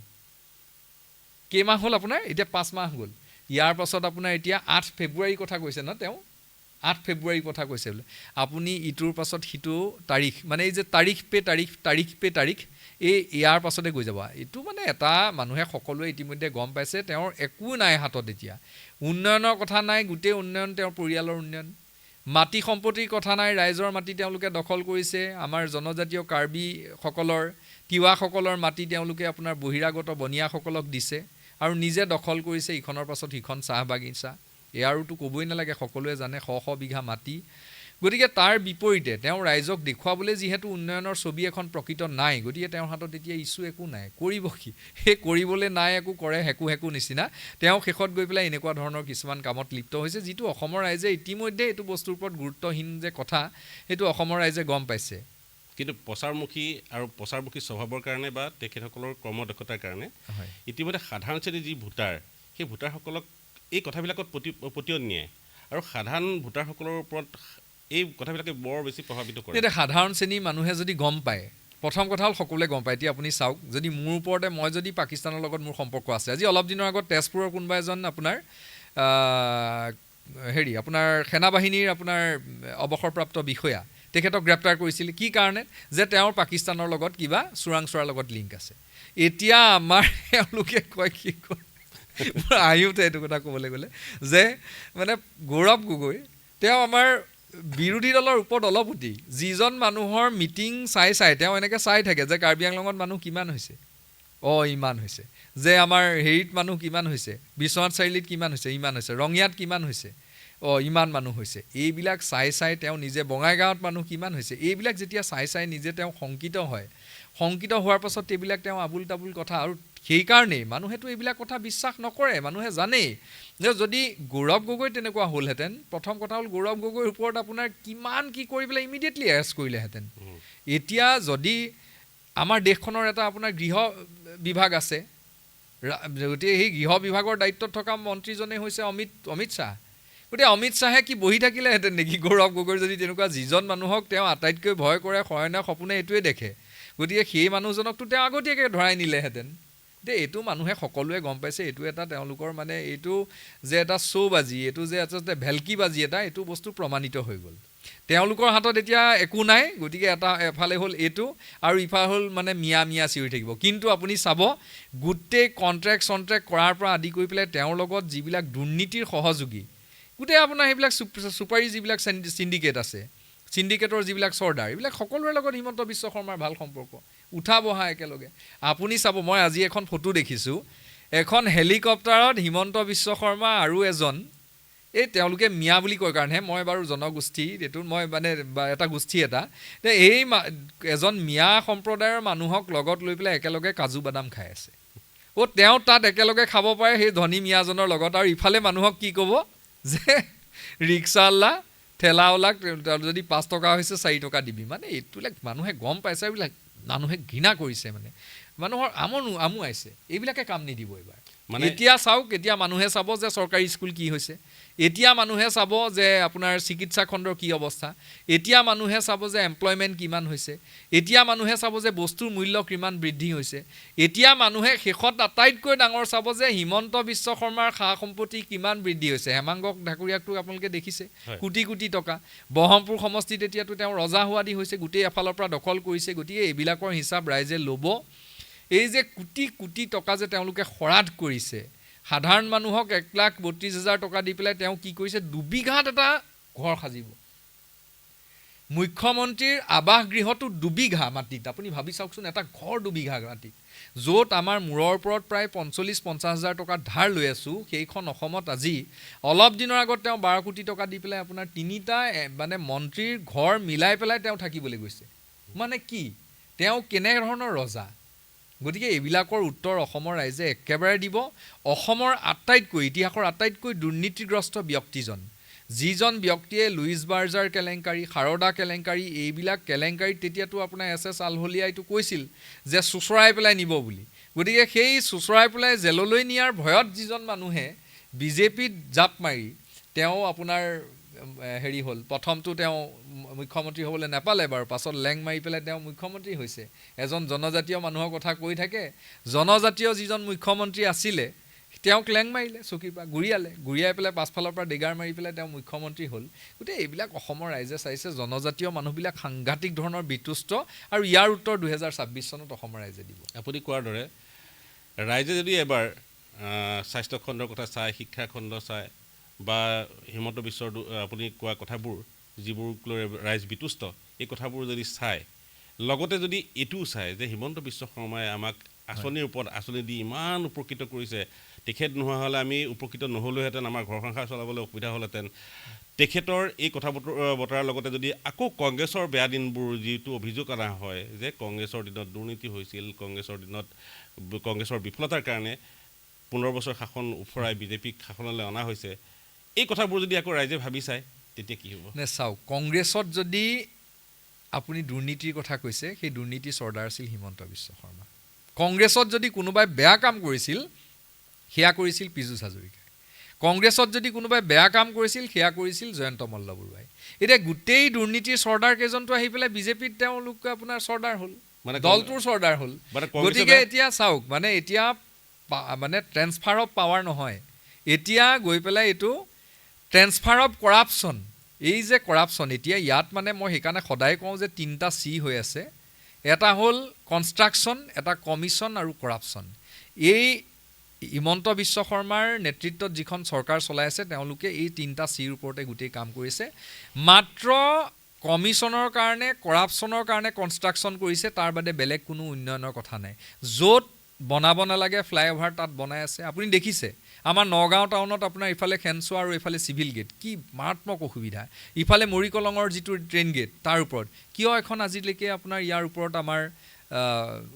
কেইমাহ হ'ল আপোনাৰ? এতিয়া 5 মাহ গ'ল। ইয়াৰ পাছত আপোনাৰ এতিয়া 8 ফেব্ৰুৱাৰীৰ কথা কৈছে ন, তেওঁ 8 ফেব্ৰুৱাৰীৰ কথা কৈছে বোলে। আপুনি ইটোৰ পাছত সিটো তাৰিখ, মানে এই যে তাৰিখ পে তাৰিখ, এই ইয়াৰ পাছতে গৈ যাব। এইটো মানে এটা মানুহে সকলোৱে ইতিমধ্যে গম পাইছে, তেওঁৰ একো নাই হাতত এতিয়া। উন্নয়নৰ কথা নাই, গোটেই উন্নয়ন তেওঁৰ পৰিয়ালৰ উন্নয়ন। মাটি সম্পত্তিৰ কথা নাই, ৰাইজৰ মাটি তেওঁলোকে দখল কৰিছে। আমাৰ জনজাতীয় কাৰ্বিসকলৰ, তিৱাসকলৰ মাটি তেওঁলোকে আপোনাৰ বহিৰাগত বনিয়াসকলক দিছে আৰু নিজে দখল কৰিছে ইখনৰ পাছত সিখন চাহ বাগিচা। এয়াৰোতো ক'বই নালাগে, সকলোৱে জানে শ শ বিঘা মাটি। গতিকে তাৰ বিপৰীতে তেওঁ ৰাইজক দেখুৱাবলৈ যিহেতু উন্নয়নৰ ছবি এখন প্ৰকৃত নাই, গতিকে তেওঁৰ হাতত এতিয়া ইছ্যু একো নাই, কৰিব কি? সেই কৰিবলৈ নাই একো কৰে হেকু হেকু নিচিনা। তেওঁ শেষত গৈ পেলাই এনেকুৱা ধৰণৰ কিছুমান কামত লিপ্ত হৈছে, যিটো অসমৰ ৰাইজে ইতিমধ্যে এইটো বস্তুৰ ওপৰত গুৰুত্বহীন যে কথা, সেইটো অসমৰ ৰাইজে গম পাইছে। কিন্তু প্ৰচাৰমুখী আৰু প্ৰচাৰমুখী স্বভাৱৰ কাৰণে বা তেখেতসকলৰ কৰ্মদক্ষতাৰ কাৰণে ইতিমধ্যে সাধাৰণ শ্ৰেণীৰ যি ভোটাৰ, সেই ভোটাৰসকলক এই কথাবিলাকত পতিয়ন নিয়ে আৰু সাধাৰণ ভোটাৰসকলৰ ওপৰত এই কথাবিলাকে বৰ বেছি প্ৰভাৱিত কৰে। এতিয়া সাধাৰণ শ্ৰেণীৰ মানুহে যদি গম পায়, প্ৰথম কথা হ'ল সকলোৱে গম পায়। এতিয়া আপুনি চাওক, যদি মোৰ ওপৰতে মই যদি পাকিস্তানৰ লগত মোৰ সম্পৰ্ক আছে, আজি অলপ দিনৰ আগত তেজপুৰৰ কোনোবা এজন আপোনাৰ আপোনাৰ সেনাবাহিনীৰ আপোনাৰ অৱসৰপ্ৰাপ্ত বিষয়া, তেখেতক গ্ৰেপ্তাৰ কৰিছিল। কি কাৰণে? যে তেওঁৰ পাকিস্তানৰ লগত কিবা চোৰাংচোৱাৰ লগত লিংক আছে। এতিয়া আমাৰ এওঁলোকে কয়, কি কয়, মোৰ আহি উঠে এইটো কথা ক'বলৈ গ'লে, যে মানে গৌৰৱ গগৈ তেওঁ আমাৰ বিৰোধী দলৰ উপদলপতি, যিজন মানুহৰ মিটিং চাই তেওঁ এনেকৈ চাই থাকে যে কাৰ্বি আংলঙত মানুহ কিমান হৈছে, ইমান হৈছে, যে আমাৰ হেৰিত মানুহ কিমান হৈছে, বিশ্বনাথ চাৰিআলিত কিমান হৈছে, ইমান হৈছে, ৰঙিয়াত কিমান হৈছে, ইমান মানুহ হৈছে। এইবিলাক চাই তেওঁ নিজে, বঙাইগাঁৱত মানুহ কিমান হৈছে, এইবিলাক যেতিয়া চাই নিজে তেওঁ শংকিত হয়। শংকিত হোৱাৰ পাছত এইবিলাক তেওঁ আবুল তাবুল কথা, আৰু সেইকাৰণেই মানুহেতো এইবিলাক কথা বিশ্বাস নকৰে। মানুহে জানেই যে যদি গৌৰৱ গগৈ তেনেকুৱা হ'লহেঁতেন, প্ৰথম কথা হ'ল গৌৰৱ গগৈৰ ওপৰত আপোনাৰ কিমান কি কৰি পেলাই ইমিডিয়েটলি এৰেষ্ট কৰিলেহেঁতেন। এতিয়া যদি আমাৰ দেশখনৰ এটা আপোনাৰ গৃহ বিভাগ আছে, গতিকে সেই গৃহ বিভাগৰ দায়িত্বত থকা মন্ত্ৰীজনে হৈছে অমিত শ্বাহ। গতিকে অমিত শ্বাহে কি বহি থাকিলেহেঁতেন নেকি গৌৰৱ গগৈৰ যদি তেনেকুৱা, যিজন মানুহক তেওঁ আটাইতকৈ ভয় কৰে, শয়নৰ সপোনে এইটোৱে দেখে। গতিকে সেই মানুহজনকতো তেওঁ আগতীয়াকৈ ধৰাই নিলেহেঁতেন। এইটো মানুহে সকলোৱে গম পাইছে, এইটো এটা তেওঁলোকৰ মানে এইটো যে এটা শ্ব'বাজি, এইটো যে আচলতে ভেলকিবাজি এটা, এইটো বস্তু প্ৰমাণিত হৈ গ'ল। তেওঁলোকৰ হাতত এতিয়া একো নাই, গতিকে এফালে হ'ল এইটো আৰু ইফালে হ'ল মানে মিয়া চিঞৰি থাকিব। কিন্তু আপুনি চাব, গোটেই কণ্ট্ৰেক্ট কৰাৰ পৰা আদি কৰি পেলাই তেওঁৰ লগত যিবিলাক দুৰ্নীতিৰ সহযোগী, গোটেই আপোনাৰ সেইবিলাক চুপাৰী যিবিলাক চিণ্ডিকেট আছে, চিণ্ডিকেটৰ যিবিলাক চৰ্দাৰ, এইবিলাক সকলোৰে লগত হিমন্ত বিশ্ব শৰ্মাৰ ভাল সম্পৰ্ক, উঠা বহা একেলগে। আপুনি চাব, মই আজি এখন ফটো দেখিছোঁ, এখন হেলিকপ্টাৰত হিমন্ত বিশ্ব শৰ্মা আৰু এজন, তেওঁলোকে মিয়া বুলি কয় কাৰণেহে, মই বাৰু জনগোষ্ঠী, এইটো মই মানে এটা গোষ্ঠী এটা, এই এজন মিয়া সম্প্ৰদায়ৰ মানুহক লগত লৈ পেলাই একেলগে কাজু বাদাম খাই আছে। তেওঁ তাত একেলগে খাব পাৰে সেই ধনী মিয়াজনৰ লগত, আৰু ইফালে মানুহক কি ক'ব যে ৰিক্সাৱালা ঠেলাৱালাক যদি 5 টকা হৈছে 4 টকা দিবি। মানে এইবিলাক মানুহে গম পাইছে, এইবিলাক মানুহে ঘৃণা কৰিছে, মানে মানুহৰ আমুৱাইছে, এইবিলাকে কাম নিদিব এইবাৰ। এতিয়া চাওক, এতিয়া মানুহে চাব যে চৰকাৰী স্কুল কি হৈছে, এতিয়া মানুহে চাব যে আপোনাৰ চিকিৎসা খণ্ডৰ কি অৱস্থা, এতিয়া মানুহে চাব যে এমপ্লয়মেণ্ট কিমান হৈছে, এতিয়া মানুহে চাব যে বস্তুৰ মূল্য কিমান বৃদ্ধি হৈছে, এতিয়া মানুহে শেষত আটাইতকৈ ডাঙৰ চাব যে হিমন্ত বিশ্ব শৰ্মাৰ সা সম্পত্তি কিমান বৃদ্ধি হৈছে। হেমাংগ ঢাকুৰীয়াকটো আপোনালোকে দেখিছে, কোটি কোটি টকা। বহৰমপুৰ সমষ্টিত এতিয়াতো তেওঁ ৰজা হোৱা দি হৈছে, গোটেই এফালৰ পৰা দখল কৰিছে। গতিকে এইবিলাকৰ হিচাপ ৰাইজে ল'ব। এই যে কোটি কোটি টকা যে তেওঁলোকে শৰাধ কৰিছে, সাধাৰণ মানুহক 1,32,000 টকা দি পেলাই তেওঁ কি কৰিছে, 2 বিঘাত এটা ঘৰ সাজিব। মুখ্যমন্ত্ৰীৰ আৱাস গৃহটো 2 বিঘা মাটিত, আপুনি ভাবি চাওকচোন, এটা ঘৰ 2 বিঘা মাটিত, য'ত আমাৰ মূৰৰ ওপৰত প্ৰায় 40-50,000 টকা ধাৰ লৈ আছোঁ। সেইখন অসমত আজি অলপ দিনৰ আগত তেওঁ 12 কোটি টকা দি পেলাই আপোনাৰ 3টা মানে মন্ত্ৰীৰ ঘৰ মিলাই পেলাই তেওঁ থাকিবলৈ গৈছে। মানে কি, তেওঁ কেনেধৰণৰ ৰজা? গতিকে এইবিলাকৰ উত্তৰ অসমৰ ৰাইজে একেবাৰে দিব। অসমৰ ইতিহাসৰ আটাইতকৈ দুৰ্নীতিগ্ৰস্ত ব্যক্তিজন, যিজন ব্যক্তিয়ে লুইচ বাৰ্জাৰ কেলেংকাৰী, সাৰদা কেলেংকাৰী, এইবিলাক কেলেংকাৰীত তেতিয়াতো আপোনাৰ SS আলহলীয়াইটো কৈছিল যে চুচৰাই পেলাই নিব বুলি। গতিকে সেই চুচৰাই পেলাই জেললৈ নিয়াৰ ভয়ত যিজন মানুহে বিজেপিত জাপ মাৰি তেওঁ আপোনাৰ হেৰি হ'ল, প্ৰথমটো তেওঁ মুখ্যমন্ত্ৰী হ'বলৈ নাপালে বাৰু, পাছত লেং মাৰি পেলাই তেওঁ মুখ্যমন্ত্ৰী হৈছে। এজন জনজাতীয় মানুহৰ কথা কৈ থাকে, জনজাতীয় যিজন মুখ্যমন্ত্ৰী আছিলে তেওঁক লেং মাৰিলে, চকীৰ পৰা গুৰিয়াই পেলাই পাছফালৰ পৰা ডিগাৰ মাৰি পেলাই তেওঁ মুখ্যমন্ত্ৰী হ'ল। গতিকে এইবিলাক অসমৰ ৰাইজে চাইছে, জনজাতীয় মানুহবিলাক সাংঘাতিক ধৰণৰ বিতুষ্ট, আৰু ইয়াৰ উত্তৰ 2026 চনত অসমৰ ৰাইজে দিব। আপুনি কোৱাৰ দৰে ৰাইজে যদি এবাৰ স্বাস্থ্য খণ্ডৰ কথা চায়, শিক্ষা খণ্ড চায় বা হিমন্ত বিশ্বৰ আপুনি কোৱা কথাবোৰ যিবোৰ লৈ ৰাইজ বিতুষ্ট এই কথাবোৰ যদি চায় লগতে যদি এইটোও চায় যে হিমন্ত বিশ্ব শৰ্মাই আমাক আঁচনিৰ ওপৰত আঁচনি দি ইমান উপকৃত কৰিছে তেখেত নোহোৱা হ'লে আমি উপকৃত নহ'লোহেঁতেন আমাৰ ঘৰ সংসাৰ চলাবলৈ অসুবিধা হ'লহেঁতেন তেখেতৰ এই কথা বতৰাৰ লগতে যদি আকৌ কংগ্ৰেছৰ বেয়া দিনবোৰ যিটো অভিযোগ অনা হয় যে কংগ্ৰেছৰ দিনত দুৰ্নীতি হৈছিল কংগ্ৰেছৰ বিফলতাৰ কাৰণে 15 বছৰ শাসন উফৰাই বিজেপিক শাসনলৈ অনা হৈছে এই কথাবোৰ যদি আকৌ ৰাইজে ভাবি চায় তেতিয়া কি হ'ব নে চাওক কংগ্ৰেছত যদি আপুনি দুৰ্নীতিৰ কথা কৈছে সেই দুৰ্নীতি চৰ্দাৰ আছিল হিমন্ত বিশ্ব শৰ্মা কংগ্ৰেছত যদি কোনোবাই বেয়া কাম কৰিছিল সেয়া কৰিছিল পীযুষ হাজৰিকাই কংগ্ৰেছত যদি কোনোবাই বেয়া কাম কৰিছিল সেয়া কৰিছিল জয়ন্ত মল্লবৰুৱাই এতিয়া গোটেই দুৰ্নীতিৰ চৰ্দাৰ কেইজনটো আহি পেলাই বিজেপিত তেওঁলোক আপোনাৰ চৰ্দাৰ হ'ল দলটোৰ চৰ্দাৰ হ'ল গতিকে এতিয়া চাওক মানে এতিয়া মানে ট্ৰেন্সফাৰ অফ পাৱাৰ নহয় এতিয়া গৈ পেলাই এইটো ট্ৰেন্সফাৰ অফ কৰাপশ্যন এই যে কৰাপশ্যন এতিয়া ইয়াত মানে মই সেইকাৰণে সদায় কওঁ যে 3টা চি হৈ আছে এটা হ'ল কনষ্ট্ৰাকশ্যন এটা কমিশ্যন আৰু কৰাপশ্যন এই হিমন্ত বিশ্ব শৰ্মাৰ নেতৃত্বত যিখন চৰকাৰ চলাই আছে তেওঁলোকে এই 3টা চিৰ ওপৰতে গোটেই কাম কৰিছে মাত্ৰ কমিশ্যনৰ কাৰণে কৰাপশ্যনৰ কাৰণে কনষ্ট্ৰাকশ্যন কৰিছে তাৰ বাদে বেলেগ কোনো উন্নয়নৰ কথা নাই য'ত বনাব নালাগে ফ্লাইঅভাৰ তাত বনাই আছে আপুনি দেখিছে আমাৰ নগাঁও টাউনত আপোনাৰ ইফালে খেনচোৱা আৰু ইফালে চিভিল গেট কি মাৰাত্মক অসুবিধা ইফালে মৰিকলঙৰ যিটো ট্ৰেইন গেট তাৰ ওপৰত কিয় এখন আজিলৈকে আপোনাৰ ইয়াৰ ওপৰত আমাৰ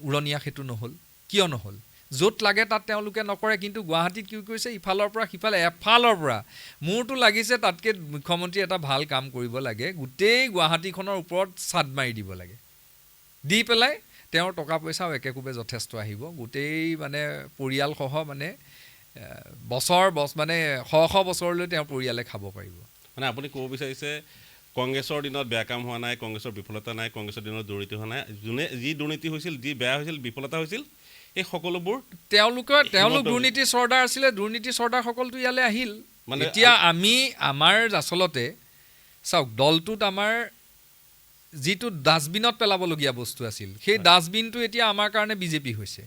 উৰণীয়া সেতু নহ'ল কিয় নহ'ল য'ত লাগে তাত তেওঁলোকে নকৰে কিন্তু গুৱাহাটীত কি কৰিছে ইফালৰ পৰা সিফালে এফালৰ পৰা মোৰতো লাগিছে তাতকৈ মুখ্যমন্ত্ৰী এটা ভাল কাম কৰিব লাগে গোটেই গুৱাহাটীখনৰ ওপৰত চাদ মাৰি দিব লাগে দি পেলাই তেওঁৰ টকা পইচাও একেকোবে যথেষ্ট আহিব গোটেই মানে পৰিয়ালসহ মানে মানে শ বছৰলৈ তেওঁৰ পৰিয়ালে খাব পাৰিব মানে আপুনি ক'ব বিচাৰিছে কংগ্ৰেছৰ দিনত বেয়া কাম হোৱা নাই কংগ্ৰেছৰ বিফলতা নাই কংগ্ৰেছৰ দিনত দুৰ্নীতি হোৱা নাই যি দুৰ্নীতি হৈছিল যি বেয়া হৈছিল বিফলতা হৈছিল এই সকলোবোৰ তেওঁলোক দুৰ্নীতি চৰ্দাৰ আছিলে দুৰ্নীতি চৰ্দাৰসকলতো ইয়ালৈ আহিল মানে এতিয়া আমাৰ আচলতে চাওক দলটোত আমাৰ যিটো ডাষ্টবিনত পেলাবলগীয়া বস্তু আছিল সেই ডাষ্টবিনটো এতিয়া আমাৰ কাৰণে বিজেপি হৈছে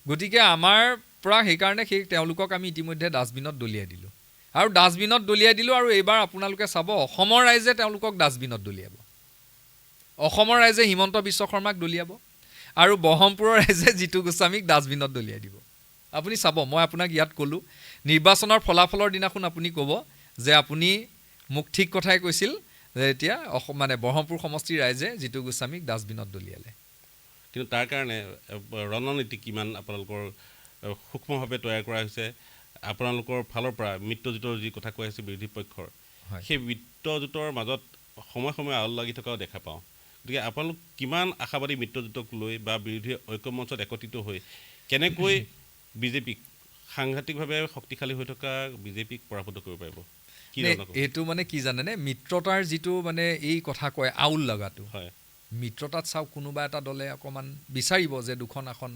গতিকে আমাৰ পৰা সেইকাৰণে তেওঁলোকক আমি ইতিমধ্যে ডাষ্টবিনত দলিয়াই দিলোঁ আৰু এইবাৰ আপোনালোকে চাব অসমৰ ৰাইজে তেওঁলোকক ডাষ্টবিনত দলিয়াব অসমৰ ৰাইজে হিমন্ত বিশ্ব শৰ্মাক দলিয়াব আৰু ব্ৰহ্মপুৰৰ ৰাইজে জিতু গোস্বামীক ডাষ্টবিনত দলিয়াই দিব আপুনি চাব মই আপোনাক ইয়াত ক'লোঁ নিৰ্বাচনৰ ফলাফলৰ দিনাখন আপুনি ক'ব যে আপুনি মোক ঠিক কথাই কৈছিল যে এতিয়া মানে ব্ৰহ্মপুৰ সমষ্টিৰ ৰাইজে জিতু গোস্বামীক ডাষ্টবিনত দলিয়ালে কিন্তু তাৰ কাৰণে ৰণনীতি কিমান আপোনালোকৰ সূক্ষ্মভাৱে তৈয়াৰ কৰা হৈছে আপোনালোকৰ ফালৰ পৰা মিত্ৰজোঁটৰ যি কথা কৈ আছে বিৰোধী পক্ষৰ সেই মিত্ৰজোঁটৰ মাজত সময়ে সময়ে আউল লাগি থকাও দেখা পাওঁ গতিকে আপোনালোক কিমান আশাবাদী মিত্ৰজোঁটক লৈ বা বিৰোধী ঐক্যমঞ্চত একত্ৰিত হৈ কেনেকৈ বিজেপিক সাংঘাতিকভাৱে শক্তিশালী হৈ থকা বিজেপিক পৰাভূত কৰিব পাৰিব এইটো মানে কি জানেনে মিত্ৰতাৰ যিটো মানে এই কথা কয় আউল লগাটো হয় মিত্ৰতাত চাওক কোনোবা এটা দলে অকণমান বিচাৰিব যে দুখন আসন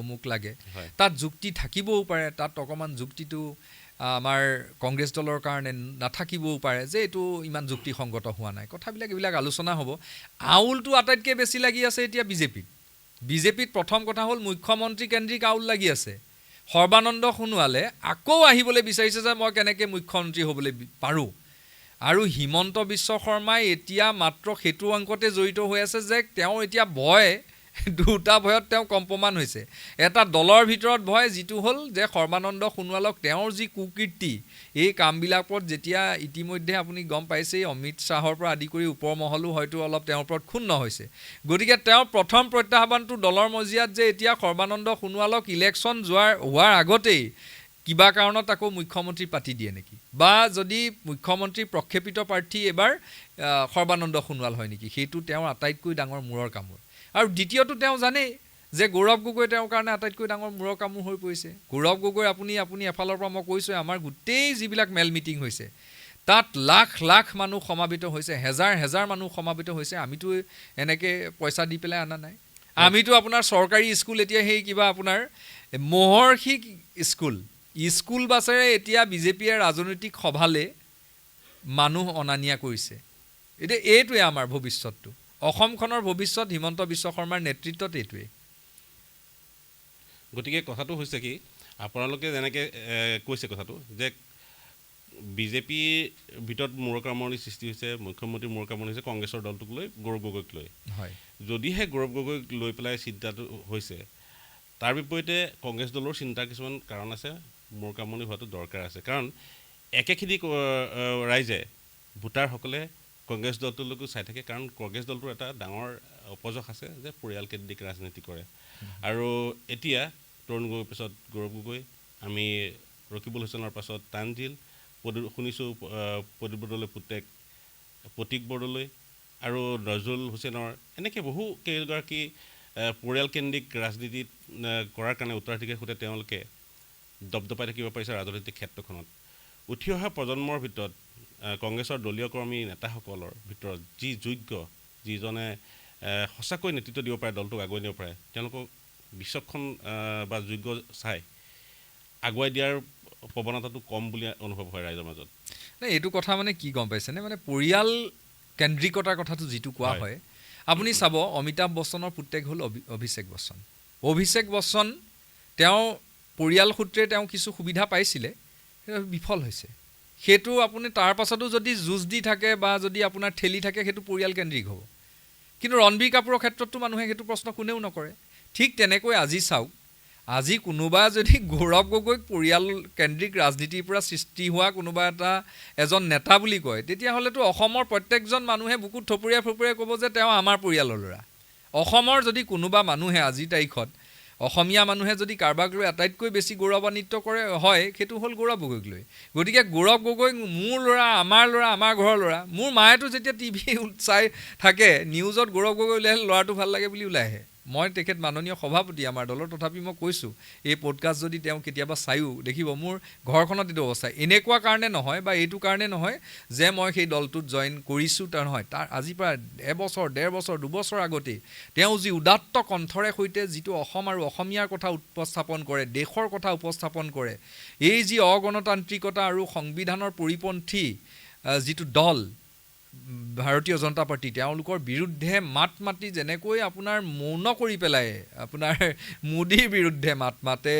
অমুক লাগে তাত যুক্তি থাকিবও পাৰে তাত অকণমান যুক্তিটো আমাৰ কংগ্ৰেছ দলৰ কাৰণে নাথাকিবও পাৰে যে এইটো ইমান যুক্তিসংগত হোৱা নাই কথাবিলাক এইবিলাক আলোচনা হ'ব আউলটো আটাইতকৈ বেছি লাগি আছে এতিয়া বিজেপিত প্ৰথম কথা হ'ল মুখ্যমন্ত্ৰী কেন্দ্ৰিক আউল লাগি আছে সৰ্বানন্দ সোণোৱালে আকৌ আহিবলৈ বিচাৰিছে যে মই কেনেকৈ মুখ্যমন্ত্ৰী হ'বলৈ পাৰোঁ আৰু হিমন্ত বিশ্ব শৰ্মাই এতিয়া মাত্ৰ সেইটো অংকতে জড়িত হৈ আছে যে তেওঁ এতিয়া দুটা ভয়ত তেওঁ কম্পমান হৈছে এটা দলৰ ভিতৰত ভয় যিটো হ'ল যে সৰ্বানন্দ সোণোৱালক তেওঁৰ যি কুকীৰ্তি এই কামবিলাকত যেতিয়া ইতিমধ্যে আপুনি গম পাইছেই অমিত শ্বাহৰ পৰা আদি কৰি ওপৰ মহলো হয়তো অলপ তেওঁৰ ওপৰত ক্ষুণ্ণ হৈছে গতিকে তেওঁৰ প্ৰথম প্ৰত্যাহ্বানটো দলৰ মজিয়াত যে এতিয়া সৰ্বানন্দ সোণোৱালক ইলেকশ্যন হোৱাৰ আগতেই কিবা কাৰণত আকৌ মুখ্যমন্ত্ৰী পাতি দিয়ে নেকি বা যদি মুখ্যমন্ত্ৰী প্ৰক্ষেপিত প্ৰাৰ্থী এবাৰ সৰ্বানন্দ সোণোৱাল হয় নেকি সেইটো তেওঁৰ আটাইতকৈ ডাঙৰ মূৰৰ কামোৰ আৰু দ্বিতীয়টো তেওঁ জানেই যে গৌৰৱ গগৈ তেওঁৰ কাৰণে আটাইতকৈ ডাঙৰ মূৰৰ কামোৰ হৈ পৰিছে গৌৰৱ গগৈ আপুনি এফালৰ পৰা মই কৈছোঁ আমাৰ গোটেই যিবিলাক মেল মিটিং হৈছে তাত লাখ মানুহ সমাবেত হৈছে হেজাৰ মানুহ সমাবেত হৈছে আমিতো এনেকৈ পইচা দি পেলাই অনা নাই আমিতো আপোনাৰ চৰকাৰী স্কুল এতিয়া সেই কিবা আপোনাৰ মহৰ্ষি স্কুল বাছেৰে এতিয়া বিজেপিয়ে ৰাজনৈতিক সভালৈ মানুহ অনা নিয়া কৰিছে এতিয়া এইটোৱে আমাৰ ভৱিষ্যতটো অসমখনৰ ভৱিষ্যত হিমন্ত বিশ্ব শৰ্মাৰ নেতৃত্বত এইটোৱে গতিকে কথাটো হৈছে কি আপোনালোকে যেনেকৈ কৈছে কথাটো যে বিজেপিৰ ভিতৰত মূৰকামৰণি সৃষ্টি হৈছে, মুখ্যমন্ত্ৰীৰ মূৰকামৰণি হৈছে কংগ্ৰেছৰ দলটোক লৈ, গৌৰৱ গগৈক লৈ। হয় যদিহে গৌৰৱ গগৈক লৈ পেলাই চিন্তাটো হৈছে, তাৰ বিপৰীতে কংগ্ৰেছ দলৰ চিন্তাৰ কিছুমান কাৰণ আছে, মূৰকামৰণি হোৱাটো দৰকাৰ আছে। কাৰণ একেখিনি ৰাইজে ভোটাৰসকলে কংগ্ৰেছ দলটোলৈকো চাই থাকে, কাৰণ কংগ্ৰেছ দলটোৰ এটা ডাঙৰ অপযশ আছে যে পৰিয়ালকেন্দ্ৰিক ৰাজনীতি কৰে। আৰু এতিয়া তৰুণ গগৈৰ পিছত গৌৰৱ গগৈ, আমি ৰকিবুল হুছেইনৰ পাছত তানজিল, শুনিছোঁ প্ৰদীপ বৰদলৈ পুতেক প্ৰতীক বৰদলৈ আৰু নজৰুল হুছেইনৰ, এনেকৈ বহু কেইগৰাকী পৰিয়ালকেন্দ্ৰিক ৰাজনীতিত কৰাৰ কাৰণে উত্তৰাধিকাৰীৰ সৈতে তেওঁলোকে দপদপাই থাকিব পাৰিছে ৰাজনৈতিক ক্ষেত্ৰখনত। উঠি অহা প্ৰজন্মৰ ভিতৰত কংগ্ৰেছৰ দলীয় কৰ্মী নেতাসকলৰ ভিতৰত যি যোগ্য, যিজনে সঁচাকৈ নেতৃত্ব দিব পাৰে, দলটোক আগুৱাই নিব পাৰে, তেওঁলোকক বিচক্ষণ বা যোগ্য চাই আগুৱাই দিয়াৰ প্ৰৱণতাটো কম বুলি অনুভৱ হয় ৰাইজৰ মাজত। এইটো কথা মানে কি গম পাইছেনে, মানে পৰিয়াল কেন্দ্ৰিকতাৰ কথাটো যিটো কোৱা হয়, আপুনি চাব অমিতাভ বচ্চনৰ পুতেক হ'ল অভিষেক বচ্চন। অভিষেক বচ্চন তেওঁ পৰিয়াল সূত্ৰে তেওঁ কিছু সুবিধা পাইছিলে, সেইটো বিফল হৈছে। সেইটো আপুনি তাৰ পাছতো যদি যুঁজ দি থাকে বা যদি আপোনাৰ ঠেলি থাকে, সেইটো পৰিয়ালকেন্দ্ৰিক হ'ব। কিন্তু ৰণবীৰ কাপুৰৰ ক্ষেত্ৰততো মানুহে সেইটো প্ৰশ্ন কোনেও নকৰে। ঠিক তেনেকৈ আজি চাওক, আজি কোনোবা যদি গৌৰৱ গগৈক পৰিয়ালকেন্দ্ৰিক ৰাজনীতিৰ পৰা সৃষ্টি হোৱা কোনোবা এজন নেতা বুলি কয়, তেতিয়াহ'লেতো অসমৰ প্ৰত্যেকজন মানুহে বুকুত থপৰিয়াই থপৰিয়াই ক'ব যে তেওঁ আমাৰ পৰিয়ালৰ ল'ৰা। অসমৰ যদি কোনোবা মানুহে আজিৰ তাৰিখত অসমীয়া মানুহে যদি কাৰোবাক লৈ আটাইতকৈ বেছি গৌৰৱান্বিত কৰে হয়, সেইটো হ'ল গৌৰৱ গগৈক লৈ। গতিকে গৌৰৱ গগৈ মোৰ ল'ৰা, আমাৰ ঘৰৰ ল'ৰা। মোৰ মায়েতো যেতিয়া টিভি চাই থাকে, নিউজত গৌৰৱ গগৈ ওলাই আহিলে ল'ৰাটো ভাল লাগে বুলি ওলাই আহে। মই তেখেত মাননীয় সভাপতি আমাৰ দলৰ, তথাপি মই কৈছোঁ এই পডকাষ্ট যদি তেওঁ কেতিয়াবা চায়ো দেখিব মোৰ ঘৰখনত এইটো অৱস্থা। এনেকুৱা কাৰণে নহয় বা এইটো কাৰণে নহয় যে মই সেই দলটোত জইন কৰিছোঁ, তাৰ নহয়। তাৰ আজিৰ পৰা এবছৰ, 1.5 বছৰ, 2 বছৰ আগতেই তেওঁ যি উদাত্ত কণ্ঠৰে সৈতে যিটো অসম আৰু অসমীয়াৰ কথা উপস্থাপন কৰে, দেশৰ কথা উপস্থাপন কৰে, এই যি অগণতান্ত্ৰিকতা আৰু সংবিধানৰ পৰিপন্থী যিটো দল ভাৰতীয় জনতা পাৰ্টি, তেওঁলোকৰ বিৰুদ্ধে মাত মাতি যেনেকৈ আপোনাৰ মৌন কৰি পেলাই আপোনাৰ মোদীৰ বিৰুদ্ধে মাত মাতে,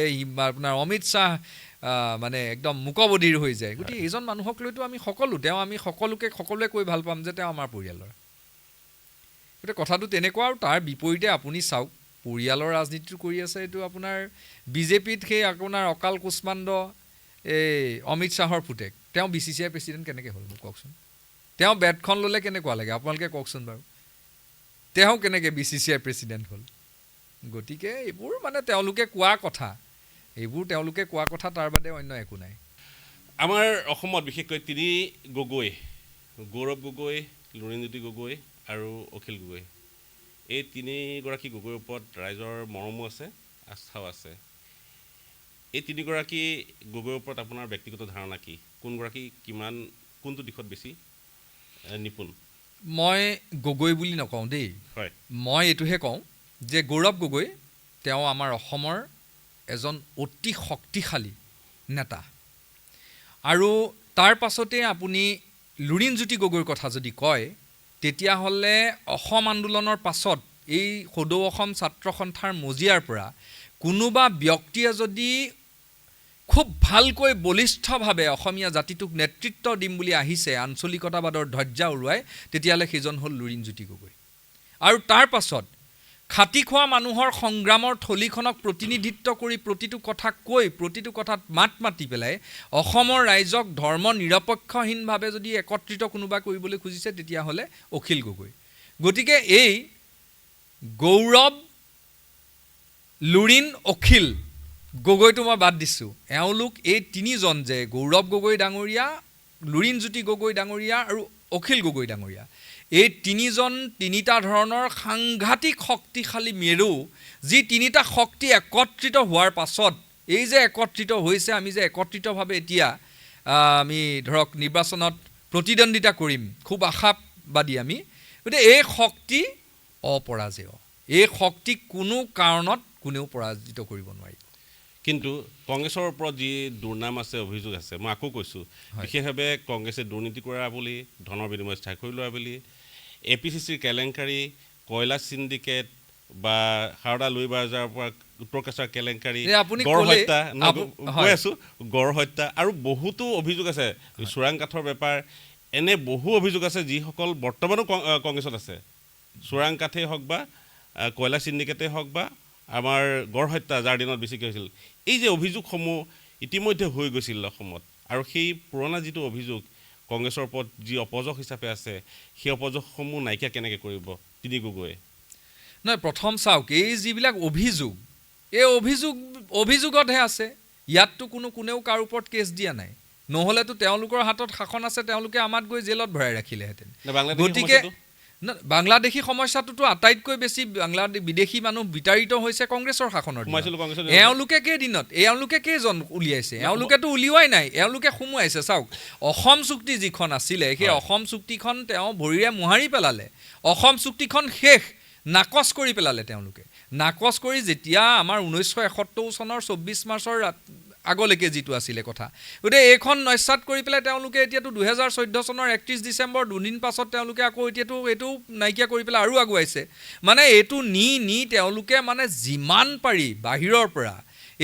আপোনাৰ অমিত শ্বাহ মানে একদম মুকবধিৰ হৈ যায়। গতিকে এইজন মানুহক লৈতো আমি সকলোৱে কৈ ভাল পাম যে তেওঁ আমাৰ পৰিয়ালৰ। গতিকে কথাটো তেনেকুৱা। আৰু তাৰ বিপৰীতে আপুনি চাওক, পৰিয়ালৰ ৰাজনীতিটো কৰি আছে এইটো আপোনাৰ বিজেপিত সেই আপোনাৰ অকাল কুষ্মাণ্ড এই অমিত শ্বাহৰ পুতেক, তেওঁ BCCI প্ৰেচিডেণ্ট কেনেকৈ হ'ল মোক কওকচোন। তেওঁ বেটখন ল'লে কেনেকুৱা লাগে আপোনালোকে কওকচোন বাৰু। তেওঁ কেনেকৈ BCCI প্ৰেচিডেণ্ট হ'ল। গতিকে এইবোৰ মানে তেওঁলোকে কোৱা কথা, তাৰ বাদে অন্য একো নাই। আমাৰ অসমত বিশেষকৈ তিনি গগৈ, গৌৰৱ গগৈ, লুৰিণজ্যোতি গগৈ আৰু অখিল গগৈ, এই তিনিগৰাকী গগৈৰ ওপৰত ৰাইজৰ মৰমো আছে, আস্থাও আছে। এই তিনিগৰাকী গগৈৰ ওপৰত আপোনাৰ ব্যক্তিগত ধাৰণা কি? কোনগৰাকী কোনটো দিশত বেছি নিপুণ? মই গগৈ বুলি নকওঁ দেই, হয়, মই এইটোহে কওঁ যে গৌৰৱ গগৈ তেওঁ আমাৰ অসমৰ এজন অতি শক্তিশালী নেতা। আৰু তাৰ পাছতে আপুনি লুৰিণজ্যোতি গগৈৰ কথা যদি কয়, তেতিয়াহ'লে অসম আন্দোলনৰ পাছত এই সদৌ অসম ছাত্ৰ সন্থাৰ মজিয়াৰ পৰা কোনোবা ব্যক্তিয়ে যদি খুব ভালকৈ বলিষ্ঠভাৱে অসমীয়া জাতিটোক নেতৃত্ব দিম বুলি আহিছে, আঞ্চলিকতাবাদৰ ধ্বজা উৰুৱাই, তেতিয়াহ'লে সেইজন হ'ল লুৰিণজ্যোতি গগৈ। আৰু তাৰ পাছত খাটি খোৱা মানুহৰ সংগ্ৰামৰ থলীখনক প্ৰতিনিধিত্ব কৰি প্ৰতিটো কথা কৈ, প্ৰতিটো কথাত মাত মাতি পেলাই অসমৰ ৰাইজক ধৰ্ম নিৰপেক্ষহীনভাৱে যদি একত্ৰিত কোনোবা কৰিবলৈ খুজিছে, তেতিয়াহ'লে অখিল গগৈ। গতিকে এই গৌৰৱ, লুৰিণ, অখিল গগৈটো মই বাদ দিছোঁ। এওঁলোক এই তিনিজন যে গৌৰৱ গগৈ ডাঙৰীয়া, লুৰিণজ্যোতি গগৈ ডাঙৰীয়া আৰু অখিল গগৈ ডাঙৰীয়া, এই তিনিজন তিনিটা ধৰণৰ সাংঘাতিক শক্তিশালী মেৰু, যি তিনিটা শক্তি একত্ৰিত হোৱাৰ পাছত এই যে একত্ৰিত হৈছে, আমি যে একত্ৰিতভাৱে এতিয়া আমি ধৰক নিৰ্বাচনত প্ৰতিদ্বন্দ্বিতা কৰিম, খুব আশাবাদী আমি। গতিকে এই শক্তি অপৰাজেয়, এই শক্তিক কোনো কাৰণত কোনেও পৰাজিত কৰিব নোৱাৰিব। কিন্তু কংগ্ৰেছৰ ওপৰত যি দুৰ্নাম আছে, অভিযোগ আছে, মই আকৌ কৈছোঁ, বিশেষভাৱে কংগ্ৰেছে দুৰ্নীতি কৰা বুলি, ধনৰ বিনিময়ত স্বাক্ষৰি লোৱা বুলি, APCCৰ কেলেংকাৰী, কয়লা চিণ্ডিকেট, বা সাৰদা লুই বাজাৰৰ পৰা উত্তৰ কেঁচাৰ কেলেংকাৰী, এই আপুনি গড় ক'লে- হত্যা, হয়। কৈ আছোঁ, গড় হত্যা আৰু বহুতো অভিযোগ আছে, চোৰাং কাঠৰ বেপাৰ, এনে বহু অভিযোগ আছে যিসকল বৰ্তমানো কংগ্ৰেছত আছে। চোৰাং কাঠেই হওক বা কয়লা চিণ্ডিকেটেই হওক বা আমাৰ গড় হত্যা যাৰ দিনত বেছিকৈ হৈছিল, এই যে অভিযোগসমূহ ইতিমধ্যে হৈ গৈছিল অসমত, আৰু সেই পুৰণা যিটো অভিযোগ কংগ্ৰেছৰ ওপৰত যি অপযোগ হিচাপে আছে, সেই অপযোগসমূহ নাইকিয়া কেনেকৈ কৰিব তিনি গগৈয়ে? নহয়, প্ৰথম চাওক, এই যিবিলাক অভিযোগ, এই অভিযোগতহে আছে। ইয়াততো কোনেও কাৰো ওপৰত কেছ দিয়া নাই। নহ'লেতো তেওঁলোকৰ হাতত শাসন আছে, তেওঁলোকে আমাক গৈ জেলত ভৰাই ৰাখিলেহেঁতেন। গতিকে বাংলাদেশী সমস্যাটোতো আটাইতকৈ বেছি বিদেশী মানুহ বিতাড়িত হৈছে কংগ্ৰেছৰ শাসনৰ দিনত। এওঁলোকে কেইজন উলিয়াইছে? এওঁলোকেতো উলিওৱাই নাই, এওঁলোকে সোমোৱাইছে। চাওক, অসম চুক্তি যিখন আছিলে, সেই অসম চুক্তিখন তেওঁ ভৰিৰে মোহাৰি পেলালে। অসম চুক্তিখন শেষ, নাকচ কৰি পেলালে তেওঁলোকে। নাকচ কৰি যেতিয়া আমাৰ 1971 চনৰ 24 মাৰ্চৰ আগলৈকে যিটো আছিলে কথা, গতিকে এইখন নস্যাৎ কৰি পেলাই তেওঁলোকে এতিয়াতো 2014 চনৰ 31 ডিচেম্বৰ দুদিন পাছত তেওঁলোকে আকৌ এতিয়াতো এইটো নাইকিয়া কৰি পেলাই আৰু আগুৱাইছে। মানে এইটো নি তেওঁলোকে মানে যিমান পাৰি বাহিৰৰ পৰা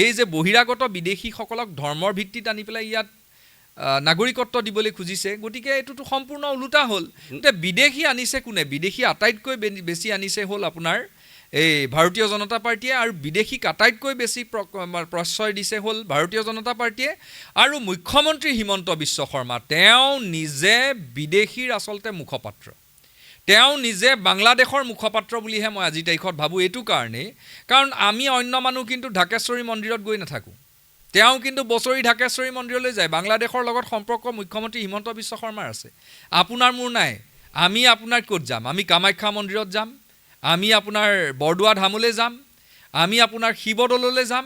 এই যে বহিৰাগত বিদেশীসকলক ধৰ্মৰ ভিত্তিত আনি পেলাই ইয়াত নাগৰিকত্ব দিবলৈ খুজিছে। গতিকে এইটোতো সম্পূৰ্ণ ওলোটা হ'ল। এতিয়া বিদেশী আনিছে কোনে? বিদেশী আটাইতকৈ বেছি আনিছে হ'ল আপোনাৰ এই ভাৰতীয় জনতা পাৰ্টীয়ে, আৰু বিদেশীক আটাইতকৈ বেছি প্ৰশ্ৰয় দিছে হ'ল ভাৰতীয় জনতা পাৰ্টীয়ে আৰু মুখ্যমন্ত্ৰী হিমন্ত বিশ্ব শৰ্মা। তেওঁ নিজে বিদেশীৰ আচলতে মুখপাত্ৰ, তেওঁ নিজে বাংলাদেশৰ মুখপাত্ৰ বুলিহে মই আজিৰ তাৰিখত ভাবোঁ। এইটো কাৰণেই কাৰণ আমি অন্য মানুহ কিন্তু ঢাকেশ্বৰী মন্দিৰত গৈ নাথাকোঁ, তেওঁ কিন্তু বছৰি ঢাকেশ্বৰী মন্দিৰলৈ যায়। বাংলাদেশৰ লগত সম্পৰ্ক মুখ্যমন্ত্ৰী হিমন্ত বিশ্ব শৰ্মাৰ আছে, আপোনাৰ মোৰ নাই। আমি আপোনাৰ ক'ত যাম? আমি কামাখ্যা মন্দিৰত যাম, আমি আপোনাৰ বৰদোৱা ধামলৈ যাম, আমি আপোনাৰ শিৱদৌললৈ যাম,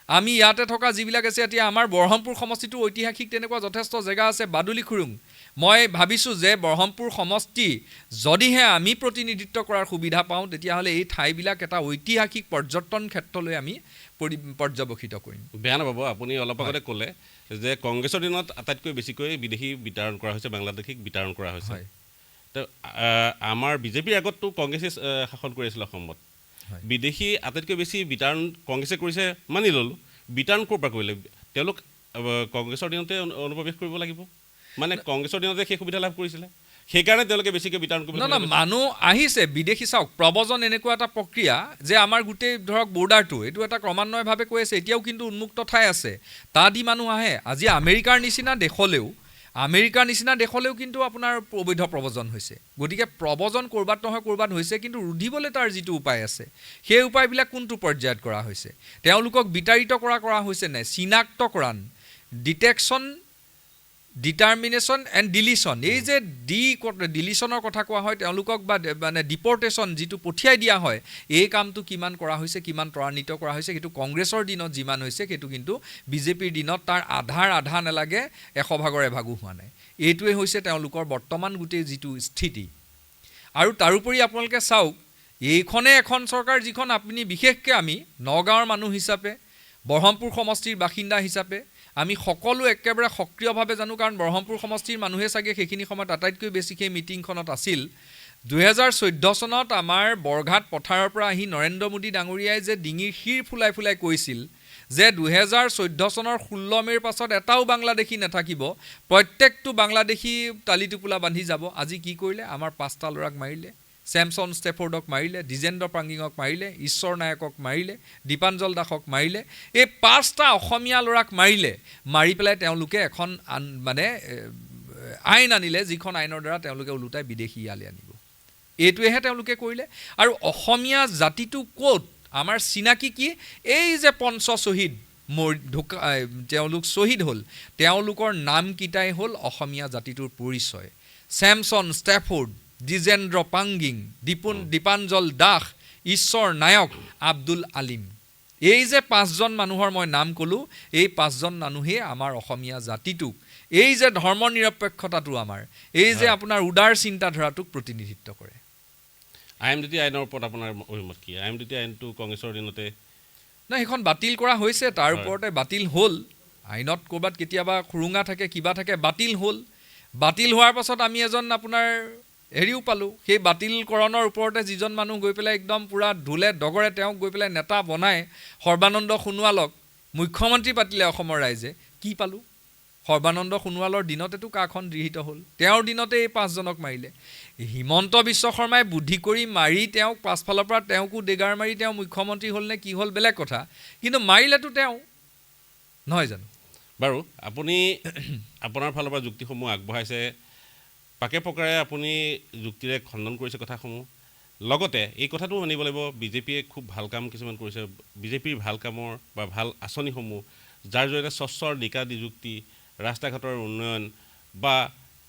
আমি ইয়াতে থকা যিবিলাক আছে, এতিয়া আমাৰ বৰহমপুৰ সমষ্টিটো ঐতিহাসিক তেনেকুৱা যথেষ্ট জেগা আছে, বাদুলি খুৰুং। মই ভাবিছোঁ যে বৰহমপুৰ সমষ্টি যদিহে আমি প্ৰতিনিধিত্ব কৰাৰ সুবিধা পাওঁ, তেতিয়াহ'লে এই ঠাইবিলাক এটা ঐতিহাসিক পৰ্যটন ক্ষেত্ৰলৈ আমি পৰ্যবেক্ষিত কৰিম। বেয়া নাপাব, আপুনি অলপ আগতে ক'লে যে কংগ্ৰেছৰ দিনত আটাইতকৈ বেছিকৈ বিদেশী বিতাড়ন কৰা হৈছে, বাংলাদেশীক বিতাড়ন কৰা হৈছে। আমাৰ বিজেপিৰ আগততো কংগ্ৰেছে শাসন কৰি আছিলে অসমত। বিদেশী আটাইতকৈ বেছি বিতাড়ন কংগ্ৰেছে কৰিছে মানি ল'লোঁ, বিতাড়ন ক'ৰ পৰা কৰিলে? তেওঁলোক কংগ্ৰেছৰ দিনতে অনুপ্ৰৱেশ কৰিব লাগিব, মানে কংগ্ৰেছৰ দিনতে সেই সুবিধা লাভ কৰিছিলে, সেইকাৰণে তেওঁলোকে বেছিকৈ বিতাড়ন কৰিব। মানুহ আহিছে বিদেশী। চাওক, প্ৰব্ৰজন এনেকুৱা এটা প্ৰক্ৰিয়া যে আমাৰ গোটেই ধৰক বৰ্ডাৰটো এইটো এটা ক্ৰমান্বয়ভাৱে কৈ আছে, এতিয়াও কিন্তু উন্মুক্ত ঠাই আছে, তাত দি মানুহ আহে। আজি আমেৰিকাৰ নিচিনা দেশলৈও কিন্তু আপোনাৰ অবৈধ প্ৰব্ৰজন হৈছে। গতিকে প্ৰব্ৰজন ক'ৰবাত নহয় ক'ৰবাত হৈছে, কিন্তু ৰুধিবলৈ তাৰ যিটো উপায় আছে, সেই উপায়বিলাক কোনটো পৰ্যায়ত কৰা হৈছে? তেওঁলোকক বিতাড়িত কৰা হৈছে নাই? চিনাক্তকৰণ, ডিটেকশ্যন, ডিটাৰমিনেশ্যন এণ্ড ডিলিশ্যন, এই যে ডিলিশ্যনৰ কথা কোৱা হয় তেওঁলোকক, বা মানে ডিপৰ্টেশ্যন যিটো পঠিয়াই দিয়া হয়, এই কামটো কিমান কৰা হৈছে, কিমান ত্বৰান্বিত কৰা হৈছে? সেইটো কংগ্ৰেছৰ দিনত যিমান হৈছে, সেইটো কিন্তু বিজেপিৰ দিনত তাৰ আধা নালাগে, 100 ভাগো হোৱা নাই। এইটোৱে হৈছে তেওঁলোকৰ বৰ্তমান গোটেই যিটো স্থিতি। আৰু তাৰোপৰি আপোনালোকে চাওক, এইখনে এখন চৰকাৰ যিখন আপুনি বিশেষকৈ আমি নগাঁৱৰ মানুহ হিচাপে, বৰহমপুৰ সমষ্টিৰ বাসিন্দা হিচাপে আমি সকলো একেবাৰে সক্ৰিয়ভাৱে জানো, কাৰণ বৰহমপুৰ সমষ্টিৰ মানুহে চাগে সেইখিনি সময়ত আটাইতকৈ বেছি সেই মিটিংখনত আছিল। 2014 চনত আমাৰ বৰঘাট পথাৰৰ পৰা আহি নৰেন্দ্ৰ মোদী ডাঙৰীয়াই যে ডিঙিৰ শিৰ ফুলাই কৈছিল যে 2014 চনৰ 16 মে'ৰ পাছত এটাও বাংলাদেশী নাথাকিব, প্ৰত্যেকটো বাংলাদেশী টালি টোপোলা বান্ধি যাব। আজি কি কৰিলে? আমাৰ 5টা ল'ৰাক মাৰিলে, ছেমছন ষ্টেফৰ্ডক মাৰিলে, দ্বিজেন্দ্ৰ পাংগিঙক মাৰিলে, ঈশ্বৰ নায়কক মাৰিলে, দীপাঞ্জল দাসক মাৰিলে। এই 5টা অসমীয়া ল'ৰাক মাৰি পেলাই তেওঁলোকে এখন মানে আইন আনিলে, যিখন আইনৰ দ্বাৰা তেওঁলোকে ওলোটাই বিদেশী ইয়ালৈ আনিব। এইটোৱেহে তেওঁলোকে কৰিলে। আৰু অসমীয়া জাতিটো ক'ত? আমাৰ চিনাকি কি? এই যে পঞ্চশ্বহীদ তেওঁলোক শ্বহীদ হ'ল, তেওঁলোকৰ নামকেইটাই হ'ল অসমীয়া জাতিটোৰ পৰিচয়। ছেমছন ষ্টেফৰ্ড, দ্বিজেন্দ্ৰ পাংগিং, দীপাঞ্জল দাস, ঈশ্বৰ নায়ক, আব্দুল আলিম। এই যে 5জন মানুহৰ মই নাম ক'লোঁ, এই 5জন মানুহেই আমাৰ অসমীয়া জাতিটোক, এই যে ধৰ্ম নিৰপেক্ষতাটো আমাৰ, এই যে আপোনাৰ উদাৰ চিন্তাধাৰাটোক প্ৰতিনিধিত্ব কৰে। IMDT আইনৰ ওপৰত আপোনাৰ অভিমত কি? IMDT আইনটো কংগ্ৰেছৰ দিনতে নাই, সেইখন বাতিল কৰা হৈছে, তাৰ ওপৰতে বাতিল হ'ল। আইনত ক'ৰবাত কেতিয়াবা খুৰুঙা থাকে, কিবা থাকে, বাতিল হ'ল। বাতিল হোৱাৰ পাছত আমি এজন আপোনাৰ হেৰিও পালোঁ, সেই বাতিলকৰণৰ ওপৰতে যিজন মানুহ গৈ পেলাই একদম পূৰা ঢোলে ডগৰে তেওঁক গৈ পেলাই নেতা বনাই সৰ্বানন্দ সোণোৱালক মুখ্যমন্ত্ৰী পাতিলে অসমৰ ৰাইজে, কি পালোঁ? সৰ্বানন্দ সোণোৱালৰ দিনতেতো কাখন গৃহীত হ'ল, তেওঁৰ দিনতে এই 5জনক মাৰিলে। হিমন্ত বিশ্ব শৰ্মাই বুদ্ধি কৰি মাৰি তেওঁক পাছফালৰ পৰা তেওঁকো ডেগাৰ মাৰি তেওঁ মুখ্যমন্ত্ৰী হ'ল নে কি হ'ল বেলেগ কথা, কিন্তু মাৰিলেতো তেওঁ, নহয় জানো? বাৰু আপুনি আপোনাৰ ফালৰ পৰা যুক্তিসমূহ আগবঢ়াইছে, পাকে প্ৰকাৰে আপুনি যুক্তিৰে খণ্ডন কৰিছে কথাসমূহ। লগতে এই কথাটো মানিব লাগিব, বিজেপিয়ে খুব ভাল কাম কিছুমান কৰিছে। বিজেপিৰ ভাল কামৰ বা ভাল আঁচনিসমূহ, যাৰ জৰিয়তে স্বচ্ছৰ নিকা নিযুক্তি, ৰাস্তা ঘাটৰ উন্নয়ন বা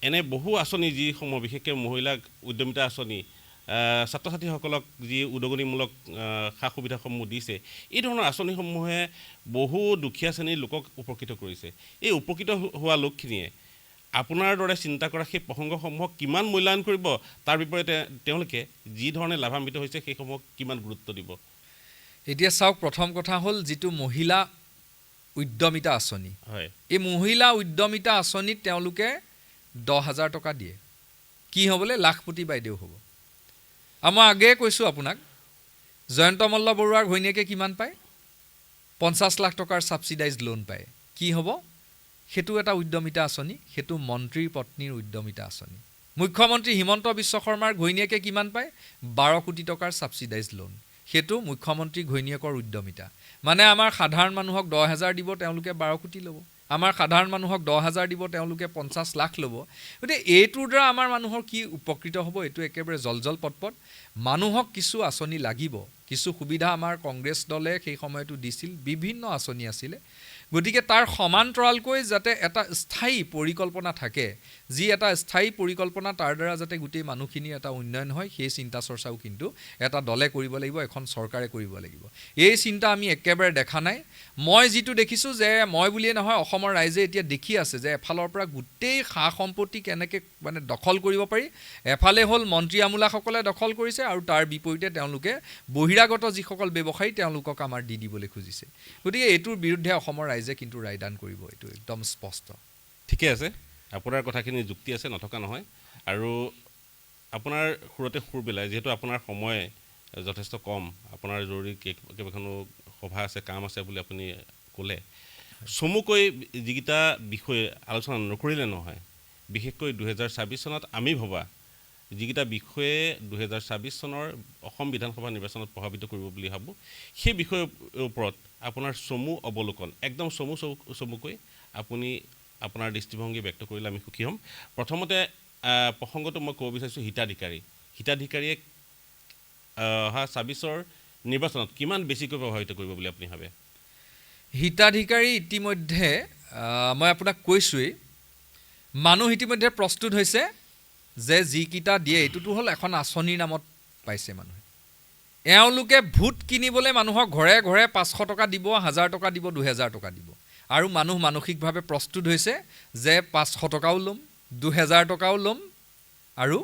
এনে বহু আঁচনি যিসমূহ বিশেষকৈ মহিলাক উদ্যমিতা আঁচনি, ছাত্ৰ ছাত্ৰীসকলক যি উদগনিমূলক সা সুবিধাসমূহ দিছে, এই ধৰণৰ আঁচনিসমূহে বহু দুখীয়া শ্ৰেণীৰ লোকক উপকৃত কৰিছে। এই উপকৃত হোৱা লোকখিনিয়ে আপোনাৰ দৰে চিন্তা কৰা সেই প্ৰসংগসমূহক কিমান মূল্যায়ন কৰিব, তাৰ বিপৰীতে তেওঁলোকে যি ধৰণে লাভান্বিত হৈছে সেইসমূহক কিমান গুৰুত্ব দিব? এতিয়া চাওক, প্ৰথম কথা হ'ল যিটো মহিলা উদ্যমিতা আঁচনি, হয়, এই মহিলা উদ্যমিতা আঁচনিত তেওঁলোকে 10,000 টকা দিয়ে। কি হ'বলৈ? লাখপতি বাইদেউ হ'ব। আৰু মই আগেয়ে কৈছোঁ আপোনাক, জয়ন্ত মল্ল বৰুৱাৰ ঘৈণীয়েকে কিমান পায়? 50 লাখ টকাৰ ছাবচিডাইজ লোন পায়। কি হ'ব? সেইটো এটা উদ্যমিতা আঁচনি, সেইটো মন্ত্ৰীৰ পত্নীৰ উদ্যমিতা আঁচনি। মুখ্যমন্ত্ৰী হিমন্ত বিশ্ব শৰ্মাৰ ঘৈণীয়েকে কিমান পায়? 12 কোটি টকাৰ ছাবচিডাইজ লোন, সেইটো মুখ্যমন্ত্ৰী ঘৈণীয়েকৰ উদ্যমিতা। মানে আমাৰ সাধাৰণ মানুহক 10,000 দিব, তেওঁলোকে 12 কোটি ল'ব। আমাৰ সাধাৰণ মানুহক 10,000 দিব, তেওঁলোকে 50 লাখ ল'ব। গতিকে এইটোৰ দ্বাৰা আমাৰ মানুহৰ কি উপকৃত হ'ব? এইটো একেবাৰে জলজল পটপট। মানুহক কিছু আঁচনি লাগিব, কিছু সুবিধা আমাৰ কংগ্ৰেছ দলে সেই সময়তো দিছিল, বিভিন্ন আঁচনি আছিলে। গতিকে তাৰ সমান্তৰালকৈ যাতে এটা স্থায়ী পৰিকল্পনা থাকে, যি এটা স্থায়ী পৰিকল্পনা, তাৰ দ্বাৰা যাতে গোটেই মানুহখিনিৰ এটা উন্নয়ন হয়, সেই চিন্তা চৰ্চাও কিন্তু এটা দলে কৰিব লাগিব, এখন চৰকাৰে কৰিব লাগিব। এই চিন্তা আমি একেবাৰে দেখা নাই। মই যিটো দেখিছোঁ, যে মই বুলিয়ে নহয়, অসমৰ ৰাইজে এতিয়া দেখি আছে যে এফালৰ পৰা গোটেই সা সম্পত্তি কেনেকৈ মানে দখল কৰিব পাৰি। এফালে হ'ল মন্ত্ৰী আমোলাসকলে দখল কৰিছে, আৰু তাৰ বিপৰীতে তেওঁলোকে বহিৰাগত যিসকল ব্যৱসায়ী তেওঁলোকক আমাৰ দি দিবলৈ খুজিছে। গতিকে এইটোৰ বিৰুদ্ধে অসমৰ ৰাইজে কিন্তু ৰায়দান কৰিব, এইটো একদম স্পষ্ট। ঠিকে আছে, আপোনাৰ কথাখিনি যুক্তি আছে, নথকা নহয়। আৰু আপোনাৰ সুৰতে সুৰ পেলাই, যিহেতু আপোনাৰ সময় যথেষ্ট কম, আপোনাৰ জৰুৰী কেইবাখনো সভা আছে, কাম আছে বুলি আপুনি ক'লে, চমুকৈ যিকেইটা বিষয়ে আলোচনা নকৰিলে নহয়, বিশেষকৈ 2024 চনত আমি ভবা যিকেইটা বিষয়ে 2024 চনৰ অসম বিধানসভা নিৰ্বাচনত প্ৰভাৱিত কৰিব বুলি ভাবোঁ, সেই বিষয়ৰ ওপৰত আপোনাৰ চমু অৱলোকন, একদম চমুকৈ আপুনি আপোনাৰ দৃষ্টিভংগী ব্যক্ত কৰিলে আমি সুখী হ'ম। প্ৰথমতে প্ৰসংগটো মই ক'ব বিচাৰিছোঁ হিতাধিকাৰীয়ে অহা 24 নিৰ্বাচনত কিমান বেছিকৈ প্ৰভাৱিত কৰিব বুলি আপুনি ভাবে? হিতাধিকাৰী ইতিমধ্যে মই আপোনাক কৈছোঁৱেই, মানুহ ইতিমধ্যে প্ৰস্তুত হৈছে যে যিকেইটা দিয়ে, এইটোতো হ'ল এখন আঁচনিৰ নামত পাইছে মানুহে। এওঁলোকে ভোট কিনিবলৈ মানুহক ঘৰে ঘৰে 500 টকা দিব, 1000 টকা দিব, 2000 টকা দিব। আৰু মানুহ মানসিকভাৱে প্ৰস্তুত হৈছে যে 500 টকাও ল'ম, 2000 টকাও ল'ম, আৰু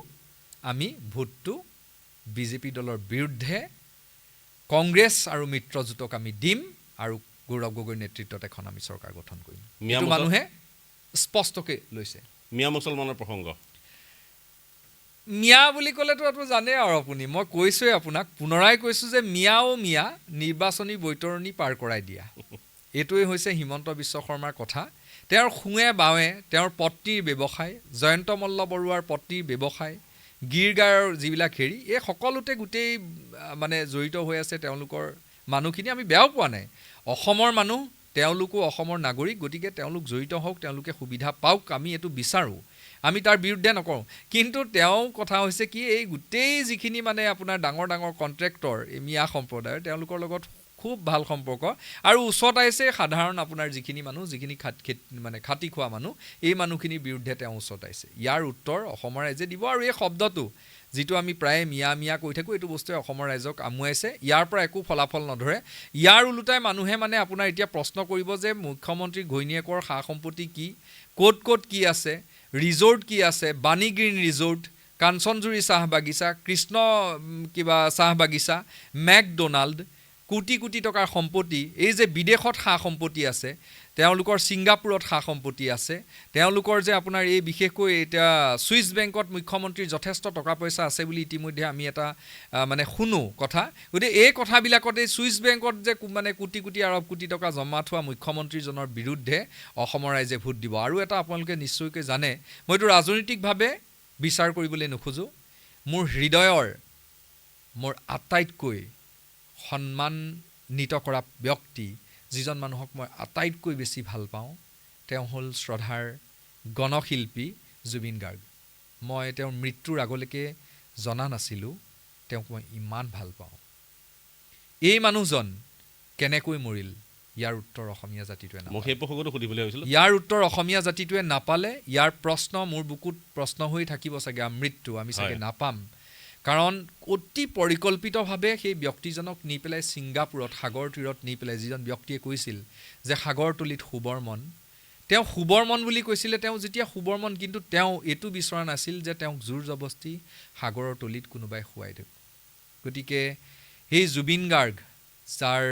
আমি ভোটটো বিজেপি দলৰ বিৰুদ্ধে কংগ্ৰেছ আৰু মিত্ৰজোঁটক আমি দিম, আৰু গৌৰৱ গগৈৰ নেতৃত্বত এখন আমি চৰকাৰ গঠন কৰিম। এইটো মানুহে স্পষ্টকৈ লৈছে। মিয়া মুছলমানৰ প্ৰসংগ, মিয়া বুলি ক'লেতো আপুনি জানে আৰু আপুনি, মই কৈছোঁৱেই আপোনাক, পুনৰাই কৈছোঁ যে মিয়াও মিয়া, নিৰ্বাচনী বৈতৰণি পাৰ কৰাই দিয়া। এইটোৱে হৈছে হিমন্ত বিশ্ব শৰ্মাৰ কথা। তেওঁৰ সোঁৱে বাৱে তেওঁৰ পত্নীৰ ব্যৱসায়, জয়ন্ত মল্ল বৰুৱাৰ পত্নীৰ ব্যৱসায়, গীৰগাঁৱৰ যিবিলাক হেৰি, এই সকলোতে গোটেই মানে জড়িত হৈ আছে তেওঁলোকৰ মানুহখিনি। আমি বেয়াও পোৱা নাই, অসমৰ মানুহ, তেওঁলোকো অসমৰ নাগৰিক, গতিকে তেওঁলোক জড়িত হওক, তেওঁলোকে সুবিধা পাওক, আমি এইটো বিচাৰোঁ, আমি তাৰ বিৰুদ্ধে নকৰোঁ। কিন্তু তেওঁ কথা হৈছে কি, এই গোটেই যিখিনি মানে আপোনাৰ ডাঙৰ ডাঙৰ কণ্ট্ৰেক্টৰ, এই মিয়া সম্প্ৰদায়ৰ, তেওঁলোকৰ লগত খুব ভাল সম্পৰ্ক, আৰু ওচৰত আহিছে সাধাৰণ আপোনাৰ যিখিনি মানুহ, যিখিনি মানে খাটি খোৱা মানুহ, এই মানুহখিনিৰ বিৰুদ্ধে তেওঁ ওচৰত আহিছে। ইয়াৰ উত্তৰ অসমৰ ৰাইজে দিব। আৰু এই শব্দটো যিটো আমি প্ৰায়ে মিয়া মিয়া কৈ থাকোঁ, এইটো বস্তুৱে অসমৰ ৰাইজক আমুৱাইছে, ইয়াৰ পৰা একো ফলাফল নধৰে। ইয়াৰ ওলোটাই মানুহে মানে আপোনাৰ এতিয়া প্ৰশ্ন কৰিব যে মুখ্যমন্ত্ৰী ঘৈণীয়েকৰ সা সম্পত্তি কি, ক'ত ক'ত কি আছে, ৰিজৰ্ট কি আছে, বাণী গ্ৰীণ ৰিজৰ্ট, কাঞ্চনজুৰি চাহ বাগিচা, কৃষ্ণ কিবা চাহ বাগিচা, মেকডোনাল্ড, কোটি কোটি টকাৰ সম্পত্তি, এই যে বিদেশত সা সম্পত্তি আছে, তেওঁলোকৰ ছিংগাপুৰত সা সম্পত্তি আছে, তেওঁলোকৰ যে আপোনাৰ এই বিশেষকৈ এতিয়া ছুইচ বেংকত মুখ্যমন্ত্ৰীৰ যথেষ্ট টকা পইচা আছে বুলি ইতিমধ্যে আমি এটা মানে শুনো কথা। গতিকে এই কথাবিলাকতে ছুইচ বেংকত যে মানে কোটি কোটি আৰৱ কোটি টকা জমা থোৱা মুখ্যমন্ত্ৰীজনৰ বিৰুদ্ধে অসমৰ ৰাইজে ভোট দিব। আৰু এটা আপোনালোকে নিশ্চয়কৈ জানে, মইতো ৰাজনৈতিকভাৱে বিচাৰ কৰিবলৈ নোখোজোঁ, মোৰ হৃদয়ৰ মোৰ আটাইতকৈ সন্মানিত কৰা ব্যক্তি, যিজন মানুহক মই আটাইতকৈ বেছি ভাল পাওঁ, তেওঁ হ'ল শ্ৰদ্ধাৰ গণশিল্পী জুবিন গাৰ্গ। মই তেওঁৰ মৃত্যুৰ আগলৈকে জনা নাছিলোঁ তেওঁক মই ইমান ভাল পাওঁ। এই মানুহজন কেনেকৈ মৰিল, ইয়াৰ উত্তৰ অসমীয়া জাতিটোৱে নাপালে। মই সেই প্ৰসংগটো সুধিবলৈ ভাবিছিলোঁ। ইয়াৰ উত্তৰ অসমীয়া জাতিটোৱে নাপালে। ইয়াৰ প্ৰশ্ন মোৰ বুকুত প্ৰশ্ন হৈ থাকিব চাগে, মৃত্যু আমি চাগে নাপাম। কাৰণ অতি পৰিকল্পিতভাৱে সেই ব্যক্তিজনক নি পেলাই ছিংগাপুৰত সাগৰ তীৰত নি পেলাই, যিজন ব্যক্তিয়ে কৈছিল যে সাগৰতলিত শুবৰ মন, তেওঁ শুবৰ মন বুলি কৈছিলে। তেওঁ যেতিয়া শুবৰ মন, কিন্তু তেওঁ এইটো বিচৰা নাছিল যে তেওঁক জোৰ জবস্তি সাগৰৰ তলিত কোনোবাই শুৱাই দিয়ক। গতিকে সেই জুবিন গাৰ্গ, যাৰ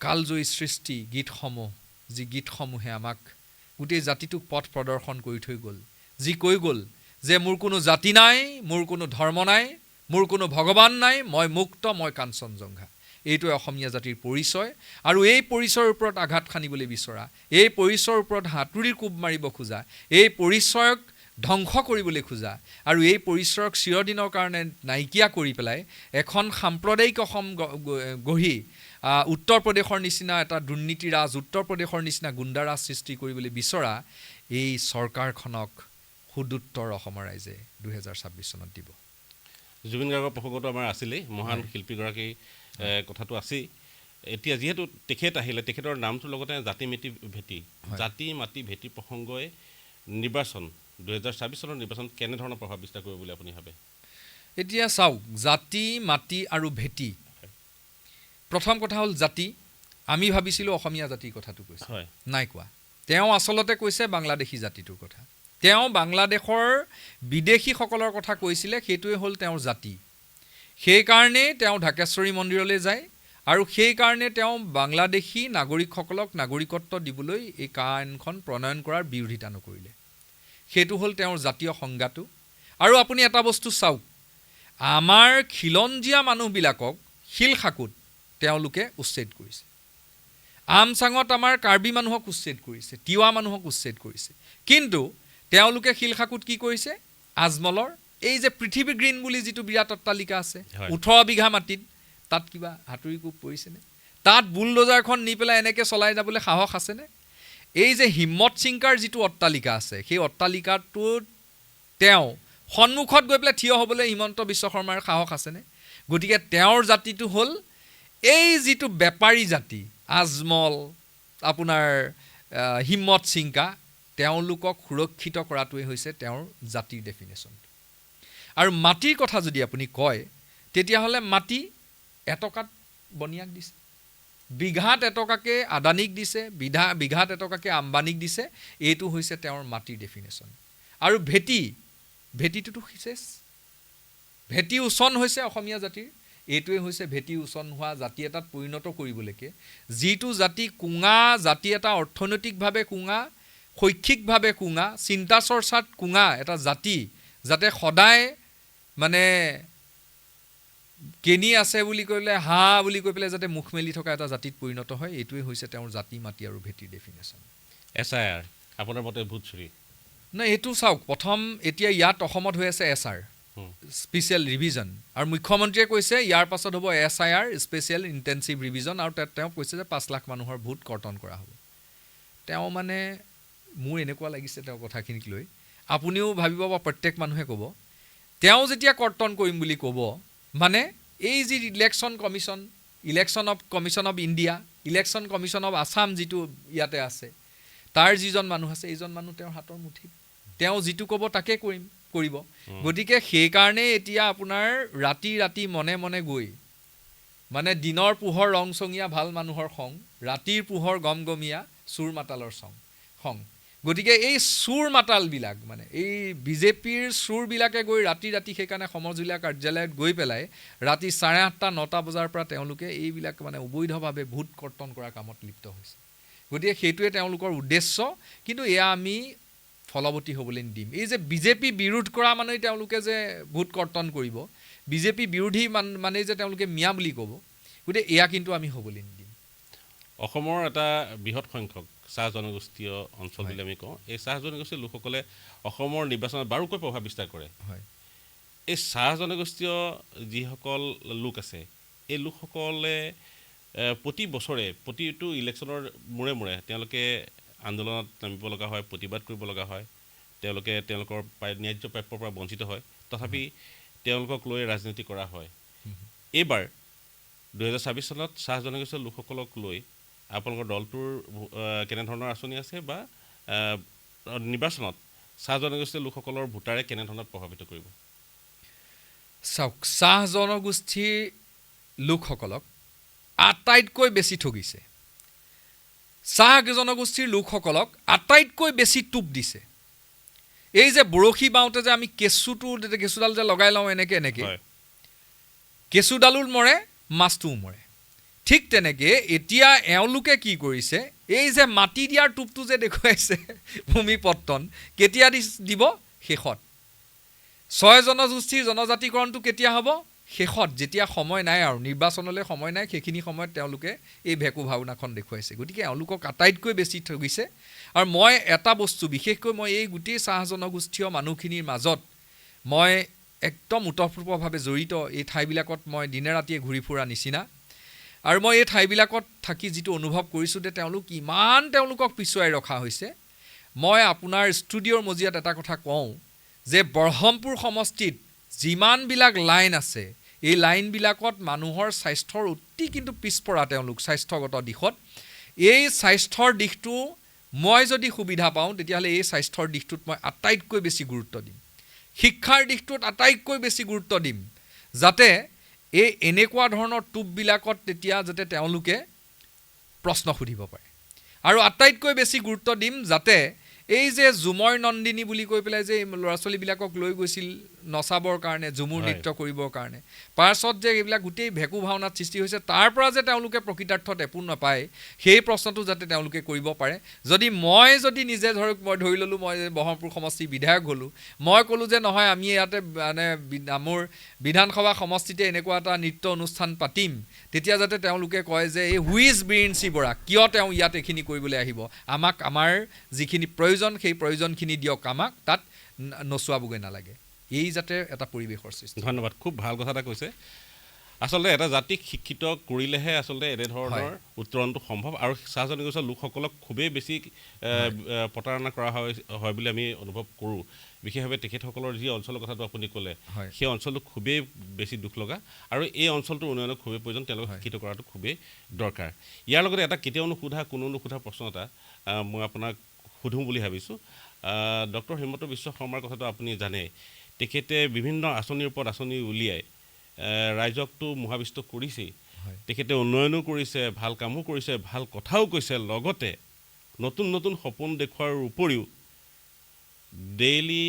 কালজয়ী সৃষ্টি গীতসমূহ, যি গীতসমূহে আমাক গোটেই জাতিটোক পথ প্ৰদৰ্শন কৰি থৈ গ'ল, যি কৈ গ'ল যে মোৰ কোনো জাতি নাই, মোৰ কোনো ধৰ্ম নাই, মোৰ কোনো ভগৱান নাই, মই মুক্ত, মই কাঞ্চনজংঘা। এইটোৱে অসমীয়া জাতিৰ পৰিচয়। আৰু এই পৰিচয়ৰ ওপৰত আঘাত সানিবলৈ বিচৰা, এই পৰিচয়ৰ ওপৰত হাতুৰিৰ কোব মাৰিব খোজা, এই পৰিচয়ক ধ্বংস কৰিবলৈ খোজা আৰু এই পৰিচয়ক চিৰদিনৰ কাৰণে নাইকিয়া কৰি পেলাই এখন সাম্প্ৰদায়িক অসম গঢ়ি উত্তৰ প্ৰদেশৰ নিচিনা এটা দুৰ্নীতিৰাজ, উত্তৰ প্ৰদেশৰ নিচিনা গুণ্ডাৰাজ সৃষ্টি কৰিবলৈ বিচৰা এই চৰকাৰখনক সুদুত্তৰ অসমৰ ৰাইজে 2026 চনত দিব। জুবিন গাৰ্গৰ প্ৰসংগটো আমাৰ আছিলেই, মহান শিল্পীগৰাকী কথাটো আছেই। এতিয়া যিহেতু তেখেত আহিলে, তেখেতৰ নামটোৰ লগতে জাতি মাটি ভেটি প্ৰসংগই নিৰ্বাচন 2026 চনৰ নিৰ্বাচন কেনেধৰণৰ প্ৰভাৱ বিস্তাৰ কৰিব বুলি আপুনি ভাবে? এতিয়া চাওক, জাতি মাটি আৰু ভেটি, প্ৰথম কথা হ'ল জাতি। আমি ভাবিছিলোঁ অসমীয়া জাতিৰ কথাটো কৈছে, নাই কোৱা। তেওঁ আচলতে কৈছে বাংলাদেশী জাতিটোৰ কথা। তেওঁ বাংলাদেশৰ বিদেশীসকলৰ কথা কৈছিলে, সেইটোৱে হ'ল তেওঁৰ জাতি। সেইকাৰণেই তেওঁ ঢাকেশ্বৰী মন্দিৰলৈ যায় আৰু সেইকাৰণে তেওঁ বাংলাদেশী নাগৰিকসকলক নাগৰিকত্ব দিবলৈ এই আইনখন প্ৰণয়ন কৰাৰ বিৰোধিতা নকৰিলে। সেইটো হ'ল তেওঁৰ জাতীয় সংজ্ঞাটো। আৰু আপুনি এটা বস্তু চাওক, আমাৰ খিলঞ্জীয়া মানুহবিলাকক শিলশাকুত তেওঁলোকে উচ্ছেদ কৰিছে, আমচাঙত আমাৰ কাৰ্বি মানুহক উচ্ছেদ কৰিছে, তিৱা মানুহক উচ্ছেদ কৰিছে। কিন্তু তেওঁলোকে শিলশাকুত কি কৰিছে? আজমলৰ এই যে পৃথিৱী গ্ৰীণ বুলি যিটো বিৰাট অট্টালিকা আছে 18 বিঘা মাটিত, তাত কিবা হাতুৰি কোব পৰিছেনে? তাত বুলডোজাৰখন নি পেলাই এনেকৈ চলাই যাবলৈ সাহস আছেনে? এই যে হিম্মত চিংকাৰ যিটো অট্টালিকা আছে, সেই অট্টালিকাটোত তেওঁ সন্মুখত গৈ পেলাই থিয় হ'বলৈ হিমন্ত বিশ্ব শৰ্মাৰ সাহস আছেনে? গতিকে তেওঁৰ জাতিটো হ'ল এই যিটো বেপাৰী জাতি, আজমল, আপোনাৰ হিম্মত চিংকা, তেওঁলোকক সুৰক্ষিত কৰাটোৱে হৈছে তেওঁৰ জাতিৰ ডেফিনেশ্যন। আৰু মাটিৰ কথা যদি আপুনি কয়, তেতিয়াহ'লে মাটি এটকাত বনিয়াক দিছে, বিঘাত এটকাকে আদানীক দিছে, বিঘাত এটকাকে আম্বানীক দিছে। এইটো হৈছে তেওঁৰ মাটিৰ ডেফিনেশ্যন। আৰু ভেটিটোতো শেষ, ভেটি উচন হৈছে অসমীয়া জাতিৰ। এইটোৱে হৈছে ভেটি উচন হোৱা জাতি এটাত পৰিণত কৰিবলৈকে, যিটো জাতি কুঙা, জাতি এটা অৰ্থনৈতিকভাৱে কুঙা, শৈক্ষিকভাৱে কুঙা, চিন্তা চৰ্চাত কুঙা এটা জাতি, যাতে সদায় মানে কেনি আছে বুলি ক'লে হাঁহ বুলি কৈ পেলাই যাতে মুখ মেলি থকা এটা জাতিত পৰিণত হয়, এইটোৱে হৈছে তেওঁৰ জাতি মাটি আৰু ভেটিৰ ডেফিনেশ্যন। SIR আপোনাৰ মতে ভোট চুৰি? নাই, এইটো চাওক, প্ৰথম এতিয়া ইয়াত অসমত হৈ আছে SR স্পেচিয়েল ৰিভিজন, আৰু মুখ্যমন্ত্ৰীয়ে কৈছে ইয়াৰ পাছত হ'ব SIR স্পেচিয়েল ইণ্টেনচিভ ৰিভিজন, আৰু তাত তেওঁ কৈছে যে 5 লাখ মানুহৰ ভোট কৰ্তন কৰা হ'ব। তেওঁ মানে মোৰ এনেকুৱা লাগিছে তেওঁ কথাখিনিক লৈ, আপুনিও ভাবিব বা প্ৰত্যেক মানুহে ক'ব, তেওঁ যেতিয়া কৰ্তন কৰিম বুলি ক'ব, মানে এই যি election commission of India, election commission of Assam যিটো ইয়াতে আছে, তাৰ যিজন মানুহ আছে, এইজন মানুহ তেওঁৰ হাতৰ মুঠিত, তেওঁ যিটো ক'ব তাকে কৰিব। গতিকে সেইকাৰণে এতিয়া আপোনাৰ ৰাতি মনে মনে গৈ, মানে দিনৰ পোহৰ ৰংচঙীয়া ভাল মানুহৰ খং, ৰাতিৰ পোহৰ গমগমীয়া চোৰ মাতালৰ খং। গতিকে এই চোৰ মাতালবিলাক, মানে এই বিজেপিৰ চোৰবিলাকে গৈ ৰাতি সেইকাৰণে সমজুলীয়া কাৰ্যালয়ত গৈ পেলাই ৰাতি 8:30-9টা বজাৰ পৰা তেওঁলোকে এইবিলাক মানে অবৈধভাৱে ভোট কৰ্তন কৰাৰ কামত লিপ্ত হৈছে। গতিকে সেইটোৱে তেওঁলোকৰ উদ্দেশ্য, কিন্তু এয়া আমি ফলৱতী হ'বলৈ নিদিম। এই যে বিজেপি বিৰোধ কৰা মানেই তেওঁলোকে যে ভোট কৰ্তন কৰিব, বিজেপি বিৰোধী মানেই যে তেওঁলোকে মিয়া বুলি ক'ব, গতিকে এয়া কিন্তু আমি হ'বলৈ নিদিম। অসমৰ এটা বৃহৎ সংখ্যক চাহ জনগোষ্ঠীয় অঞ্চল বুলি আমি কওঁ। এই চাহ জনগোষ্ঠীয় লোকসকলে অসমৰ নিৰ্বাচনত বাৰুকৈ প্ৰভাৱ বিস্তাৰ কৰে। হয়, এই চাহ জনগোষ্ঠীয় যিসকল লোক আছে, এই লোকসকলে প্ৰতি বছৰে প্ৰতিটো ইলেকশ্যনৰ মূৰে মূৰে তেওঁলোকে আন্দোলনত নামিব লগা হয়, প্ৰতিবাদ কৰিব লগা হয়, তেওঁলোকে তেওঁলোকৰ ন্যায্য প্ৰাপ্যৰ পৰা বঞ্চিত হয়, তথাপি তেওঁলোকক লৈ ৰাজনীতি কৰা হয়। এইবাৰ 2024 চনত চাহ জনগোষ্ঠীয় লোকসকলক লৈ আপোনালোকৰ দলটোৰ কেনেধৰণৰ আঁচনি আছে, বা নিৰ্বাচনত চাহ জনগোষ্ঠীয় লোকসকলৰ ভোটাৰে কেনেধৰণে প্ৰভাৱিত কৰিব? চাওক, চাহ জনগোষ্ঠীৰ লোকসকলক আটাইতকৈ বেছি ঠগিছে, চাহ জনগোষ্ঠীৰ লোকসকলক আটাইতকৈ বেছি টোপ দিছে। এই যে বৰশী বাওঁতে যে আমি কেঁচুডাল যে লগাই লওঁ এনেকৈ কেঁচুডালো মৰে, মাছটোও মৰে। ঠিক তেনেকৈ এতিয়া এওঁলোকে কি কৰিছে, এই যে মাটি দিয়াৰ টোপটো যে দেখুৱাইছে ভূমিপত্তন, কেতিয়া দিব? শেষত। 6 জনগোষ্ঠীৰ জনজাতিকৰণটো কেতিয়া হ'ব? শেষত, যেতিয়া সময় নাই আৰু নিৰ্বাচনলৈ সময় নাই, সেইখিনি সময়ত তেওঁলোকে এই ভেকু ভাওনাখন দেখুৱাইছে। গতিকে এওঁলোকক আটাইতকৈ বেছি ঠগিছে। আৰু মই এটা বস্তু বিশেষকৈ মই এই গোটেই চাহ জনগোষ্ঠীয় মানুহখিনিৰ মাজত মই একদম ওতঃপ্ৰোতভাৱে জড়িত, এই ঠাইবিলাকত মই দিনে ৰাতিয়ে ঘূৰি ফুৰা নিচিনা, আৰু মই এই ঠাইবিলাকত থাকি যিটো অনুভৱ কৰিছোঁ যে তেওঁলোকক পিছুৱাই ৰখা হৈছে। মই আপোনাৰ ষ্টুডিঅ'ৰ মজিয়াত এটা কথা কওঁ যে বৰহমপুৰ সমষ্টিত যিমানবিলাক লাইন আছে, এই লাইনবিলাকত মানুহৰ স্বাস্থ্যৰ অতি কিন্তু পিছপৰা তেওঁলোক স্বাস্থ্যগত দিশত। এই স্বাস্থ্যৰ দিশটো মই যদি সুবিধা পাওঁ, তেতিয়াহ'লে এই স্বাস্থ্যৰ দিশটোত মই আটাইতকৈ বেছি গুৰুত্ব দিম, শিক্ষাৰ দিশটোত আটাইতকৈ বেছি গুৰুত্ব দিম, যাতে এই এনেকুৱা ধৰণৰ টোপবিলাকত তেতিয়া যাতে তেওঁলোকে প্ৰশ্ন সুধিব পাৰে। আৰু আটাইতকৈ বেছি গুৰুত্ব দিম যাতে এই যে ঝুমৰ নন্দিনী বুলি কৈ পেলাই যে ল'ৰা ছোৱালীবিলাকক লৈ গৈছিল নচাবৰ কাৰণে, ঝুমুৰ নৃত্য কৰিবৰ কাৰণে, পাছত যে এইবিলাক গোটেই ভেকু ভাওনাত সৃষ্টি হৈছে, তাৰ পৰা যে তেওঁলোকে প্ৰকৃতাৰ্থত একো নাপায়, সেই প্ৰশ্নটো যাতে তেওঁলোকে কৰিব পাৰে। মই নিজে মই ধৰি ল'লোঁ, মই বৰহমপুৰ সমষ্টিৰ বিধায়ক হ'লোঁ, মই ক'লোঁ যে নহয়, আমি ইয়াতে মানে মোৰ বিধানসভা সমষ্টিতে এনেকুৱা এটা নৃত্য অনুষ্ঠান পাতিম, তেতিয়া যাতে তেওঁলোকে কয় যে এই হুইজ বীৰেঞ্চি বৰা, কিয় তেওঁ ইয়াত এইখিনি কৰিবলৈ আহিব, আমাক আমাৰ যিখিনি প্ৰয়োজন সেই প্ৰয়োজনখিনি দিয়ক, আমাক তাত নচুৱাবগৈ নালাগে। এই যাতে এটা পৰিৱেশৰ সৃষ্টি। ধন্যবাদ, খুব ভাল কথা এটা কৈছে। আচলতে এটা জাতিক শিক্ষিত কৰিলেহে আচলতে এনেধৰণৰ উত্তৰণটো সম্ভৱ, আৰু চাহ জনগোষ্ঠীয় লোকসকলক খুবেই বেছি প্ৰতাৰণা কৰা হয় বুলি আমি অনুভৱ কৰোঁ। বিশেষভাৱে তেখেতসকলৰ যি অঞ্চলৰ কথাটো আপুনি ক'লে, সেই অঞ্চলটো খুবেই বেছি দুখ লগা, আৰু এই অঞ্চলটোৰ উন্নয়নৰ খুবেই প্ৰয়োজন, তেওঁলোকক শিক্ষিত কৰাটো খুবেই দৰকাৰ। ইয়াৰ লগতে এটা কেতিয়াও কোনো নুসুধা প্ৰশ্ন এটা মই আপোনাক সুধোঁ বুলি ভাবিছোঁ। ডক্টৰ হিমন্ত বিশ্ব শৰ্মাৰ কথাটো আপুনি জানে, তেখেতে বিভিন্ন আঁচনিৰ ওপৰত আঁচনি উলিয়াই ৰাইজকতো মোহাবিষ্ট কৰিছেই, তেখেতে উন্নয়নো কৰিছে, ভাল কামো কৰিছে, ভাল কথাও কৈছে, লগতে নতুন নতুন সপোন দেখুওৱাৰ উপৰিও ডেইলি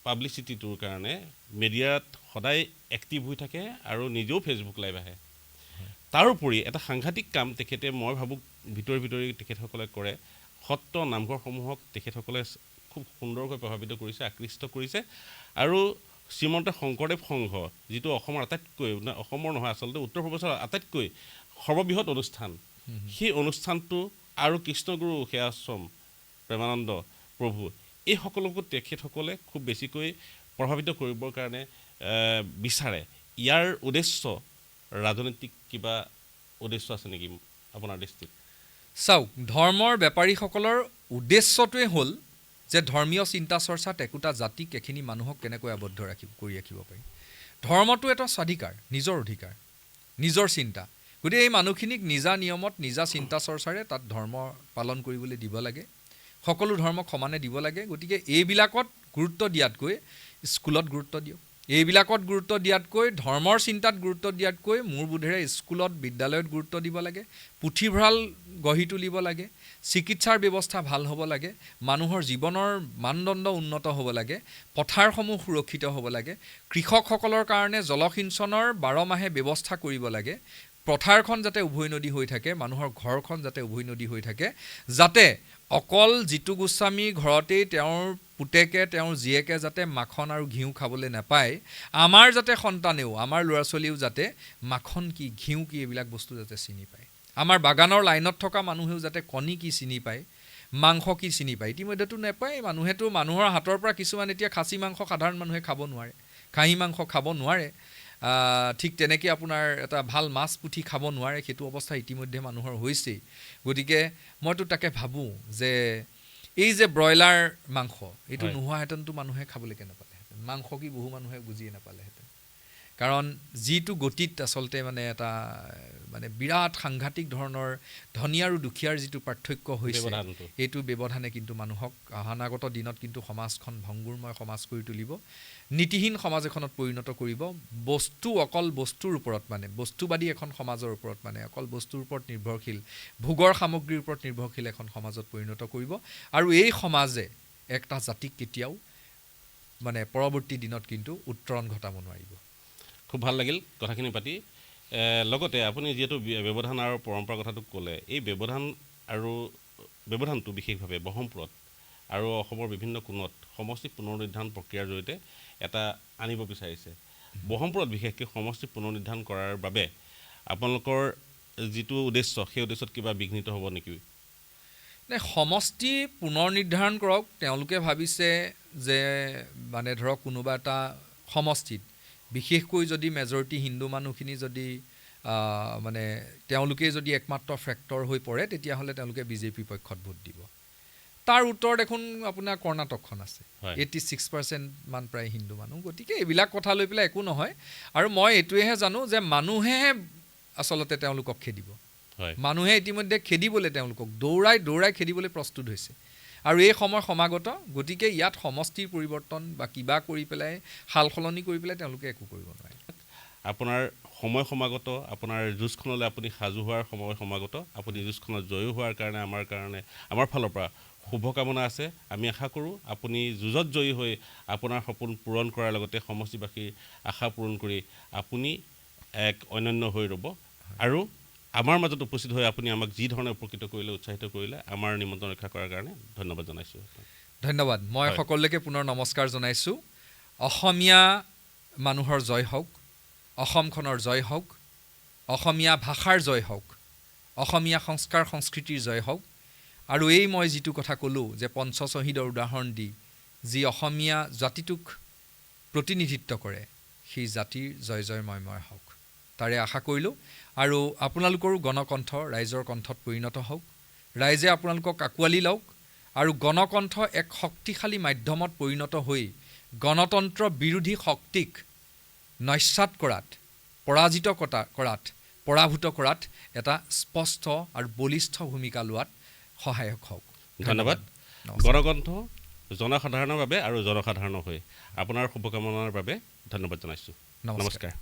পাব্লিচিটিটোৰ কাৰণে মিডিয়াত সদায় এক্টিভ হৈ থাকে, আৰু নিজেও ফেচবুক লাইভ আহে। তাৰোপৰি এটা সাংঘাতিক কাম তেখেতে, মই ভাবোঁ ভিতৰি তেখেতসকলে কৰে, সত্ৰ নামঘৰসমূহক তেখেতসকলে খুব সুন্দৰকৈ প্ৰভাৱিত কৰিছে, আকৃষ্ট কৰিছে। আৰু শ্ৰীমন্ত শংকৰদেৱ সংঘ, যিটো অসমৰ আটাইতকৈ, অসমৰ নহয় আচলতে উত্তৰ পূৰ্বাঞ্চলৰ আটাইতকৈ সৰ্ববৃহৎ অনুষ্ঠান, সেই অনুষ্ঠানটো, আৰু কৃষ্ণগুৰু সেৱাশ্ৰম, প্ৰেমানন্দ প্ৰভু, এই সকলোকো তেখেতসকলে খুব বেছিকৈ প্ৰভাৱিত কৰিবৰ কাৰণে বিচাৰে। ইয়াৰ উদ্দেশ্য ৰাজনৈতিক কিবা উদ্দেশ্য আছে নেকি আপোনাৰ দৃষ্টিত? চাওক, ধৰ্মৰ বেপাৰীসকলৰ উদ্দেশ্যটোৱে হ'ল যে ধৰ্মীয় চিন্তা চৰ্চাত একোটা জাতিক, এখিনি মানুহক কেনেকৈ আবদ্ধ কৰি ৰাখিব পাৰি। ধৰ্মটো এটা স্বাধিকাৰ, নিজৰ অধিকাৰ, নিজৰ চিন্তা। গতিকে এই মানুহখিনিক নিজা নিয়মত, নিজা চিন্তা চৰ্চাৰে তাত ধৰ্ম পালন কৰিবলৈ দিব লাগে, সকলো ধৰ্মক সমানে দিব লাগে। গতিকে এইবিলাকত গুৰুত্ব দিয়াতকৈ স্কুলত গুৰুত্ব দিয়ক, এইবিলাকত গুৰুত্ব দিয়াতকৈ, ধৰ্মৰ চিন্তাত গুৰুত্ব দিয়াতকৈ মোৰ বোধেৰে স্কুলত, বিদ্যালয়ত গুৰুত্ব দিব লাগে, পুথিভঁৰাল গঢ়ি তুলিব লাগে, চিকিৎসাৰ ব্যৱস্থা ভাল হ'ব লাগে, মানুহৰ জীৱনৰ মানদণ্ড উন্নত হ'ব লাগে, পথাৰসমূহ সুৰক্ষিত হ'ব লাগে, কৃষকসকলৰ কাৰণে জলসিঞ্চনৰ 12 মাহে ব্যৱস্থা কৰিব লাগে, পথাৰখন যাতে উভৈনদী হৈ থাকে, মানুহৰ ঘৰখন যাতে উভৈনদী হৈ থাকে, যাতে অকল জিতু গোস্বামী ঘৰতেই তেওঁৰ পুতেকে তেওঁৰ জীয়েকে যাতে মাখন আৰু ঘিউ খাবলৈ নাপায়, আমাৰ যাতে সন্তানেও, আমাৰ ল'ৰা ছোৱালীও যাতে মাখন কি, ঘিউ কি, এইবিলাক বস্তু যাতে চিনি পায়। আমাৰ বাগানৰ লাইনত থকা মানুহেও যাতে কণী কি চিনি পায়, মাংস কি চিনি পায়। ইতিমধ্যেতো নাপায়। মানুহেতো মানুহৰ হাতৰ পৰা কিছুমান এতিয়া খাচী মাংস সাধাৰণ মানুহে খাব নোৱাৰে, খাহী মাংস খাব নোৱাৰে, ঠিক তেনেকৈ আপোনাৰ এটা ভাল মাছ পুঠি খাব নোৱাৰে। সেইটো অৱস্থা ইতিমধ্যে মানুহৰ হৈছেই। গতিকে মইতো তাকে ভাবোঁ যে এই যে ব্ৰইলাৰ মাংস, এইটো নোহোৱাহেঁতেনতো মানুহে খাবলৈ নাপালেহেঁতেন। মাংস কি বহু মানুহে বুজিয়ে নাপালেহেঁতেন। কাৰণ যিটো গতিত আচলতে মানে এটা মানে বিৰাট সাংঘাতিক ধৰণৰ ধনী আৰু দুখীয়াৰ যিটো পাৰ্থক্য হৈছে, এইটো ব্যৱধানে কিন্তু মানুহক অনাগত দিনত কিন্তু সমাজখন ভংগুৰময় সমাজ কৰি তুলিব, নীতিহীন সমাজ এখনত পৰিণত কৰিব। অকল বস্তুৰ ওপৰত, মানে বস্তুবাদী এখন সমাজৰ ওপৰত, মানে অকল বস্তুৰ ওপৰত নিৰ্ভৰশীল, ভোগৰ সামগ্ৰীৰ ওপৰত নিৰ্ভৰশীল এখন সমাজত পৰিণত কৰিব। আৰু এই সমাজে একটা জাতিক কেতিয়াও মানে পৰৱৰ্তী দিনত কিন্তু উত্তৰণ ঘটাব নোৱাৰিব। খুব ভাল লাগিল কথাখিনি পাতি। লগতে আপুনি যিহেতু ব্যৱধান আৰু পৰম্পৰা কথাটো ক'লে, এই ব্যৱধানটো বিশেষভাৱে ব্ৰহ্মপুৰত আৰু অসমৰ বিভিন্ন কোণত সমষ্টি পুনৰ্নিৰ্ধাৰণ প্ৰক্ৰিয়াৰ জৰিয়তে এটা আনিব বিচাৰিছে। ব্ৰহ্মপুৰত বিশেষকৈ সমষ্টি পুনৰ্নিৰ্ধাৰণ কৰাৰ বাবে আপোনালোকৰ যিটো উদ্দেশ্য, সেই উদ্দেশ্যত কিবা বিঘ্নিত হ'ব নেকি? সমষ্টি পুনৰ নিৰ্ধাৰণ কৰক। তেওঁলোকে ভাবিছে যে মানে ধৰক কোনোবা এটা সমষ্টিত বিশেষকৈ যদি মেজৰিটি হিন্দু মানুহখিনি যদি মানে তেওঁলোকেই যদি একমাত্ৰ ফেক্টৰ হৈ পৰে, তেতিয়াহ'লে তেওঁলোকে বিজেপি পক্ষত ভোট দিব। তাৰ উত্তৰ দেখোন আপোনাৰ কৰ্ণাটকখন আছে, 86% মান প্ৰায় হিন্দু মানুহ। গতিকে এইবিলাক কথা লৈ পেলাই একো নহয়। আৰু মই এইটোৱেহে জানো যে মানুহেহে আচলতে তেওঁলোকক খেদিব। মানুহে ইতিমধ্যে খেদিবলৈ তেওঁলোকক দৌৰাই খেদিবলৈ প্ৰস্তুত হৈছে। আৰু এই সময় সমাগত। গতিকে ইয়াত সমষ্টিৰ পৰিৱৰ্তন বা কিবা কৰি পেলাই সাল সলনি কৰি পেলাই তেওঁলোকে একো কৰিব নোৱাৰে। আপোনাৰ সময় সমাগত, আপোনাৰ যুঁজখনলৈ আপুনি সাজু হোৱাৰ সময় সমাগত। আপুনি যুঁজখনত জয়ী হোৱাৰ কাৰণে আমাৰ ফালৰ পৰা শুভকামনা আছে। আমি আশা কৰোঁ আপুনি যুঁজত জয়ী হৈ আপোনাৰ সপোন পূৰণ কৰাৰ লগতে সমষ্টিবাসীৰ আশা পূৰণ কৰি আপুনি এক অনন্য হৈ ৰ'ব। আৰু আমাৰ মাজত উপস্থিত হৈ আপুনি আমাক যি ধৰণে উপকৃত কৰিলে, উৎসাহিত কৰিলে, আমাৰ নিমন্ত্ৰণ ৰক্ষা কৰাৰ কাৰণে ধন্যবাদ জনাইছোঁ। ধন্যবাদ। মই সকলোকে পুনৰ নমস্কাৰ জনাইছোঁ। অসমীয়া মানুহৰ জয় হওক, অসমখনৰ জয় হওক, অসমীয়া ভাষাৰ জয় হওক, অসমীয়া সংস্কাৰ সংস্কৃতিৰ জয় হওক। আৰু এই মই যিটো কথা ক'লোঁ যে পঞ্চশ্বহীদৰ উদাহৰণ দি যি অসমীয়া জাতিটোক প্ৰতিনিধিত্ব কৰে, সেই জাতিৰ জয় জয়ময় হওক, তাৰে আশা কৰিলোঁ। আৰু আপোনালোকৰো গণকণ্ঠ ৰাইজৰ কণ্ঠত পৰিণত হওক, ৰাইজে আপোনালোকক আঁকোৱালি লওক, আৰু গণকণ্ঠ এক শক্তিশালী মাধ্যমত পৰিণত হৈ গণতন্ত্ৰ বিৰোধী শক্তিক নস্যাৎ কৰাত, পৰাভূত কৰাত এটা স্পষ্ট আৰু বলিষ্ঠ ভূমিকা লোৱাত সহায়ক হওক। ধন্যবাদ। গণকণ্ঠ জনসাধাৰণৰ বাবে আৰু জনসাধাৰণৰ হৈ আপোনাৰ শুভকামনাৰ বাবে ধন্যবাদ জনাইছোঁ। নমস্কাৰ।